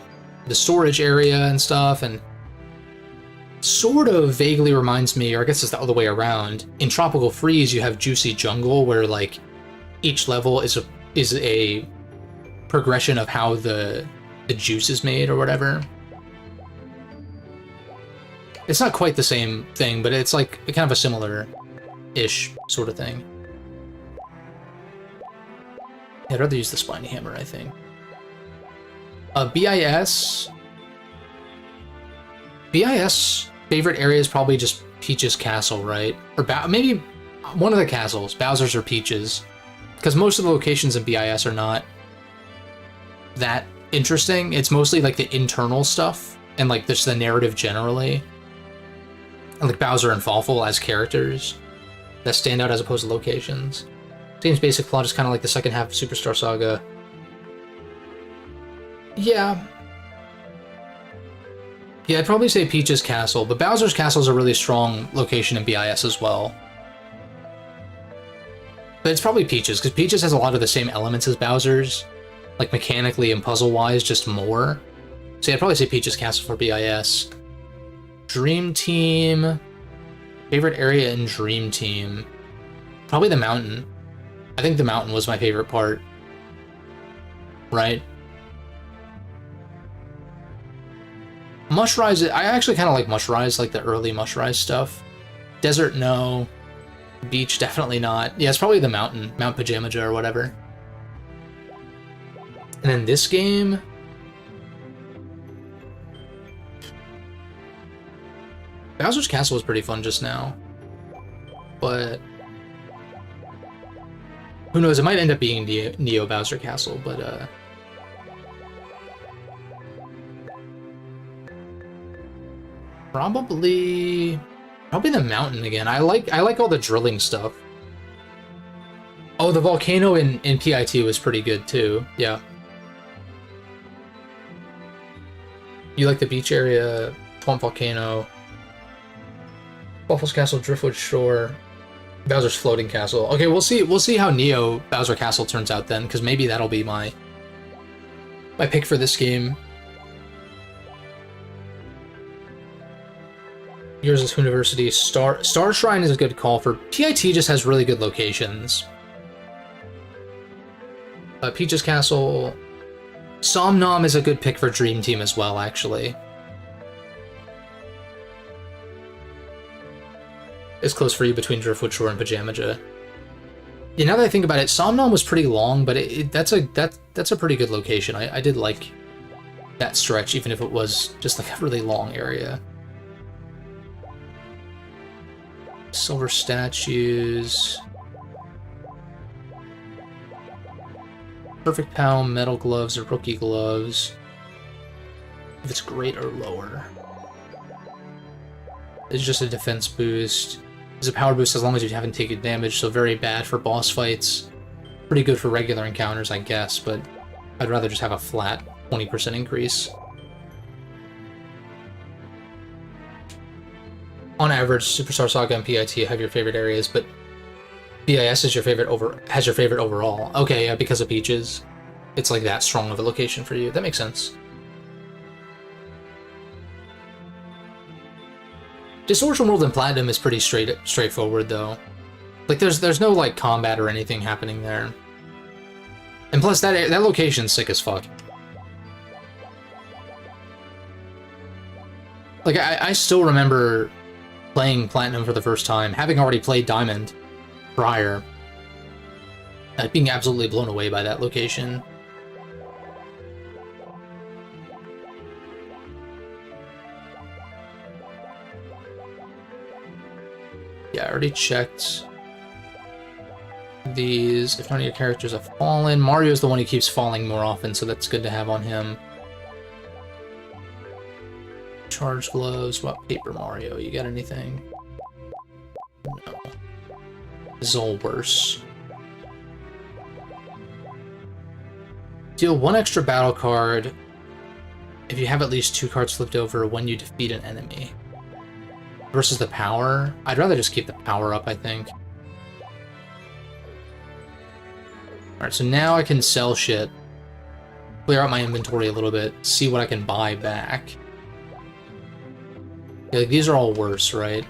[SPEAKER 1] storage area and stuff, and sort of vaguely reminds me, or I guess it's the other way around. In Tropical Freeze, you have Juicy Jungle, where, like, each level is a progression of how the juice is made or whatever. It's not quite the same thing, but it's like kind of a similar-ish sort of thing. Yeah, I'd rather use the Spiny Hammer, I think. BIS. BIS favorite area is probably just Peach's Castle, right? Or maybe one of the castles, Bowser's or Peach's. Because most of the locations in BIS are not that interesting. It's mostly like the internal stuff and like just the narrative generally. And like Bowser and Fawful as characters that stand out as opposed to locations. Game's basic plot is kind of like the second half of Superstar Saga. Yeah. Yeah, I'd probably say Peach's Castle, but Bowser's Castle is a really strong location in BIS as well. But it's probably Peach's, because Peach's has a lot of the same elements as Bowser's, like mechanically and puzzle-wise, just more. So yeah, I'd probably say Peach's Castle for BIS. Dream Team. Favorite area in Dream Team? Probably the mountain. I think the mountain was my favorite part. Right? Mushrise, I actually kind of like Mushrise, like the early Mushrise stuff. Desert, no. Beach, definitely not. Yeah, it's probably the mountain. Mount Pajamaja or whatever. And then this game... Bowser's Castle was pretty fun just now. But... who knows, it might end up being Neo Bowser Castle, but probably the mountain again. I like all the drilling stuff. Oh, the volcano in PIT was pretty good too. Yeah. You like the beach area, Swamp Volcano, Waffles Castle, Driftwood Shore, Bowser's Floating Castle. Okay, we'll see how Neo Bowser Castle turns out then, because maybe that'll be my pick for this game. Yours is University. Star Shrine is a good call for PIT. Just has really good locations. Peach's Castle. Somnom is a good pick for Dream Team as well, actually. It's close for you between Driftwood Shore and Pajamaja. Yeah, now that I think about it, Somnom was pretty long, but that's a pretty good location. I did like that stretch, even if it was just like a really long area. Silver statues. Perfect POW, metal gloves, or rookie gloves. If it's great or lower. It's just a defense boost. It's a power boost as long as you haven't taken damage, so very bad for boss fights. Pretty good for regular encounters, I guess, but I'd rather just have a flat 20% increase. On average, Superstar Saga and PIT have your favorite areas, but BIS is your favorite has your favorite overall. Okay, yeah, because of Peaches. It's like that strong of a location for you. That makes sense. Distortion World and Platinum is pretty straightforward though. Like there's no like combat or anything happening there. And plus that location's sick as fuck. Like I still remember playing Platinum for the first time, having already played Diamond prior, being absolutely blown away by that location. Yeah, I already checked these. If none of your characters have fallen, Mario's the one who keeps falling more often, so that's good to have on him. Charge gloves. What Paper Mario? You got anything? No. This is all worse. Deal 1 extra battle card if you have at least 2 cards flipped over when you defeat an enemy. Versus the power. I'd rather just keep the power up, I think. Alright, so now I can sell shit. Clear out my inventory a little bit. See what I can buy back. Yeah, like, these are all worse, right?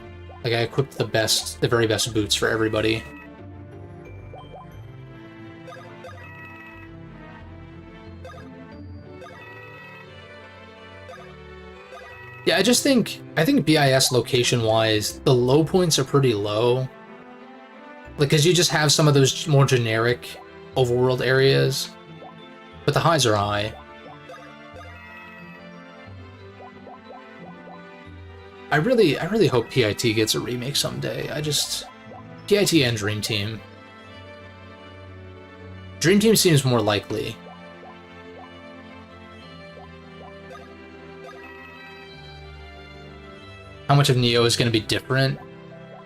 [SPEAKER 1] Like I equipped the very best boots for everybody. Yeah, I think BIS location-wise, the low points are pretty low. Like, because you just have some of those more generic overworld areas, but the highs are high. I really hope PIT gets a remake someday. PIT and Dream Team. Dream Team seems more likely. How much of Neo is going to be different?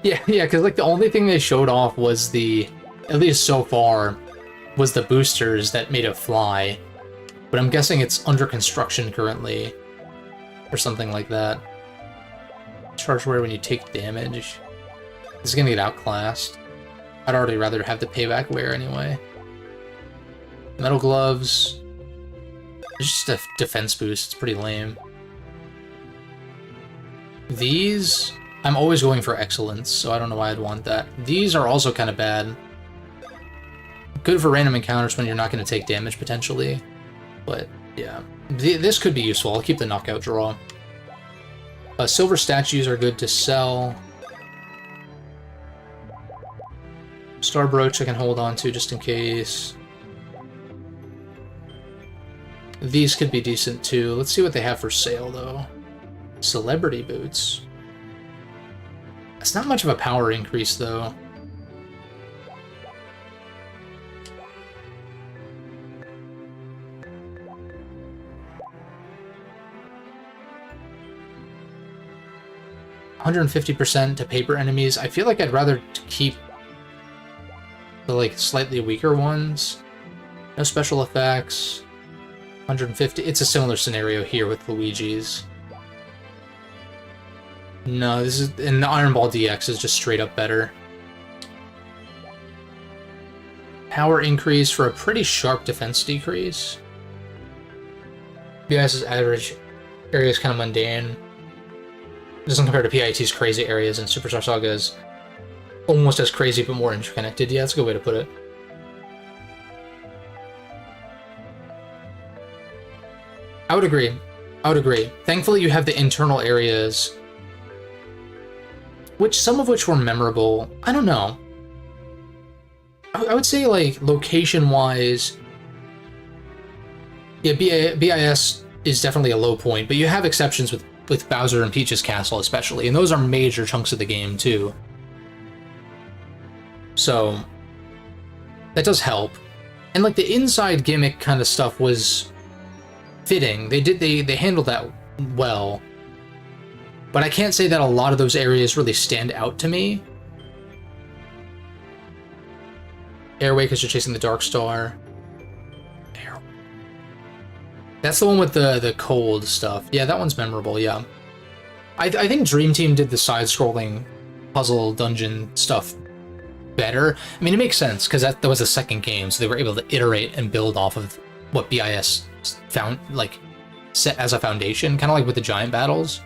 [SPEAKER 1] Yeah, because like the only thing they showed off was at least so far, was the boosters that made it fly. But I'm guessing it's under construction currently, or something like that. Charge wear when you take damage. This is going to get outclassed. I'd already rather have the payback wear anyway. Metal gloves. It's just a defense boost, it's pretty lame. These, I'm always going for excellence, so I don't know why I'd want that. These are also kind of bad. Good for random encounters when you're not going to take damage, potentially. But, yeah. This could be useful. I'll keep the knockout draw. Silver statues are good to sell. Star brooch I can hold on to just in case. These could be decent, too. Let's see what they have for sale, though. Celebrity boots. That's not much of a power increase, though. $150% to paper enemies. I feel like I'd rather keep the like slightly weaker ones. No special effects. 150. It's a similar scenario here with Luigi's. No, this is, and the Iron Ball DX is just straight up better. Power increase for a pretty sharp defense decrease. BIS's average area is kind of mundane. It doesn't compare to PIT's crazy areas, and Superstar Saga is almost as crazy but more interconnected. Yeah, that's a good way to put it. I would agree. I would agree. Thankfully, you have the internal areas, some of which were memorable. I don't know. I would say, like, location-wise, yeah, BIS is definitely a low point, but you have exceptions with Bowser and Peach's Castle especially, and those are major chunks of the game, too. So that does help. And like the inside gimmick kind of stuff was fitting. They handled that well. But I can't say that a lot of those areas really stand out to me. Airway because you're chasing the Dark Star. That's the one with the cold stuff. Yeah, that one's memorable, yeah. I think Dream Team did the side-scrolling puzzle dungeon stuff better. I mean, it makes sense, because that was the second game, so they were able to iterate and build off of what BIS found, like, set as a foundation, kind of like with the giant battles.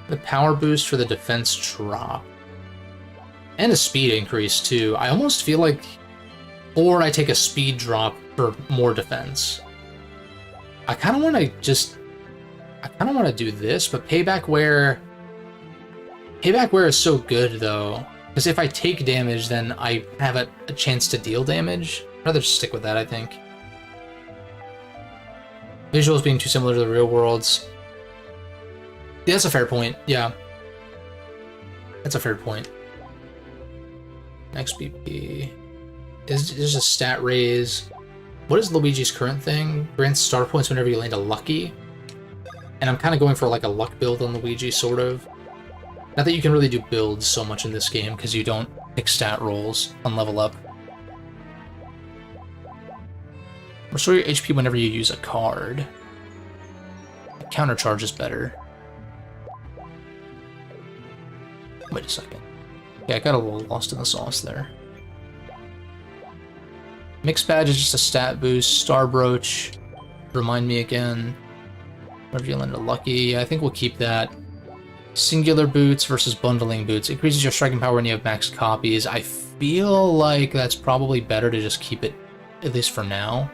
[SPEAKER 1] The power boost for the defense drop. And a speed increase, too. I almost feel like... Or I take a speed drop for more defense. I kind of want to just... I kind of want to do this, but Payback Wear... Payback Wear is so good, though. Because if I take damage, then I have a chance to deal damage. I'd rather just stick with that, I think. Visuals being too similar to the real worlds. Yeah, that's a fair point, yeah. That's a fair point. XBP. There's a stat raise. What is Luigi's current thing? Grants star points whenever you land a lucky. And I'm kind of going for like a luck build on Luigi, sort of. Not that you can really do builds so much in this game, because you don't pick stat rolls on level up. Restore your HP whenever you use a card. Counter charge is better. Wait a second. Yeah, I got a little lost in the sauce there. Mixed badge is just a stat boost. Star brooch. Remind me again. Whenever you land a lucky. Yeah, I think we'll keep that. Singular boots versus bundling boots. Increases your striking power when you have max copies. I feel like that's probably better to just keep it, at least for now.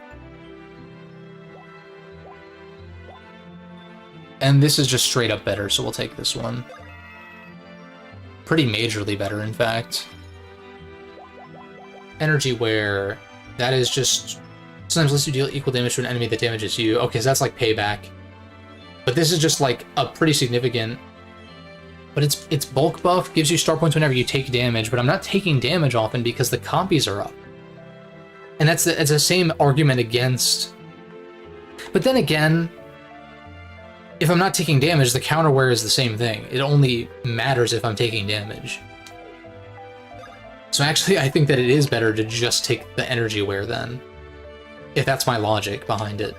[SPEAKER 1] And this is just straight up better, so we'll take this one. Pretty majorly better, in fact. Energy Wear. That is just... Sometimes lets you deal equal damage to an enemy that damages you. Okay, so that's like payback. But this is just like a pretty significant... But it's bulk buff, gives you star points whenever you take damage, but I'm not taking damage often because the copies are up. And it's the same argument against... But then again... If I'm not taking damage, the counter wear is the same thing. It only matters if I'm taking damage. So actually, I think that it is better to just take the energy wear then. If that's my logic behind it.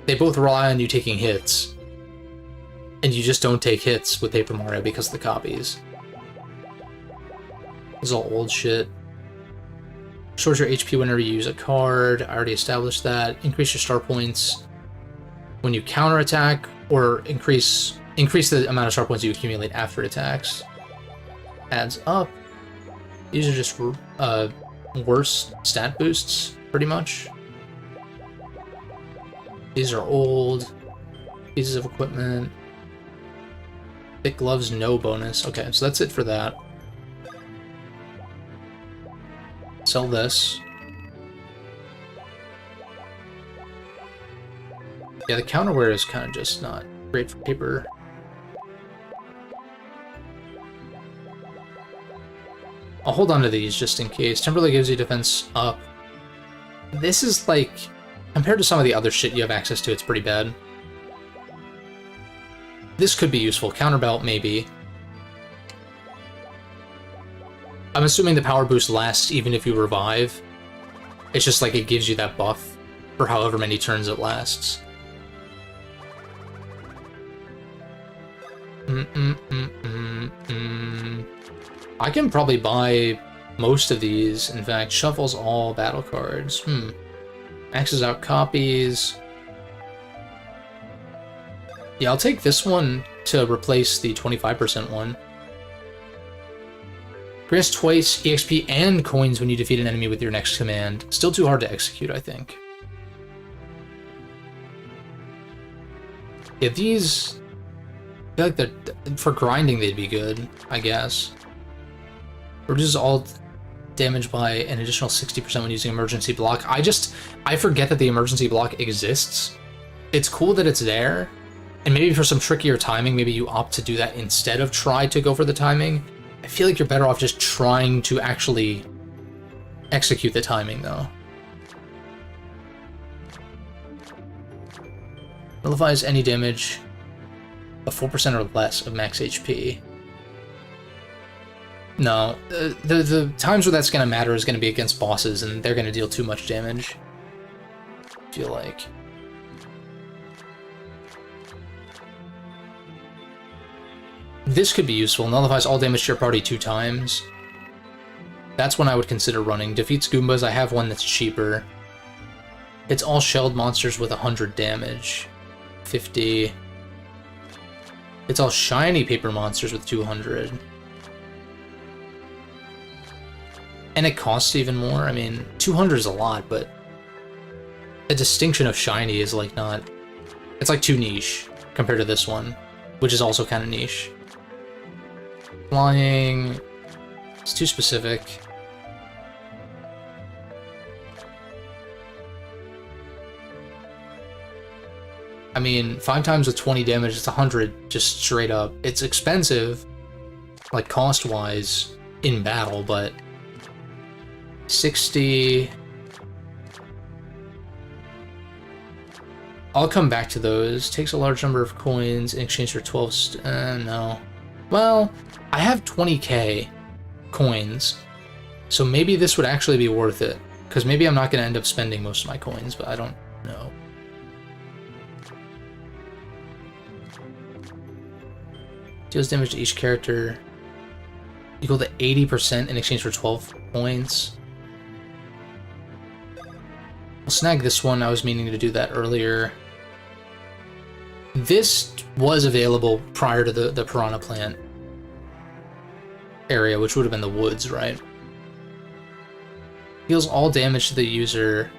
[SPEAKER 1] They both rely on you taking hits. And you just don't take hits with Paper Mario because of the copies. This is all old shit. Restores your HP whenever you use a card. I already established that. Increase your star points when you counterattack, or increase the amount of star points you accumulate after attacks. Adds up. These are just worse stat boosts, pretty much. These are old pieces of equipment. Thick gloves, no bonus. Okay, so that's it for that. Sell this. Yeah, the counterwear is kind of just not great for paper. I'll hold on to these just in case. Temporarily gives you defense up. This is like, compared to some of the other shit you have access to, it's pretty bad. This could be useful. Counterbelt, maybe. I'm assuming the power boost lasts even if you revive. It's just like it gives you that buff for however many turns it lasts. I can probably buy most of these. In fact, shuffles all battle cards. Maxes out copies. Yeah, I'll take this one to replace the 25% one. Grants twice EXP and coins when you defeat an enemy with your next command. Still too hard to execute, I think. Yeah, these... I feel like they're, for grinding they'd be good, I guess. Reduces all damage by an additional 60% when using emergency block. I forget that the emergency block exists. it's cool that it's there, and maybe for some trickier timing, maybe you opt to do that instead of try to go for the timing. I feel like you're better off just trying to actually execute the timing, though. Nullifies any damage of 4% or less of max HP. No, the times where that's going to matter is going to be against bosses, and they're going to deal too much damage. I feel like. This could be useful. Nullifies all damage to your party 2 times. That's one I would consider running. Defeats Goombas. I have one that's cheaper. It's all shelled monsters with 100 damage. 50. It's all shiny paper monsters with 200. And it costs even more. I mean, 200 is a lot, but the distinction of shiny is like not... It's like too niche compared to this one, which is also kind of niche. Flying... It's too specific. I mean, 5 times with 20 damage, it's 100 just straight up. It's expensive, like cost-wise, in battle, but 60... I'll come back to those. Takes a large number of coins in exchange for 12... no. Well, I have 20k coins, so maybe this would actually be worth it, because maybe I'm not going to end up spending most of my coins, but I don't know. Deals damage to each character equal to 80% in exchange for 12 points. I'll snag this one. I was meaning to do that earlier. This was available prior to the Piranha Plant area, which would have been the woods, right? Deals all damage to the user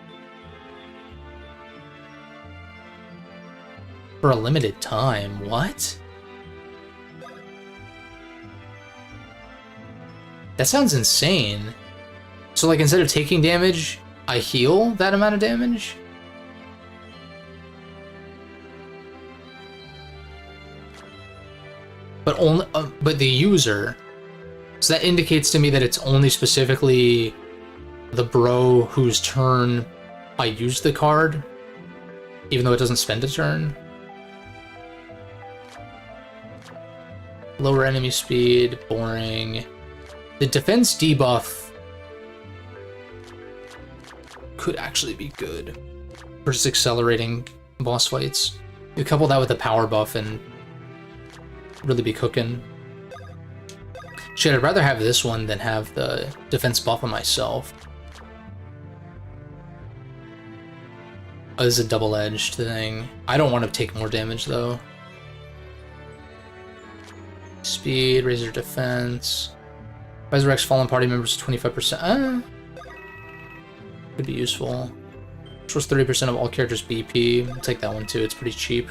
[SPEAKER 1] for a limited time. What? That sounds insane. So, like, instead of taking damage, I heal that amount of damage? But only, but the user. So that indicates to me that it's only specifically the bro whose turn I used the card, even though it doesn't spend a turn. Lower enemy speed, boring. The defense debuff could actually be good for just accelerating boss fights. You couple that with the power buff and really be cooking. Shit, I'd rather have this one than have the defense buff on myself. Oh, this is a double-edged thing. I don't want to take more damage, though. Speed, raise your defense. Resurrects fallen party members 25%. Could be useful. Restores 30% of all characters' BP. I'll take that one too, it's pretty cheap.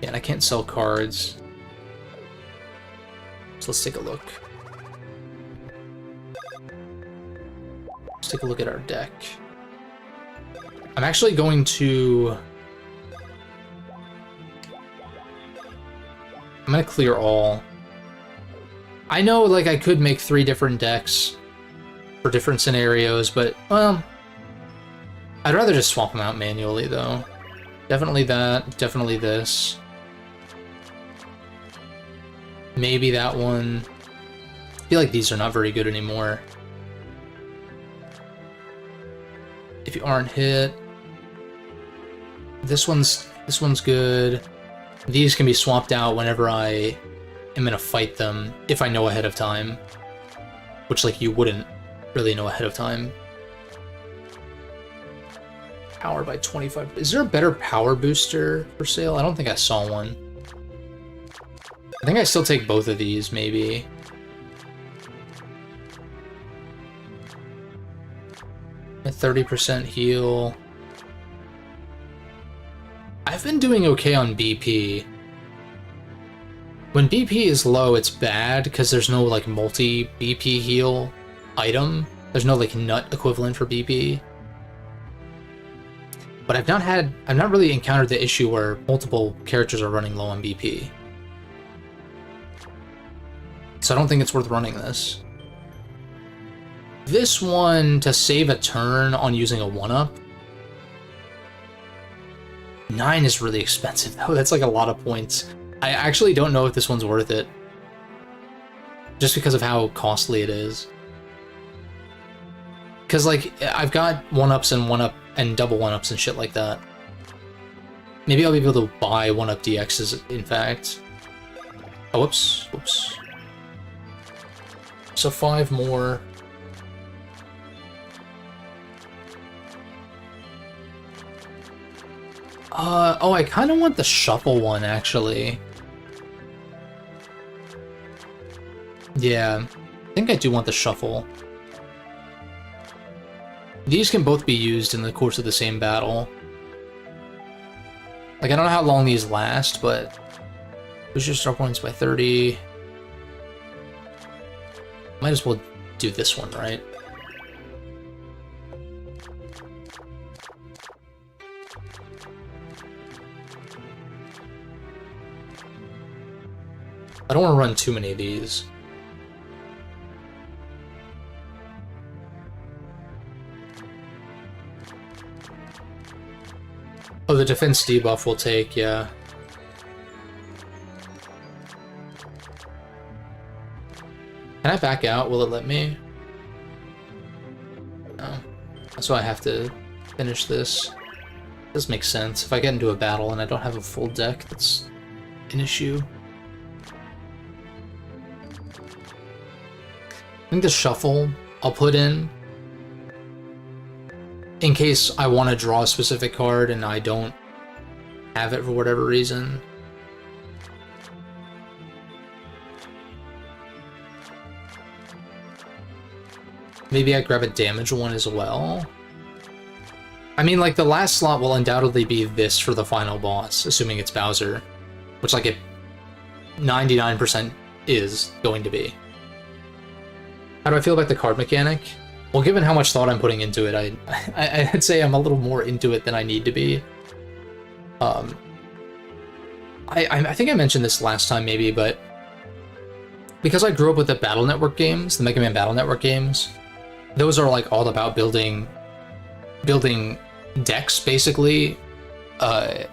[SPEAKER 1] Yeah, and I can't sell cards. So let's take a look. Let's take a look at our deck. I'm actually going to... I'm gonna clear all. I know, like, I could make 3 different decks for different scenarios, but, well, I'd rather just swap them out manually, though. Definitely that, definitely this. Maybe that one. I feel like these are not very good anymore. If you aren't hit. This one's good. These can be swapped out whenever I am gonna fight them, if I know ahead of time. Which, like, you wouldn't really know ahead of time. Power by 25. Is there a better power booster for sale? I don't think I saw one. I think I still take both of these, maybe. A 30% heal. I've been doing okay on BP. When BP is low, it's bad, because there's no, like, multi-BP heal item. There's no like nut equivalent for BP. But I've not really encountered the issue where multiple characters are running low on BP. So I don't think it's worth running this. This one, to save a turn on using a 1-up, 9 is really expensive though. That's like a lot of points. I actually don't know if this one's worth it. Just because of how costly it is. Because like, I've got 1-ups and 1-up and double 1-ups and shit like that. Maybe I'll be able to buy 1-up DXs, in fact. Oh, whoops. Whoops. So 5 more. Oh, I kind of want the shuffle one, actually. Yeah, I think I do want the shuffle. These can both be used in the course of the same battle. Like, I don't know how long these last, but... Boost your star points by 30. Might as well do this one, right? I don't want to run too many of these. Oh, the defense debuff will take, yeah. Can I back out? Will it let me? No. That's why I have to finish this. This makes sense. If I get into a battle and I don't have a full deck, that's an issue. I think the shuffle I'll put in case I want to draw a specific card and I don't have it for whatever reason. Maybe I grab a damage one as well. I mean, like, the last slot will undoubtedly be this for the final boss, assuming it's Bowser, which, like, it 99% is going to be. How do I feel about the card mechanic? Well, given how much thought I'm putting into it, I'd say I'm a little more into it than I need to be. I think I mentioned this last time, maybe, but because I grew up with the Battle Network games, the Mega Man Battle Network games, those are like all about building decks, basically, for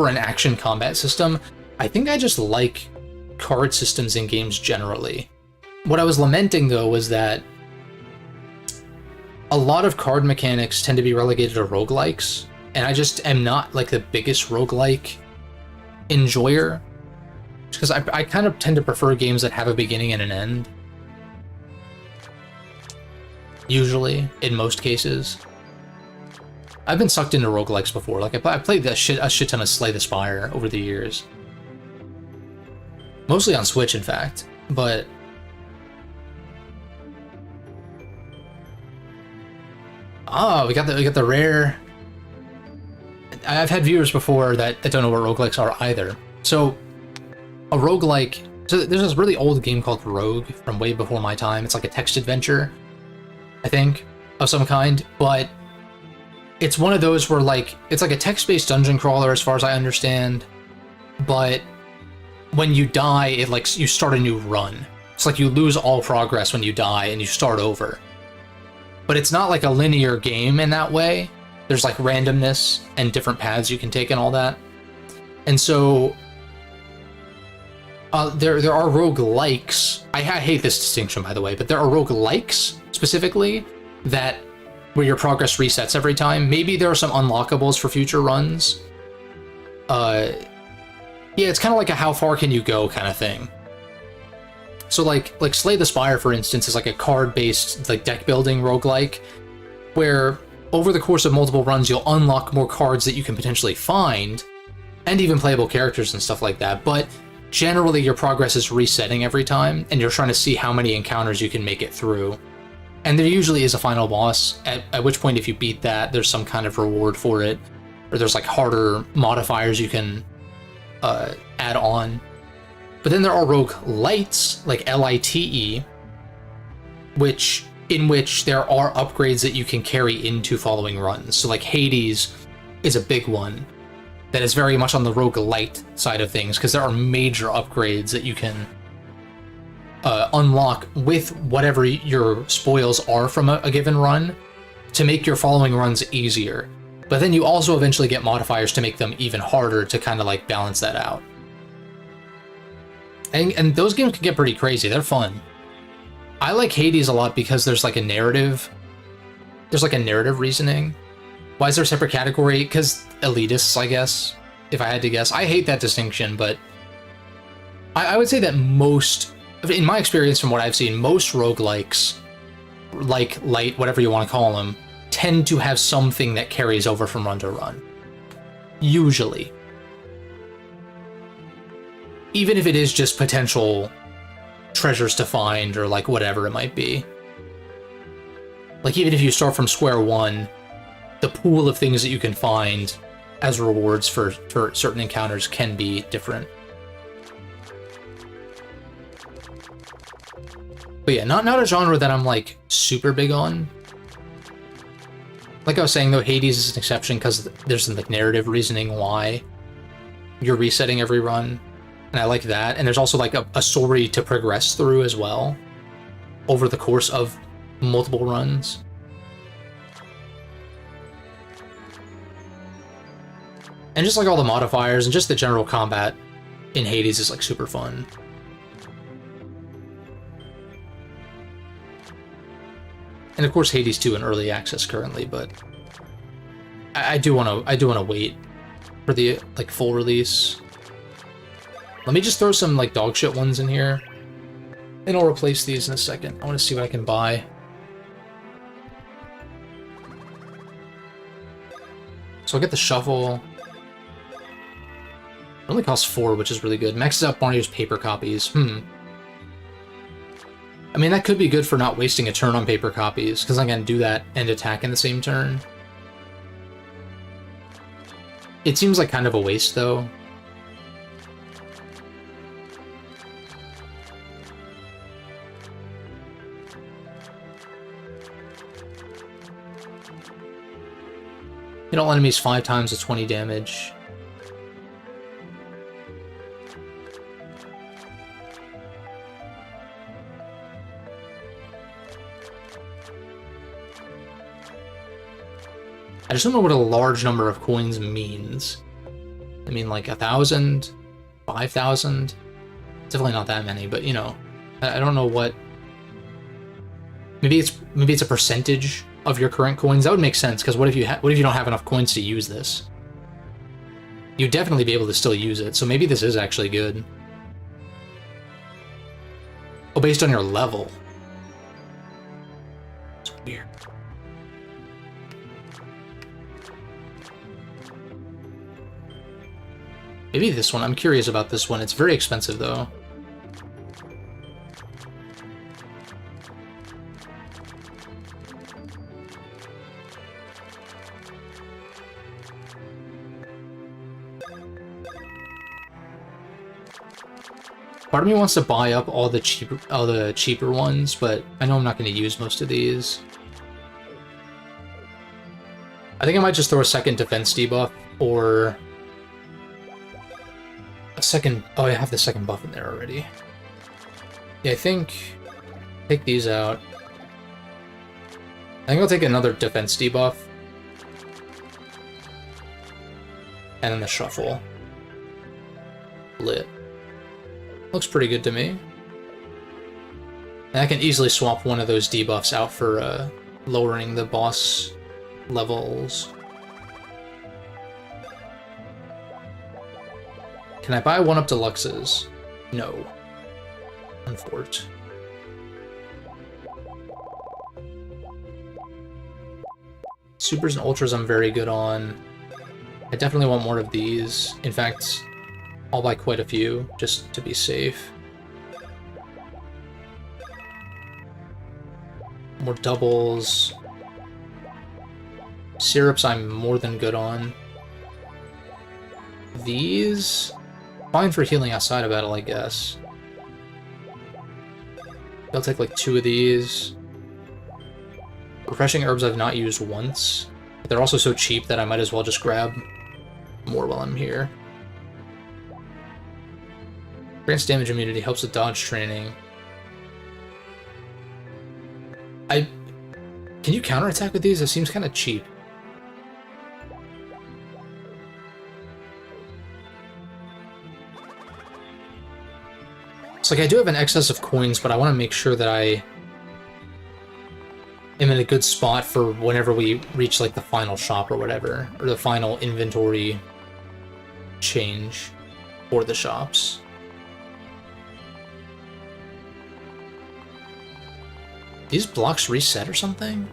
[SPEAKER 1] an action combat system. I think I just like card systems in games generally. What I was lamenting, though, was that a lot of card mechanics tend to be relegated to roguelikes, and I just am not, like, the biggest roguelike enjoyer, because I kind of tend to prefer games that have a beginning and an end. Usually, in most cases. I've been sucked into roguelikes before. Like, I played a shit ton of Slay the Spire over the years. Mostly on Switch, in fact, but... Oh, we got the rare... I've had viewers before that don't know what roguelikes are either. So, a roguelike... So there's this really old game called Rogue from way before my time. It's like a text adventure, I think, of some kind. But it's one of those where, like, it's like a text-based dungeon crawler as far as I understand. But when you die, it, like, you start a new run. It's like you lose all progress when you die and you start over. But it's not like a linear game in that way. There's like randomness and different paths you can take and all that. And so there are roguelikes. I hate this distinction, by the way, but there are roguelikes specifically that where your progress resets every time. Maybe there are some unlockables for future runs. Yeah, it's kind of like a how far can you go kind of thing. So like Slay the Spire, for instance, is like a card-based like deck building roguelike, where over the course of multiple runs you'll unlock more cards that you can potentially find, and even playable characters and stuff like that. But generally your progress is resetting every time, and you're trying to see how many encounters you can make it through. And there usually is a final boss, at which point if you beat that, there's some kind of reward for it, or there's like harder modifiers you can add on. But then there are roguelites, like Lite, which in which there are upgrades that you can carry into following runs. So like Hades is a big one that is very much on the roguelite side of things, because there are major upgrades that you can unlock with whatever your spoils are from a given run to make your following runs easier. But then you also eventually get modifiers to make them even harder to kind of like balance that out. And those games can get pretty crazy. They're fun. I like Hades a lot because there's like a narrative. There's like a narrative reasoning. Why is there a separate category? Because elitists, I guess, if I had to guess. I hate that distinction, but I would say that most, in my experience from what I've seen, most roguelikes, like light, whatever you want to call them, tend to have something that carries over from run to run. Usually. Even if it is just potential treasures to find or like whatever it might be. Like even if you start from square one, the pool of things that you can find as rewards for certain encounters can be different. But yeah, not a genre that I'm like super big on. Like I was saying though, Hades is an exception because there's some like narrative reasoning why you're resetting every run. And I like that. And there's also like a story to progress through as well over the course of multiple runs. And just like all the modifiers and just the general combat in Hades is like super fun. And of course Hades 2 in early access currently, but I do want to wait for the like full release. Let me just throw some like dog shit ones in here, and I'll replace these in a second. I want to see what I can buy. So I'll get the shuffle. It only costs 4, which is really good. Maxes out Mario's paper copies. I mean, that could be good for not wasting a turn on paper copies, because I can do that and attack in the same turn. It seems like kind of a waste, though. Hit all enemies 5 times with 20 damage. I just don't know what a large number of coins means. I mean, like 1,000, 5,000. Definitely not that many, but you know, I don't know what. Maybe it's a percentage of your current coins. That would make sense, because what if you don't have enough coins to use this? You'd definitely be able to still use it. So maybe this is actually good. Oh, based on your level. It's weird. Maybe this one. I'm curious about this one. It's very expensive, though. Part of me wants to buy up all the cheaper ones, but I know I'm not going to use most of these. I think I might just throw a second defense debuff, or a second... Oh, I have the second buff in there already. Yeah, I think... Take these out. I think I'll take another defense debuff. And then the shuffle. Lit. Looks pretty good to me. And I can easily swap one of those debuffs out for lowering the boss levels. Can I buy 1-up deluxes? No. Unfortunately. Supers and ultras I'm very good on. I definitely want more of these. In fact, I'll buy quite a few, just to be safe. More doubles. Syrups I'm more than good on. These... Fine for healing outside of battle, I guess. I'll take like 2 of these. Refreshing herbs I've not used once. But they're also so cheap that I might as well just grab more while I'm here. Grants damage immunity, helps with dodge training. Can you counterattack with these? It seems kind of cheap. It's like I do have an excess of coins, but I want to make sure that I am in a good spot for whenever we reach like the final shop or whatever, or the final inventory change for the shops. These blocks reset or something?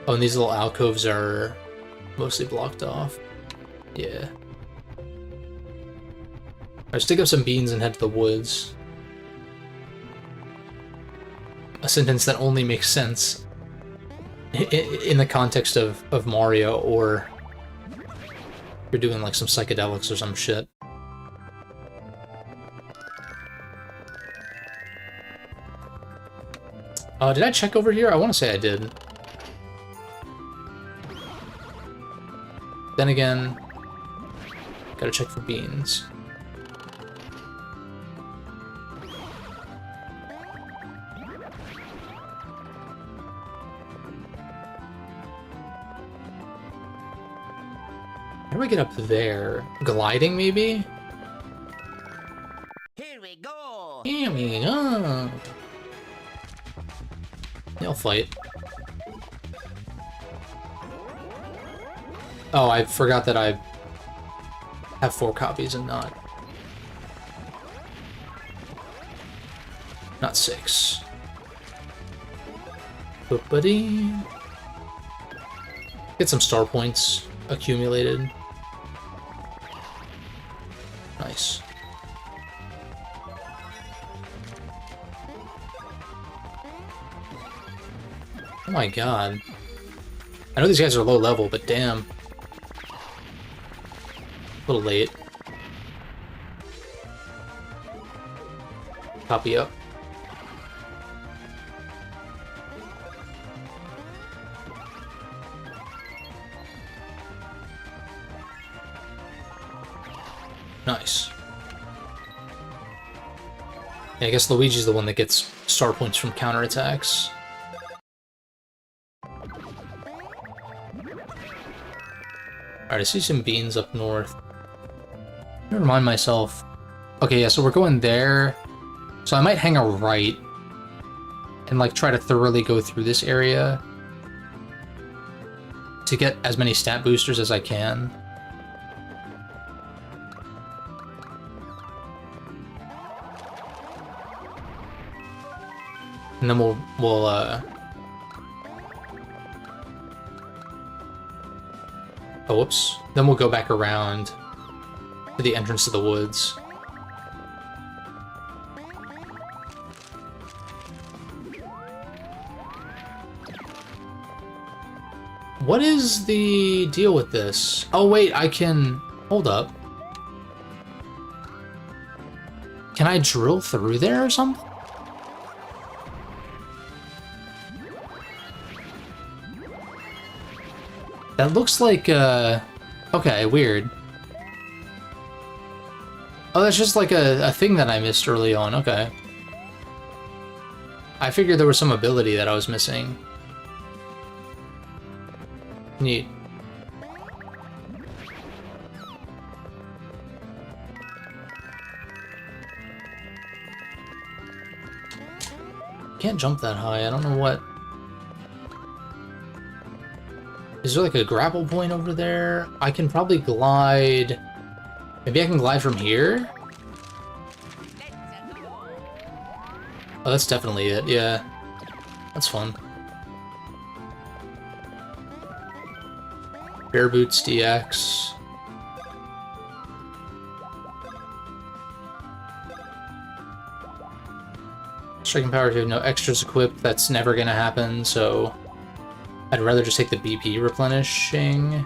[SPEAKER 1] Oh, and these little alcoves are mostly blocked off. Yeah. Alright, stick up some beans and head to the woods. A sentence that only makes sense in the context of Mario, or you're doing like some psychedelics or some shit. Did I check over here? I want to say I did. Then again, gotta check for beans. How do I get up there? Gliding, maybe?
[SPEAKER 2] Here we go.
[SPEAKER 1] Here we go. They'll fight. Oh, I forgot that I have 4 copies and not 6. Boop-a-dee. Get some star points accumulated. Nice. Oh my god. I know these guys are low level, but damn. A little late. Copy up. Nice. Yeah, I guess Luigi's the one that gets star points from counterattacks. Alright, I see some beans up north. Let me remind myself. Okay, yeah, so we're going there. So I might hang a right and like try to thoroughly go through this area to get as many stat boosters as I can. And then we'll oh, whoops. Then we'll go back around to the entrance to the woods. What is the deal with this? Oh wait, I can... Hold up. Can I drill through there or something? That looks like, okay, weird. Oh, that's just like a thing that I missed early on, okay. I figured there was some ability that I was missing. Neat. Can't jump that high, I don't know what... Is there like a grapple point over there? I can probably glide... Maybe I can glide from here? Oh, that's definitely it, yeah. That's fun. Bear Boots DX. Striking power if you have no extras equipped, that's never gonna happen, so I'd rather just take the BP replenishing.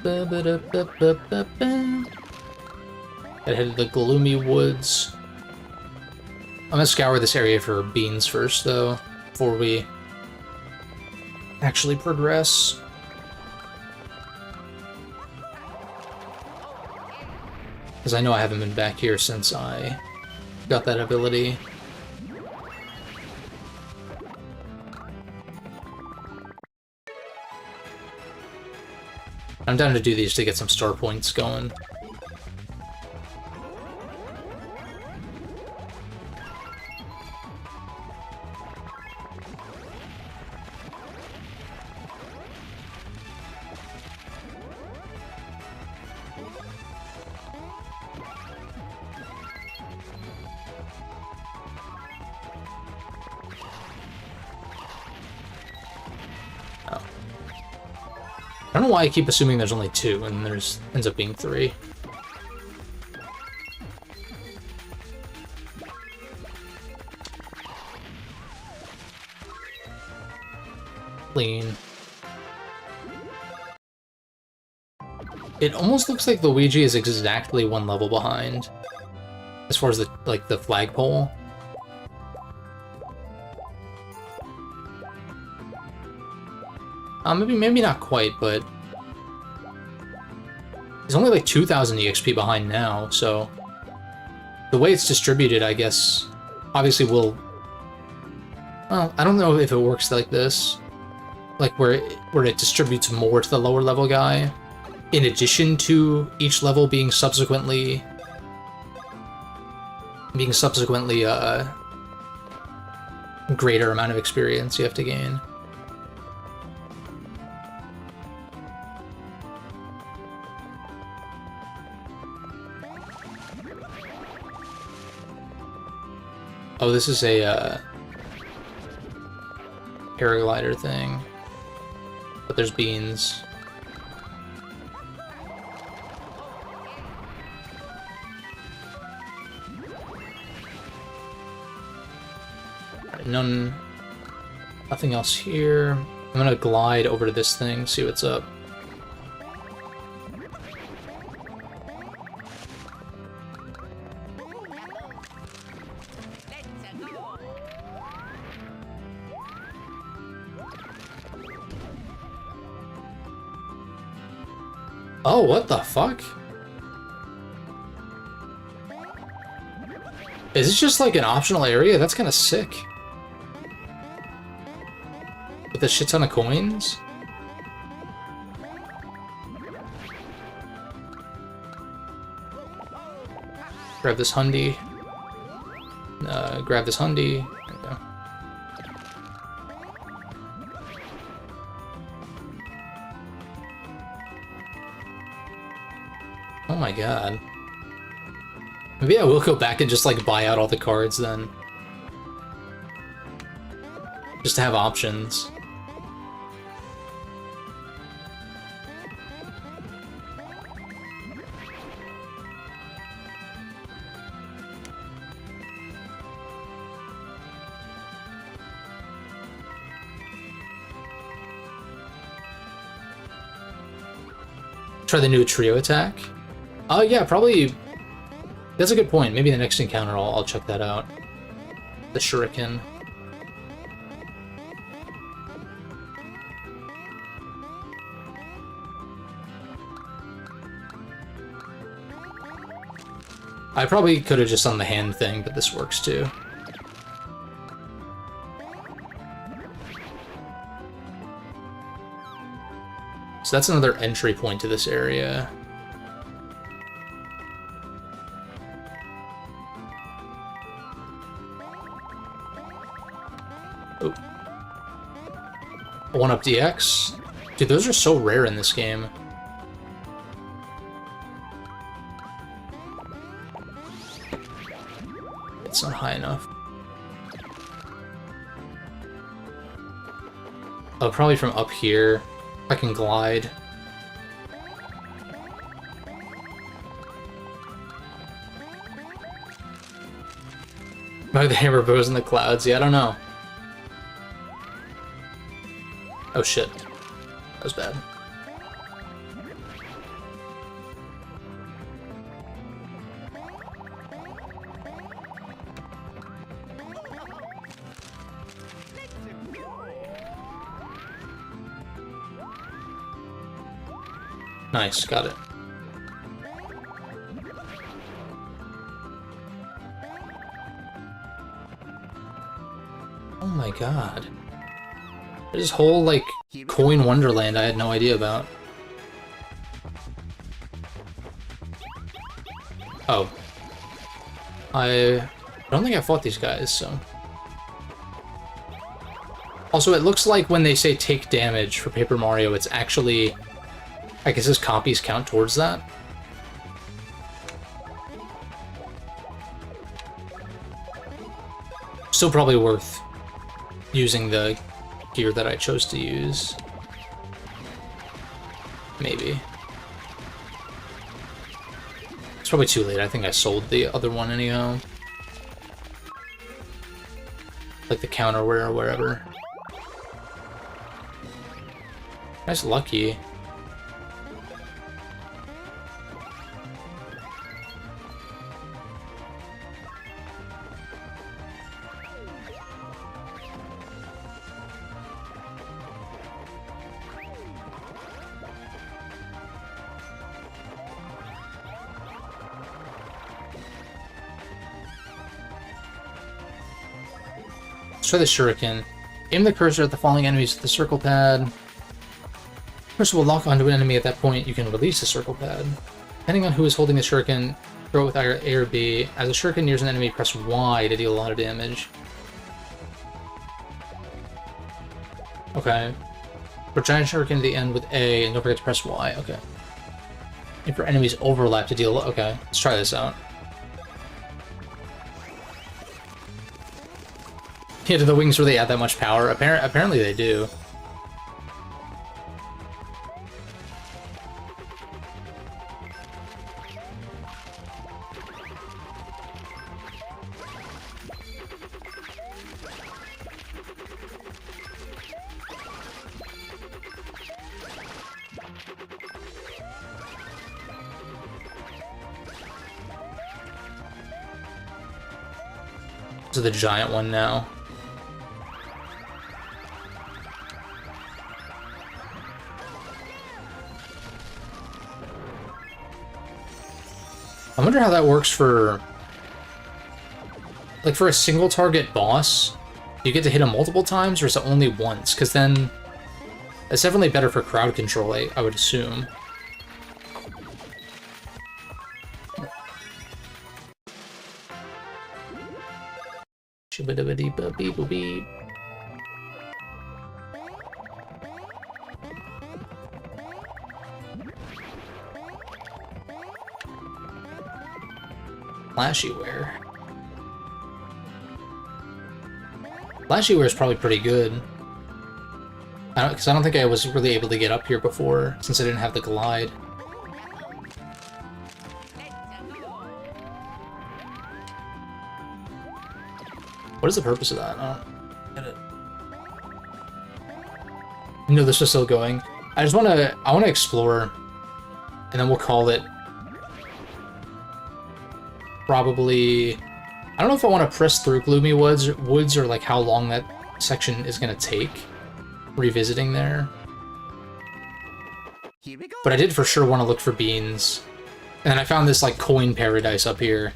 [SPEAKER 1] Gotta head to the Gloomy Woods. I'm gonna scour this area for beans first, though, before we actually progress. Because I know I haven't been back here since I got that ability. I'm down to do these to get some star points going. I don't know why I keep assuming there's only 2, and there's ends up being 3. Clean. It almost looks like Luigi is exactly 1 level behind, as far as the flagpole. Maybe not quite, but he's only like 2,000 EXP behind now, so the way it's distributed, I guess, obviously will... Well, I don't know if it works like this, like where it distributes more to the lower level guy, in addition to each level being subsequently greater amount of experience you have to gain. Oh, this is a paraglider thing, but there's beans. Nothing else here. I'm gonna glide over to this thing, see what's up. Oh, what the fuck? Is this just like an optional area? That's kind of sick. With a shit ton of coins? Grab this hundy. Grab this hundy. There we go. Oh my god. Maybe I will go back and just like buy out all the cards then. Just to have options. Try the new trio attack. Oh yeah, probably. That's a good point. Maybe the next encounter I'll check that out. The shuriken. I probably could have just done the hand thing, but this works too. So that's another entry point to this area. Oh. 1-up DX? Dude, those are so rare in this game. It's not high enough. Oh, probably from up here. I can glide. Maybe the hammer bows in the clouds. Yeah, I don't know. Oh shit. That was bad. Nice, got it. Oh my god. There's this whole, like, coin wonderland I had no idea about. Oh. I don't think I fought these guys, so... Also, it looks like when they say take damage for Paper Mario, it's actually... I guess his copies count towards that. Still probably worth using the gear that I chose to use. Maybe. It's probably too late. I think I sold the other one anyhow. Like the counterware or wherever. Nice lucky. Let's try the shuriken. Aim the cursor at the falling enemies with the circle pad. Cursor will lock onto an enemy at that point. You can release the circle pad. Depending on who is holding the shuriken, throw it with either A or B. As the shuriken nears an enemy, press Y to deal a lot of damage. Okay. Put giant shuriken to the end with A, and don't forget to press Y. Okay. And for enemies overlap to deal... Okay, let's try this out. Yeah, do the wings really add that much power? Apparently they do. To the giant one now. I wonder how that works for... Like, for a single target boss, do you get to hit him multiple times, or is it only once? Because then... It's definitely better for crowd control, I would assume. Shibba-dibba-dee-ba-bee-boo-bee. Flashyware. Flashyware is probably pretty good. Because I don't think I was really able to get up here before, since I didn't have the glide. What is the purpose of that? I don't get it. No, this is still going. I want to explore, and then we'll call it probably... I don't know if I want to press through Gloomy Woods or like how long that section is going to take, revisiting there.
[SPEAKER 2] Here we go.
[SPEAKER 1] But I did for sure want to look for beans. And I found this like coin paradise up here.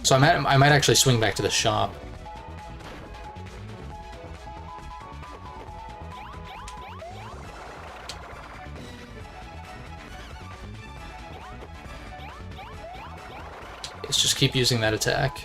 [SPEAKER 1] So I might actually swing back to the shop. Let's just keep using that attack.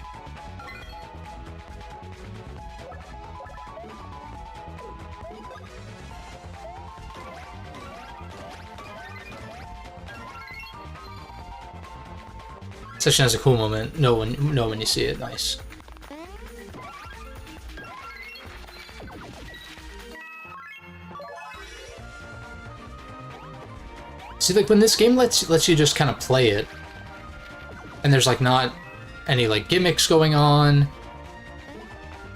[SPEAKER 1] Session has a cool moment. Know when you see it. Nice. See, like, when this game lets you just kind of play it, and there's, like, not any, like, gimmicks going on,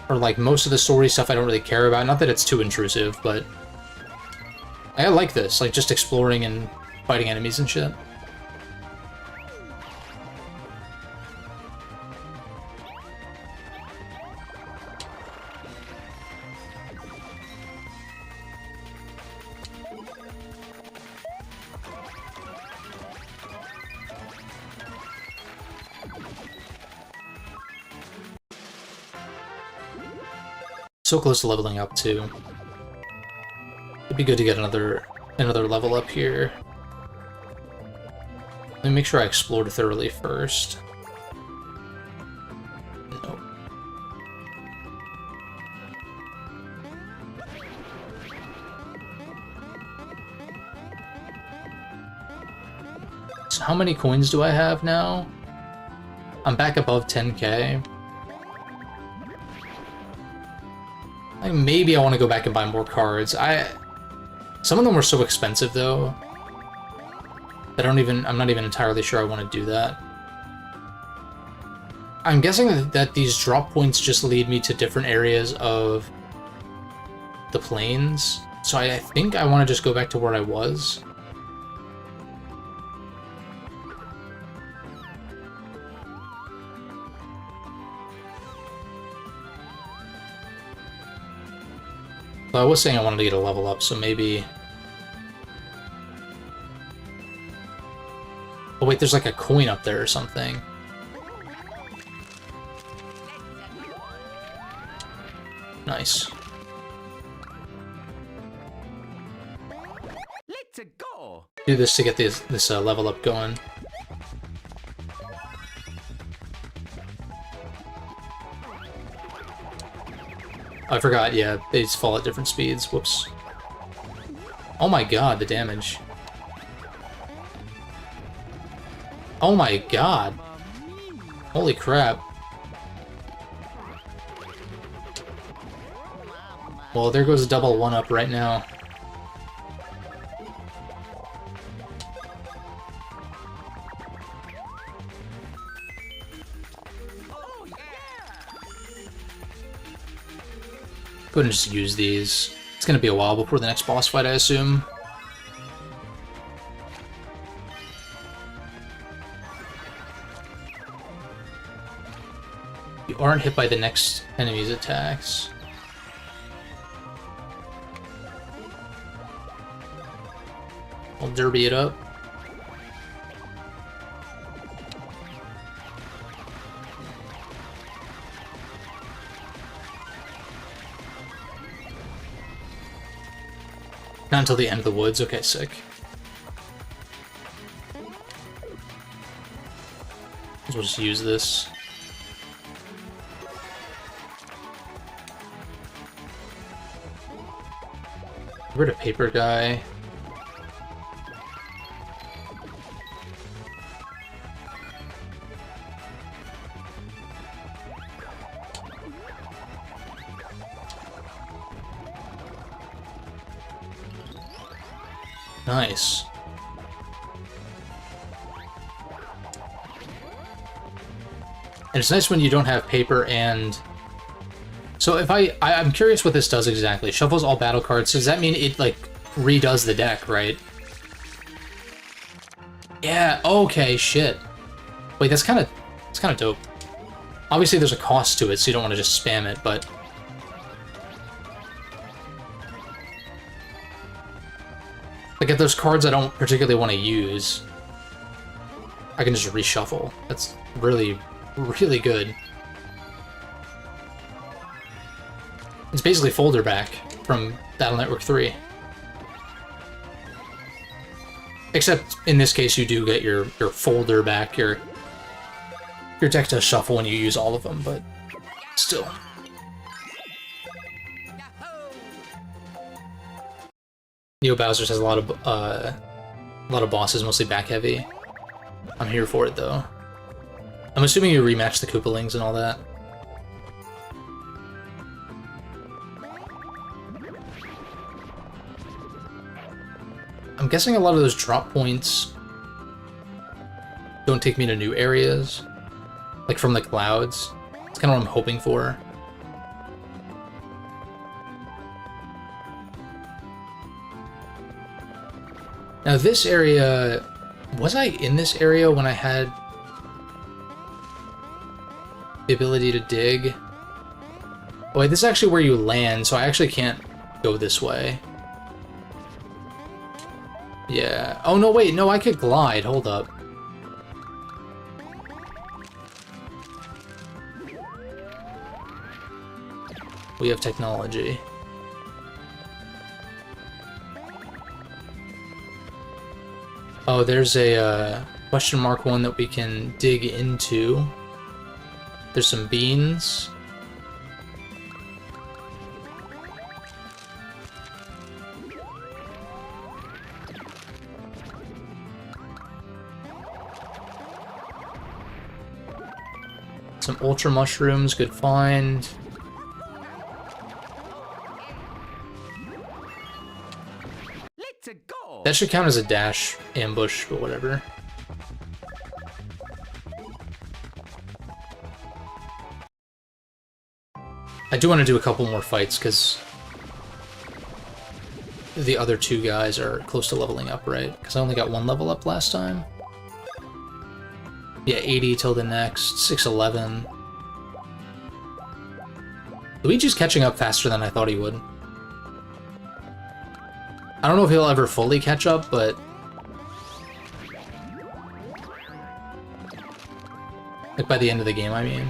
[SPEAKER 1] or, like, most of the story stuff I don't really care about. Not that it's too intrusive, but I like this, like, just exploring and fighting enemies and shit. So close to leveling up, too. It'd be good to get another level up here. Let me make sure I explored thoroughly first. Nope. So how many coins do I have now? I'm back above 10k. Maybe I want to go back and buy more cards. Some of them were so expensive though that I'm not even entirely sure I want to do that. I'm guessing that these drop points just lead me to different areas of the plains. So I think I want to just go back to where I was. But I was saying I wanted to get a level up, so maybe... Oh wait, there's like a coin up there or something. Nice.
[SPEAKER 2] Let's go.
[SPEAKER 1] Do this to get this level up going. I forgot, yeah, they just fall at different speeds. Whoops. Oh my god, the damage. Oh my god. Holy crap. Well, there goes a double 1-up right now. Go ahead and just use these. It's gonna be a while before the next boss fight, I assume. You aren't hit by the next enemy's attacks. I'll derby it up. Not until the end of the woods. Okay, sick. So we'll just use this. Get rid of paper guy. Nice. And it's nice when you don't have paper and... So if I'm curious what this does exactly. Shuffles all battle cards. So does that mean it, like, redoes the deck, right? Yeah, okay, shit. Wait, that's kind of dope. Obviously there's a cost to it, so you don't want to just spam it, but... Like, if there's cards I don't particularly want to use, I can just reshuffle. That's really, really good. It's basically folder back from Battle Network 3. Except, in this case, you do get your folder back. Your deck does shuffle when you use all of them, but still. Neo Bowser's has a lot of bosses, mostly back heavy. I'm here for it though. I'm assuming you rematch the Koopalings and all that. I'm guessing a lot of those drop points don't take me to new areas, like from the clouds. It's kind of what I'm hoping for. Now this area, was I in this area when I had the ability to dig? Oh wait, this is actually where you land, so I actually can't go this way. Yeah. Oh no, wait, no, I could glide. Hold up. We have technology. Oh, there's a question mark one that we can dig into. There's some beans. Some ultra mushrooms, good find.
[SPEAKER 2] Let's go.
[SPEAKER 1] That should count as a dash ambush, but whatever. I do want to do a couple more fights, because the other two guys are close to leveling up, right? Because I only got one level up last time. Yeah, 80 till the next, 611. Luigi's catching up faster than I thought he would. I don't know if he'll ever fully catch up, but... like by the end of the game, I mean.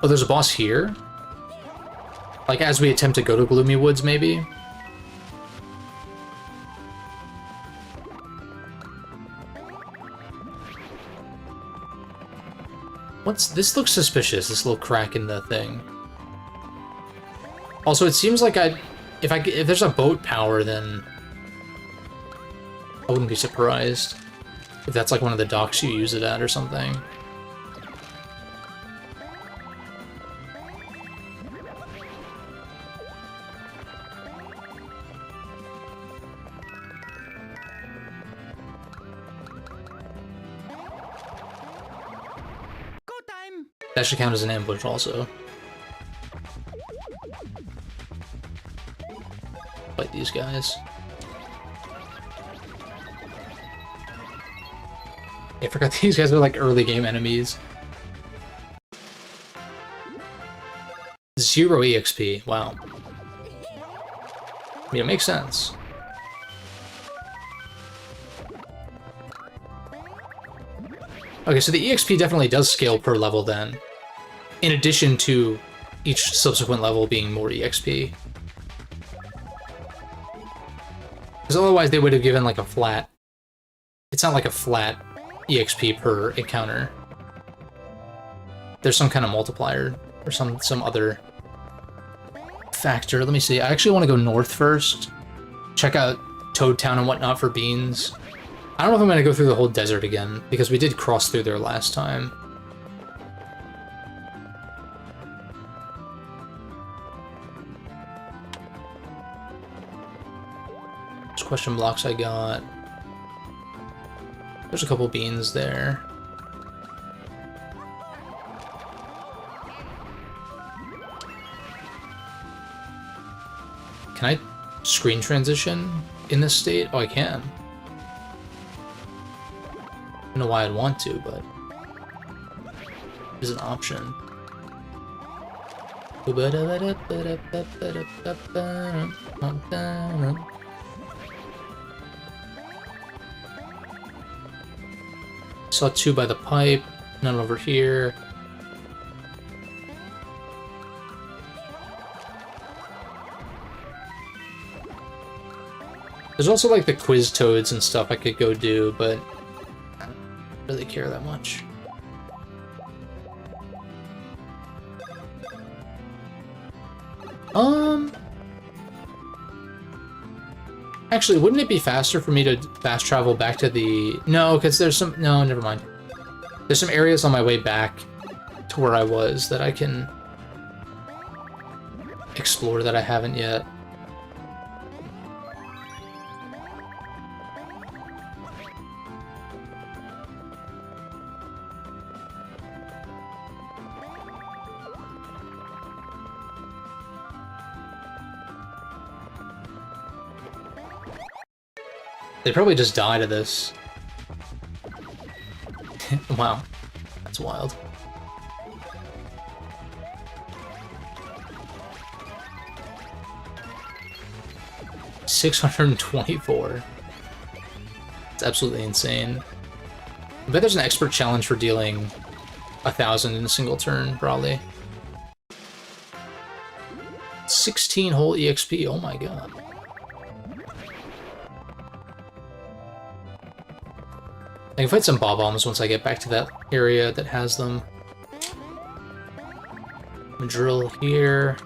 [SPEAKER 1] Oh, there's a boss here? Like, as we attempt to go to Gloomy Woods, maybe? What's... this looks suspicious, this little crack in the thing. Also, it seems like if there's a boat power, then I wouldn't be surprised if that's like one of the docks you use it at or something. That should count as an ambush also. Fight these guys. I forgot these guys are like early game enemies. 0 EXP, wow. I mean, it makes sense. Okay, so the EXP definitely does scale per level then, in addition to each subsequent level being more EXP. Because otherwise they would have given like a flat... it's not like a flat EXP per encounter. There's some kind of multiplier, or some other factor. Let me see, I actually want to go north first. Check out Toad Town and whatnot for beans. I don't know if I'm going to go through the whole desert again, because we did cross through there last time. There's question blocks I got. There's a couple beans there. Can I screen transition in this state? Oh, I can. I don't know why I'd want to, but there's an option. Saw 2 by the pipe, none over here. There's also like the quiz toads and stuff I could go do, but I don't really care that much. Actually, wouldn't it be faster for me to fast travel back to the... no, because there's some... no, never mind. There's some areas on my way back to where I was that I can explore that I haven't yet. They probably just die to this. Wow, that's wild. $624. It's absolutely insane. I bet there's an expert challenge for dealing 1,000 in a single turn, probably. 16 whole EXP, oh my god. I can fight some bob-ombs once I get back to that area that has them. Drill here.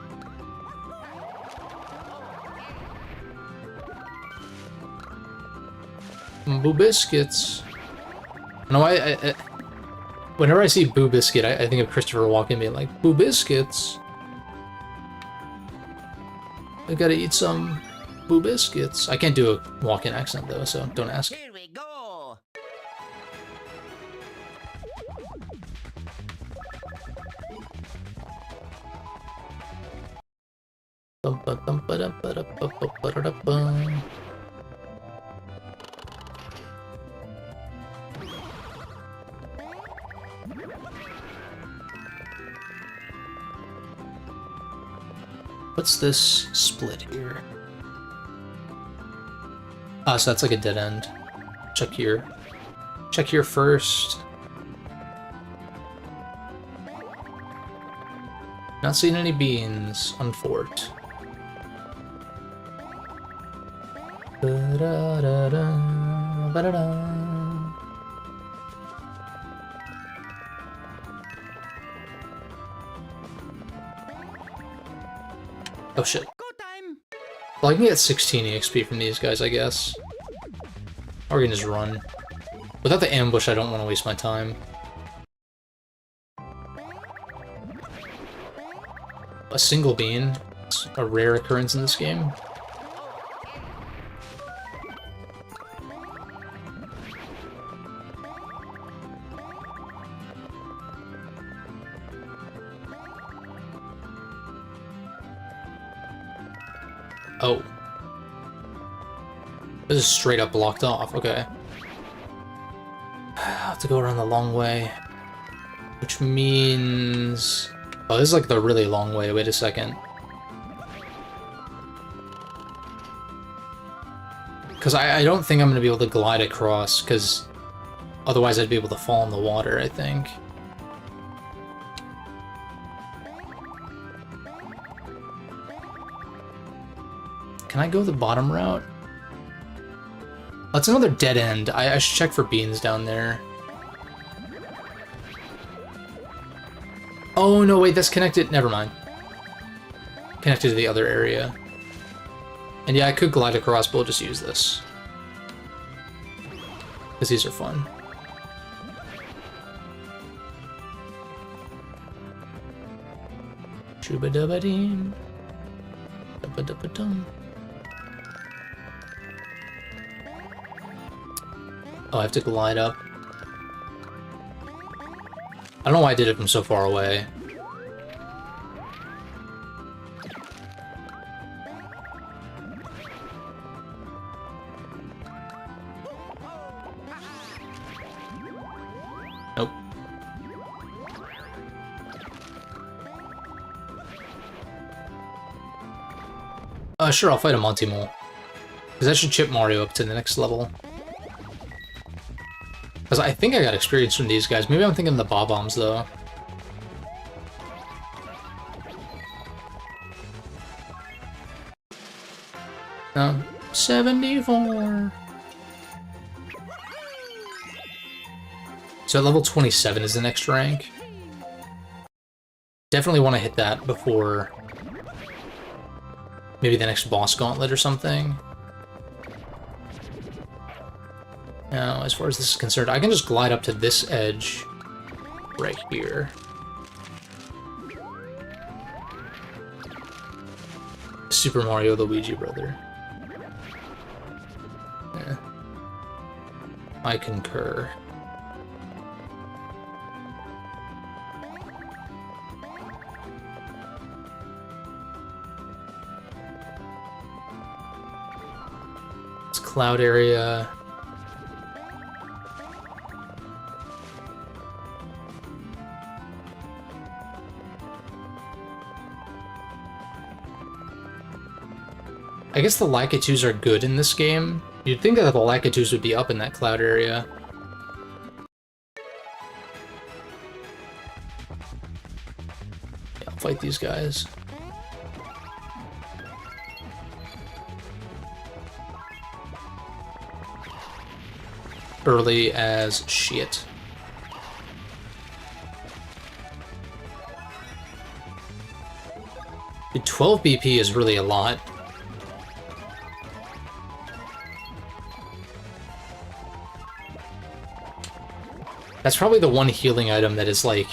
[SPEAKER 1] Boo Biscuits. No, whenever I see Boo Biscuit, I think of Christopher Walken being like, Boo Biscuits. I gotta eat some Boo Biscuits. I can't do a Walken accent though, so don't ask.
[SPEAKER 2] Here we go.
[SPEAKER 1] What's this split here? Ah, so that's like a dead end. Check here. Check here first. Not seeing any beans on fort. Ba-da-da-da, ba-da-da. Oh shit.
[SPEAKER 2] Go time.
[SPEAKER 1] Well, I can get 16 EXP from these guys, I guess. Or we can just run. Without the ambush, I don't want to waste my time. A single bean. It's a rare occurrence in this game. Oh. This is straight up blocked off, okay. I have to go around the long way. Which means... Oh, this is like the really long way, wait a second. Because I don't think I'm going to be able to glide across, because otherwise I'd be able to fall in the water, I think. Can I go the bottom route? That's another dead end. I should check for beans down there. Oh, no, wait, that's connected. Never mind. Connected to the other area. And yeah, I could glide across, but we'll just use this. Because these are fun. Shooba-dubba-dee. Dubba-dubba-dum. Oh, I have to glide up. I don't know why I did it from so far away. Nope. Sure, I'll fight a Monty Mole. Because that should chip Mario up to the next level. Because I think I got experience from these guys. Maybe I'm thinking of the bob-ombs, though. No. 74. So at level 27 is the next rank. Definitely want to hit that before maybe the next boss gauntlet or something. Now, as far as this is concerned, I can just glide up to this edge right here. Super Mario Luigi brother. Yeah. I concur. It's cloud area. I guess the Lakitus are good in this game. You'd think that the Lakitus would be up in that cloud area. Yeah, I'll fight these guys. Early as shit. Dude, 12 BP is really a lot. That's probably the one healing item that is like...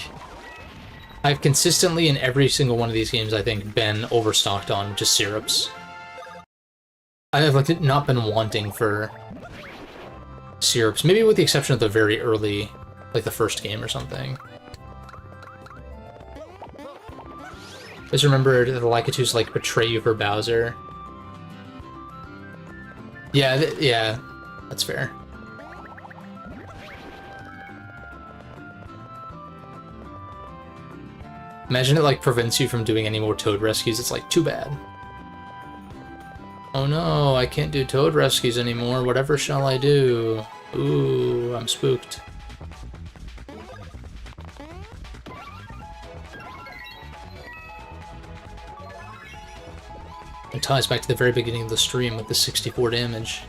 [SPEAKER 1] I've consistently in every single one of these games, I think, been overstocked on just syrups. I have like not been wanting for syrups, maybe with the exception of the very early, like the first game or something. Just remember the Lakitus like betray you for Bowser. Yeah, yeah, that's fair. Imagine it like prevents you from doing any more Toad rescues. It's like, too bad. Oh no, I can't do Toad rescues anymore. Whatever shall I do? Ooh, I'm spooked. It ties back to the very beginning of the stream with the 64 damage.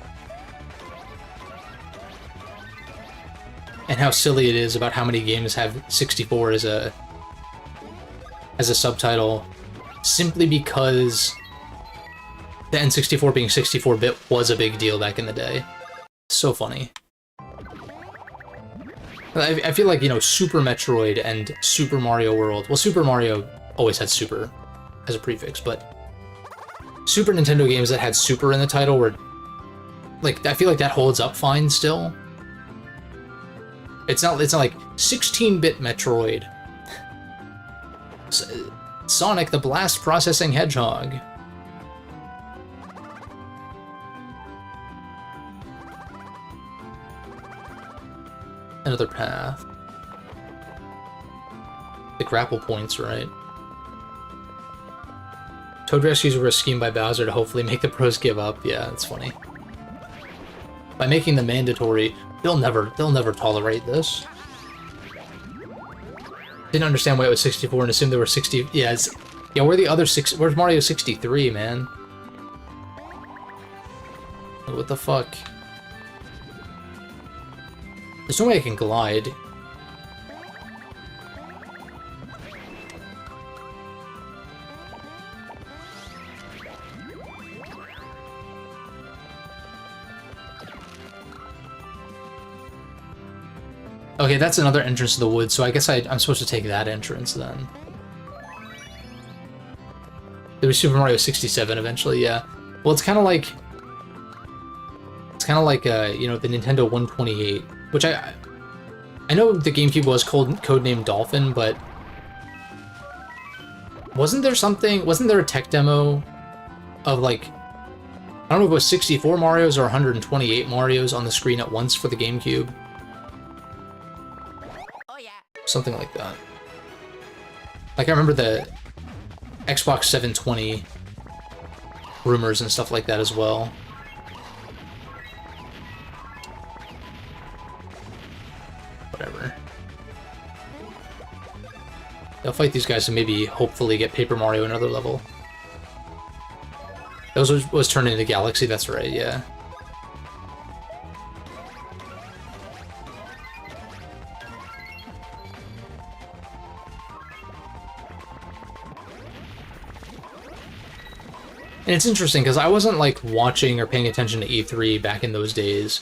[SPEAKER 1] And how silly it is about how many games have 64 as a subtitle, simply because the N64 being 64-bit was a big deal back in the day. So funny. I feel like, you know, Super Metroid and Super Mario World... Well, Super Mario always had Super as a prefix, but Super Nintendo games that had Super in the title were... Like, I feel like that holds up fine still. It's not like 16-bit Metroid. Sonic the Blast Processing Hedgehog. Another path. The grapple points, right? Toad rescues were a scheme by Bowser to hopefully make the pros give up. Yeah, that's funny. By making them mandatory, they'll never tolerate this. Didn't understand why it was 64 and assumed there were 60. Yeah, yeah. Where are the other six? Where's Mario 63, man? What the fuck? There's no way I can glide. Okay, that's another entrance to the woods, so I guess I'm supposed to take that entrance then. There was Super Mario 67 eventually, yeah. Well, it's kind of like... you know, the Nintendo 128, which I know the GameCube was codenamed Dolphin, but... Wasn't there a tech demo of, like... I don't know if it was 64 Marios or 128 Marios on the screen at once for the GameCube? Something like that. Like, I remember the Xbox 720 rumors and stuff like that as well. Whatever. I'll fight these guys and maybe, hopefully, get Paper Mario another level. That was turned into Galaxy, that's right, yeah. And it's interesting, because I wasn't, like, watching or paying attention to E3 back in those days.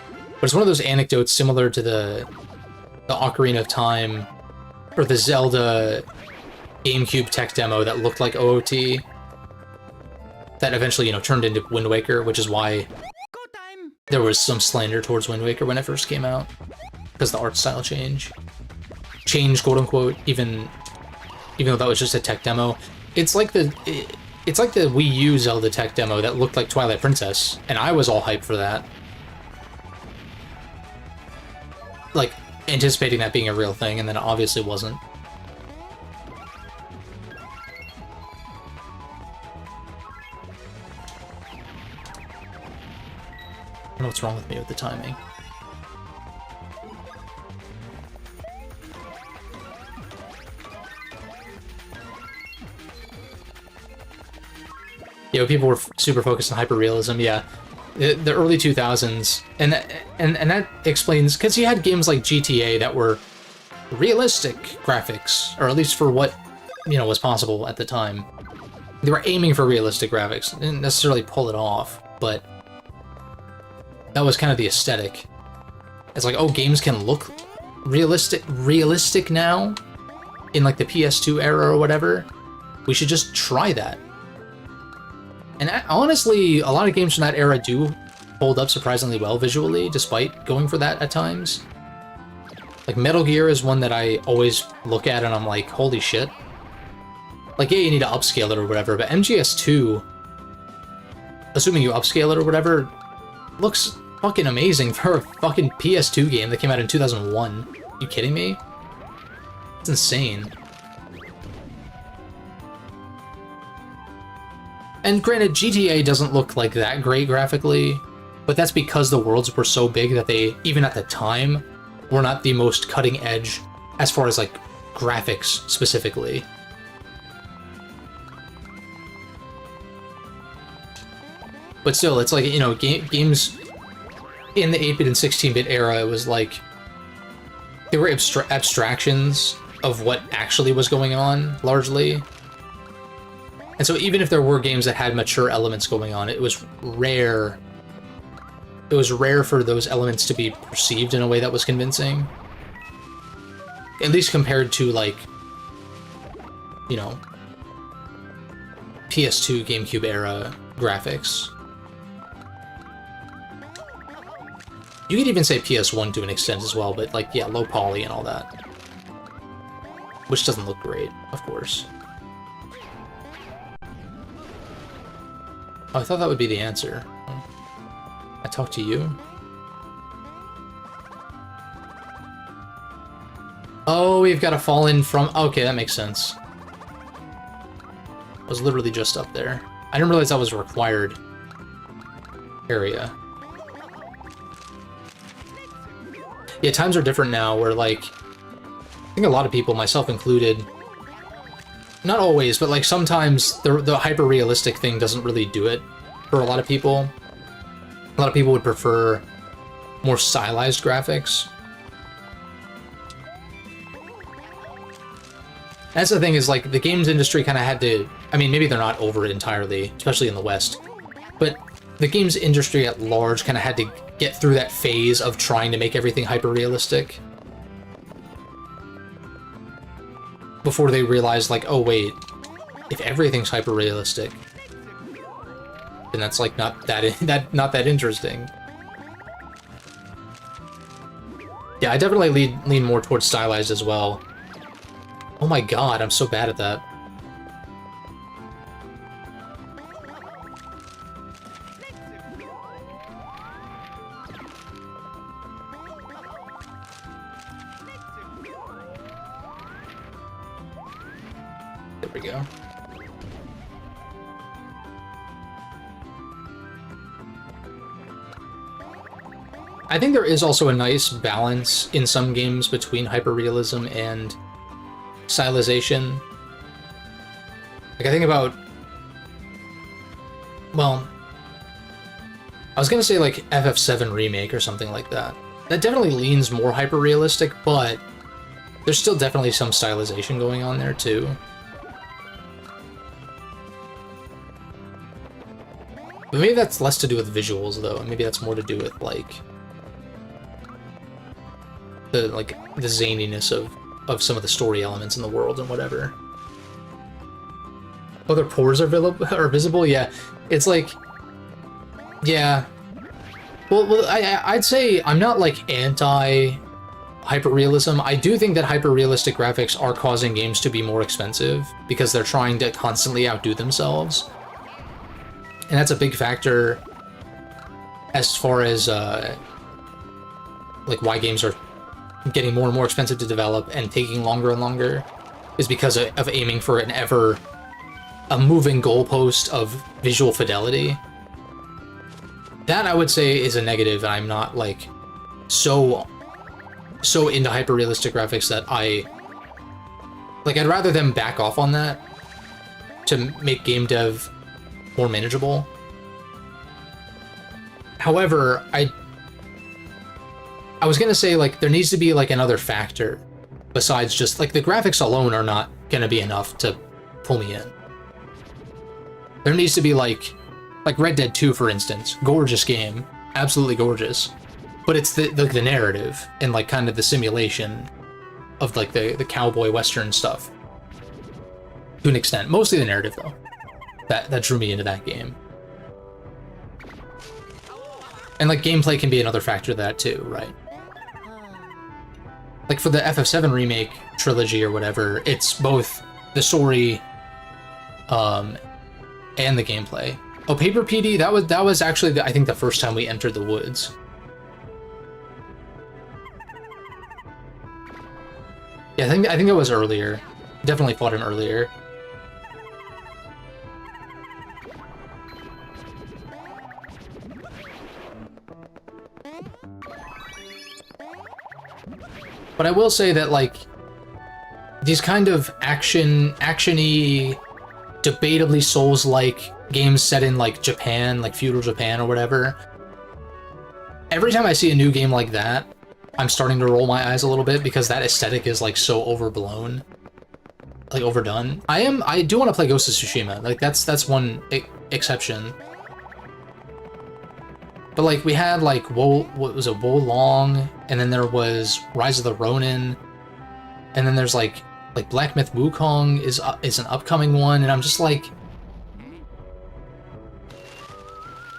[SPEAKER 1] But it's one of those anecdotes similar to the the Ocarina of Time, or the Zelda GameCube tech demo that looked like OOT, that eventually, you know, turned into Wind Waker, which is why
[SPEAKER 2] Go time.
[SPEAKER 1] there was some slander towards Wind Waker when it first came out, because the art style changed, quote unquote, even though that was just a tech demo. It's like the Wii U Zelda tech demo that looked like Twilight Princess, and I was all hyped for that, like anticipating that being a real thing, and then it obviously wasn't. I don't know what's wrong with me with the timing. You know, people were super focused on hyperrealism. Yeah, the early 2000s, and that explains, because you had games like GTA that were realistic graphics, or at least for what, you know, was possible at the time. They were aiming for realistic graphics. They didn't necessarily pull it off, but that was kind of the aesthetic. It's like, oh, games can look realistic now in like the PS2 era or whatever. We should just try that. And honestly, a lot of games from that era do hold up surprisingly well visually, despite going for that at times. Like Metal Gear is one that I always look at and I'm like, holy shit. Like, yeah, you need to upscale it or whatever, but MGS2, assuming you upscale it or whatever, looks fucking amazing for a fucking PS2 game that came out in 2001. You kidding me? It's insane. And granted, GTA doesn't look like that great graphically, but that's because the worlds were so big that they, even at the time, were not the most cutting edge as far as like graphics specifically. But still, it's like, you know, games in the 8-bit and 16-bit era, it was like, they were abstractions of what actually was going on, largely. And so even if there were games that had mature elements going on, it was rare. It was rare for those elements to be perceived in a way that was convincing. At least compared to, like, you know, PS2, GameCube era graphics. You could even say PS1 to an extent as well, but, like, yeah, low poly and all that. Which doesn't look great, of course. Oh, I thought that would be the answer. I talked to you? Oh, we've got to fall in from... Okay, that makes sense. I was literally just up there. I didn't realize that was a required area. Yeah, times are different now, where, like, I think a lot of people, myself included, not always, but like sometimes the hyper-realistic thing doesn't really do it for a lot of people. A lot of people would prefer more stylized graphics. That's the thing, is like the games industry kind of had to, I mean, maybe they're not over it entirely, especially in the West, but the games industry at large kind of had to get through that phase of trying to make everything hyper-realistic before they realized, like, oh wait, if everything's hyper-realistic, then that's like not that interesting. Yeah, I definitely lean more towards stylized as well. Oh my god, I'm so bad at that. There we go. I think there is also a nice balance in some games between hyperrealism and stylization. Like, I think about... Well... I was gonna say, like, FF7 Remake or something like that. That definitely leans more hyperrealistic, but there's still definitely some stylization going on there, too. But maybe that's less to do with visuals, though. Maybe that's more to do with, like... the zaniness of some of the story elements in the world and whatever. Oh, their pores are visible? Yeah. It's like... Yeah. Well, I'd say I'm not, like, anti-hyperrealism. I do think that hyper-realistic graphics are causing games to be more expensive because they're trying to constantly outdo themselves. And that's a big factor as far as, like, why games are getting more and more expensive to develop and taking longer and longer, is because of aiming for a moving goalpost of visual fidelity. That, I would say, is a negative, and I'm not, like, so into hyper-realistic graphics that I'd rather them back off on that to make game dev more manageable. However, I was gonna say, like, there needs to be, like, another factor besides just, like, the graphics alone are not gonna be enough to pull me in. There needs to be, like Red Dead 2, for instance. Gorgeous game. Absolutely gorgeous. But it's the narrative and, like, kind of the simulation of, like, the cowboy western stuff. To an extent. Mostly the narrative, though. That drew me into that game. And, like, gameplay can be another factor of that, too, right? Like, for the FF7 remake trilogy or whatever, it's both the story, and the gameplay. Oh, Paper PD, that was actually, I think, the first time we entered the woods. Yeah, I think it was earlier. Definitely fought him earlier. But I will say that, like, these kind of action-y, debatably Souls-like games set in, like, Japan, like feudal Japan or whatever, every time I see a new game like that, I'm starting to roll my eyes a little bit because that aesthetic is, like, so overblown, like, overdone. I do want to play Ghost of Tsushima. Like, that's one exception. But, like, we had, like, what was it, Wo Long, and then there was Rise of the Ronin, and then there's, like Black Myth Wukong is an upcoming one, and I'm just like,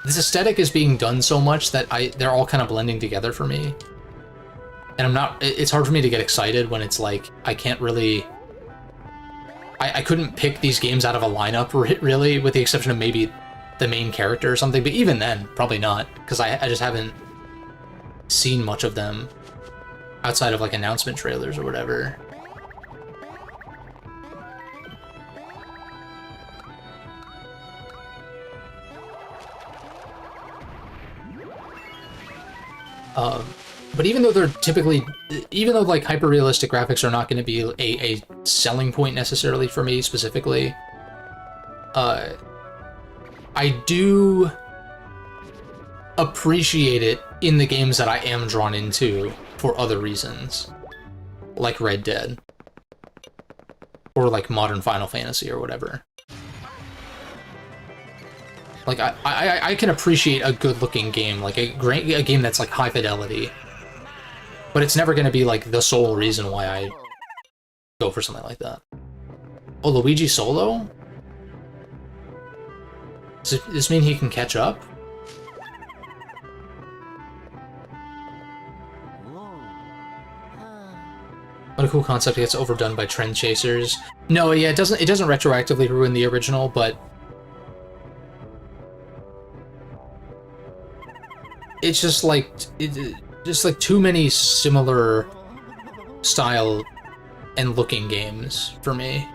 [SPEAKER 1] this aesthetic is being done so much that they're all kind of blending together for me. And it's hard for me to get excited when it's like, I can't really, I couldn't pick these games out of a lineup, really, with the exception of maybe the main character or something, but even then, probably not, because I just haven't seen much of them outside of, like, announcement trailers or whatever. But even though like, hyper-realistic graphics are not going to be a selling point necessarily for me specifically, I do appreciate it in the games that I am drawn into for other reasons, like Red Dead, or like modern Final Fantasy or whatever. Like, I can appreciate a good-looking game, like a game that's, like, high fidelity, but it's never going to be, like, the sole reason why I go for something like that. Oh, Luigi solo? Does this mean he can catch up? What a cool concept. It gets overdone by trend chasers. No, yeah, it doesn't retroactively ruin the original, but it's just like too many similar style and looking games for me.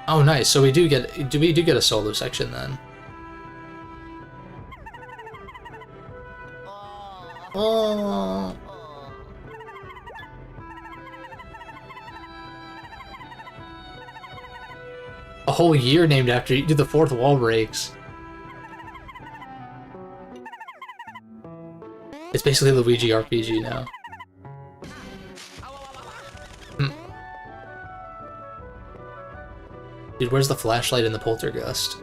[SPEAKER 1] Oh, nice. So we do get a solo section then. Oh. A whole year named after you. Do the fourth wall breaks. It's basically Luigi RPG now. Dude, where's the flashlight in the poltergust?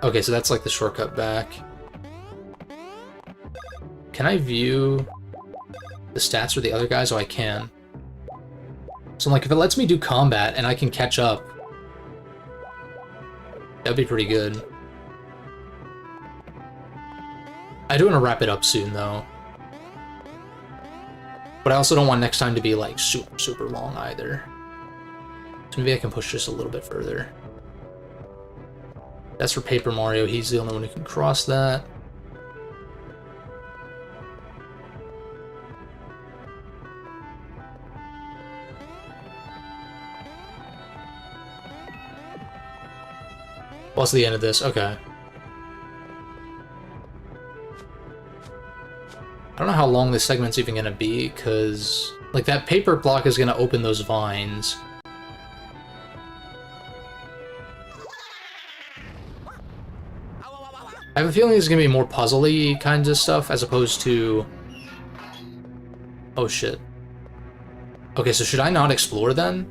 [SPEAKER 1] Okay, so that's like the shortcut back. Can I view the stats for the other guys? Oh, I can. So like, if it lets me do combat and I can catch up, that'd be pretty good. I do want to wrap it up soon, though. But I also don't want next time to be, like, super, super long, either. So maybe I can push this a little bit further. That's for Paper Mario. He's the only one who can cross that. What's the end of this? Okay. I don't know how long this segment's even gonna be, because, like, that paper block is gonna open those vines. I have a feeling it's gonna be more puzzly kinds of stuff, as opposed to... Oh, shit. Okay, so should I not explore, then?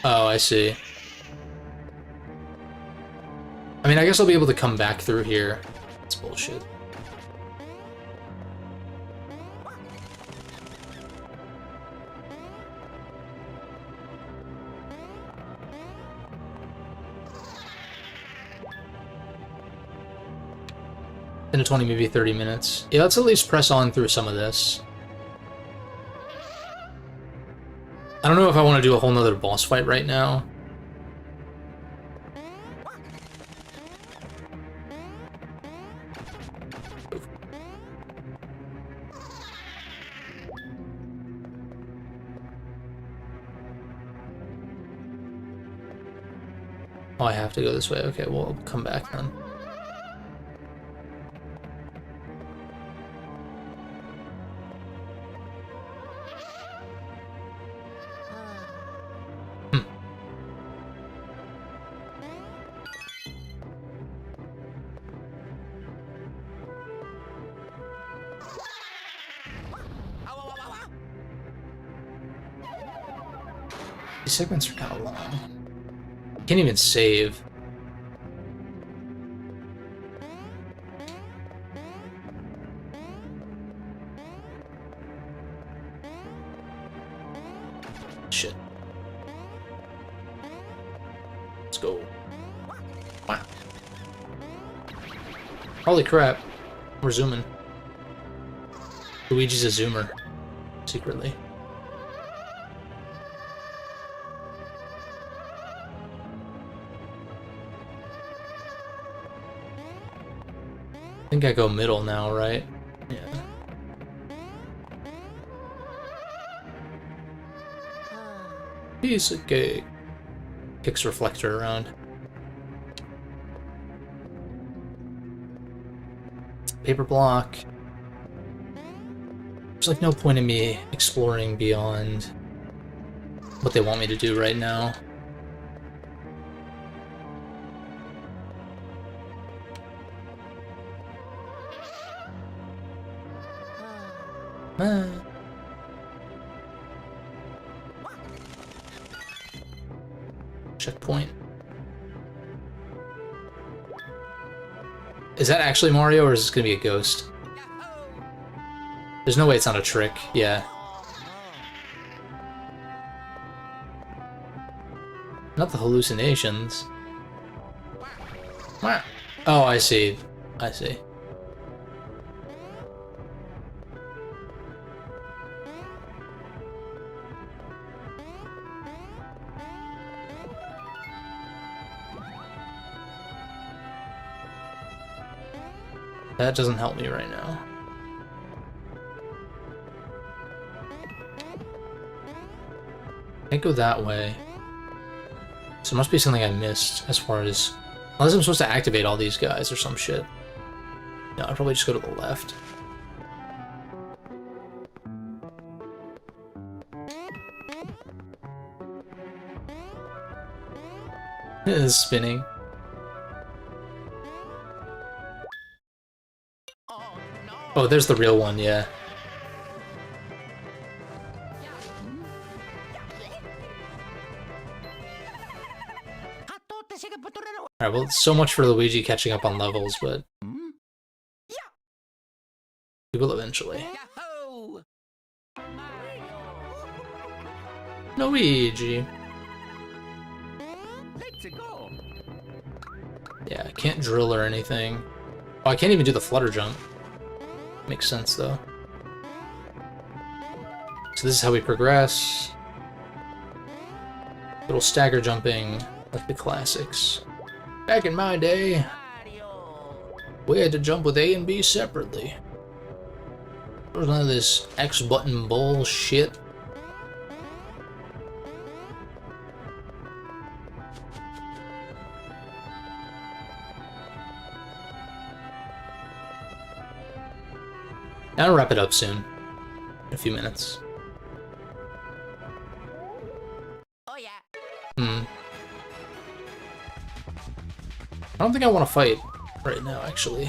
[SPEAKER 1] Oh, I see. I mean, I guess I'll be able to come back through here. That's bullshit. To 20, maybe 30 minutes. Yeah, let's at least press on through some of this. I don't know if I want to do a whole nother boss fight right now. Oh, I have to go this way. Okay, well, I'll come back then. These segments are kind of long. Can't even save. Shit. Let's go. Wow. Holy crap. We're zooming. Luigi's a zoomer. Secretly. I think I go middle now, right? Yeah. Piece of cake. Kicks reflector around. Paper block. There's like no point in me exploring beyond what they want me to do right now. Checkpoint. Is that actually Mario, or is this gonna be a ghost? There's no way it's not a trick, yeah. Not the hallucinations. Oh, I see. I see. That doesn't help me right now. Can't go that way. So it must be something I missed as far as... Unless I'm supposed to activate all these guys or some shit. No, I'd probably just go to the left. It is spinning. Oh, there's the real one, yeah. Alright, well, so much for Luigi catching up on levels, but he will eventually.
[SPEAKER 2] Yahoo!
[SPEAKER 1] Luigi.
[SPEAKER 2] Let's go.
[SPEAKER 1] Yeah, I can't drill or anything. Oh, I can't even do the flutter jump. Makes sense, though. So this is how we progress. Little stagger jumping, like the classics. Back in my day, we had to jump with A and B separately. There was none of this X button bullshit. I'll wrap it up soon. In a few minutes.
[SPEAKER 2] Oh yeah.
[SPEAKER 1] I don't think I want to fight right now, actually.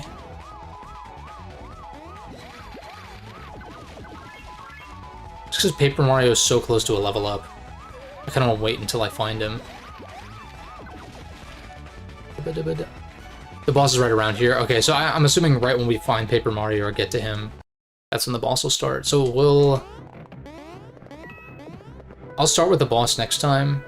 [SPEAKER 1] Just because Paper Mario is so close to a level up. I kind of want to wait until I find him. The boss is right around here. Okay, so I'm assuming right when we find Paper Mario or get to him, that's when the boss will start. So I'll start with the boss next time.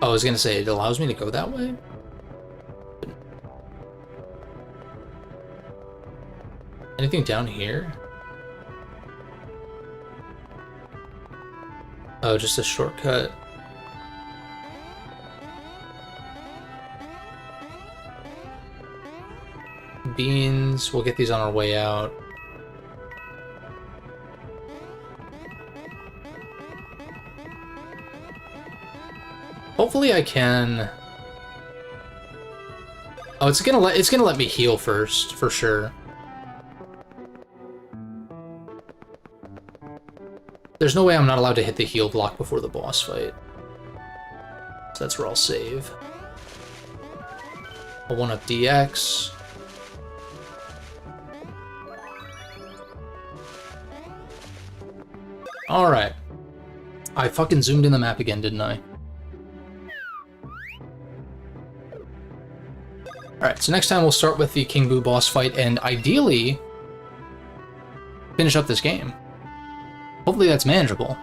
[SPEAKER 1] Oh, I was gonna say, it allows me to go that way? Anything down here? Oh, just a shortcut. Beans, we'll get these on our way out. Hopefully I can... Oh, it's gonna let me heal first, for sure. There's no way I'm not allowed to hit the heal block before the boss fight. So that's where I'll save. I'll 1-up DX. Alright. I fucking zoomed in the map again, didn't I? Alright, so next time we'll start with the King Boo boss fight and ideally finish up this game. Hopefully that's manageable.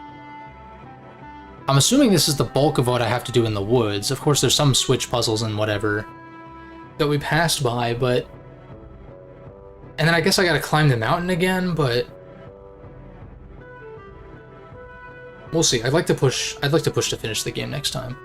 [SPEAKER 1] I'm assuming this is the bulk of what I have to do in the woods. Of course, there's some switch puzzles and whatever that we passed by, but... And then I guess I gotta climb the mountain again, but... We'll see. I'd like to push to finish the game next time.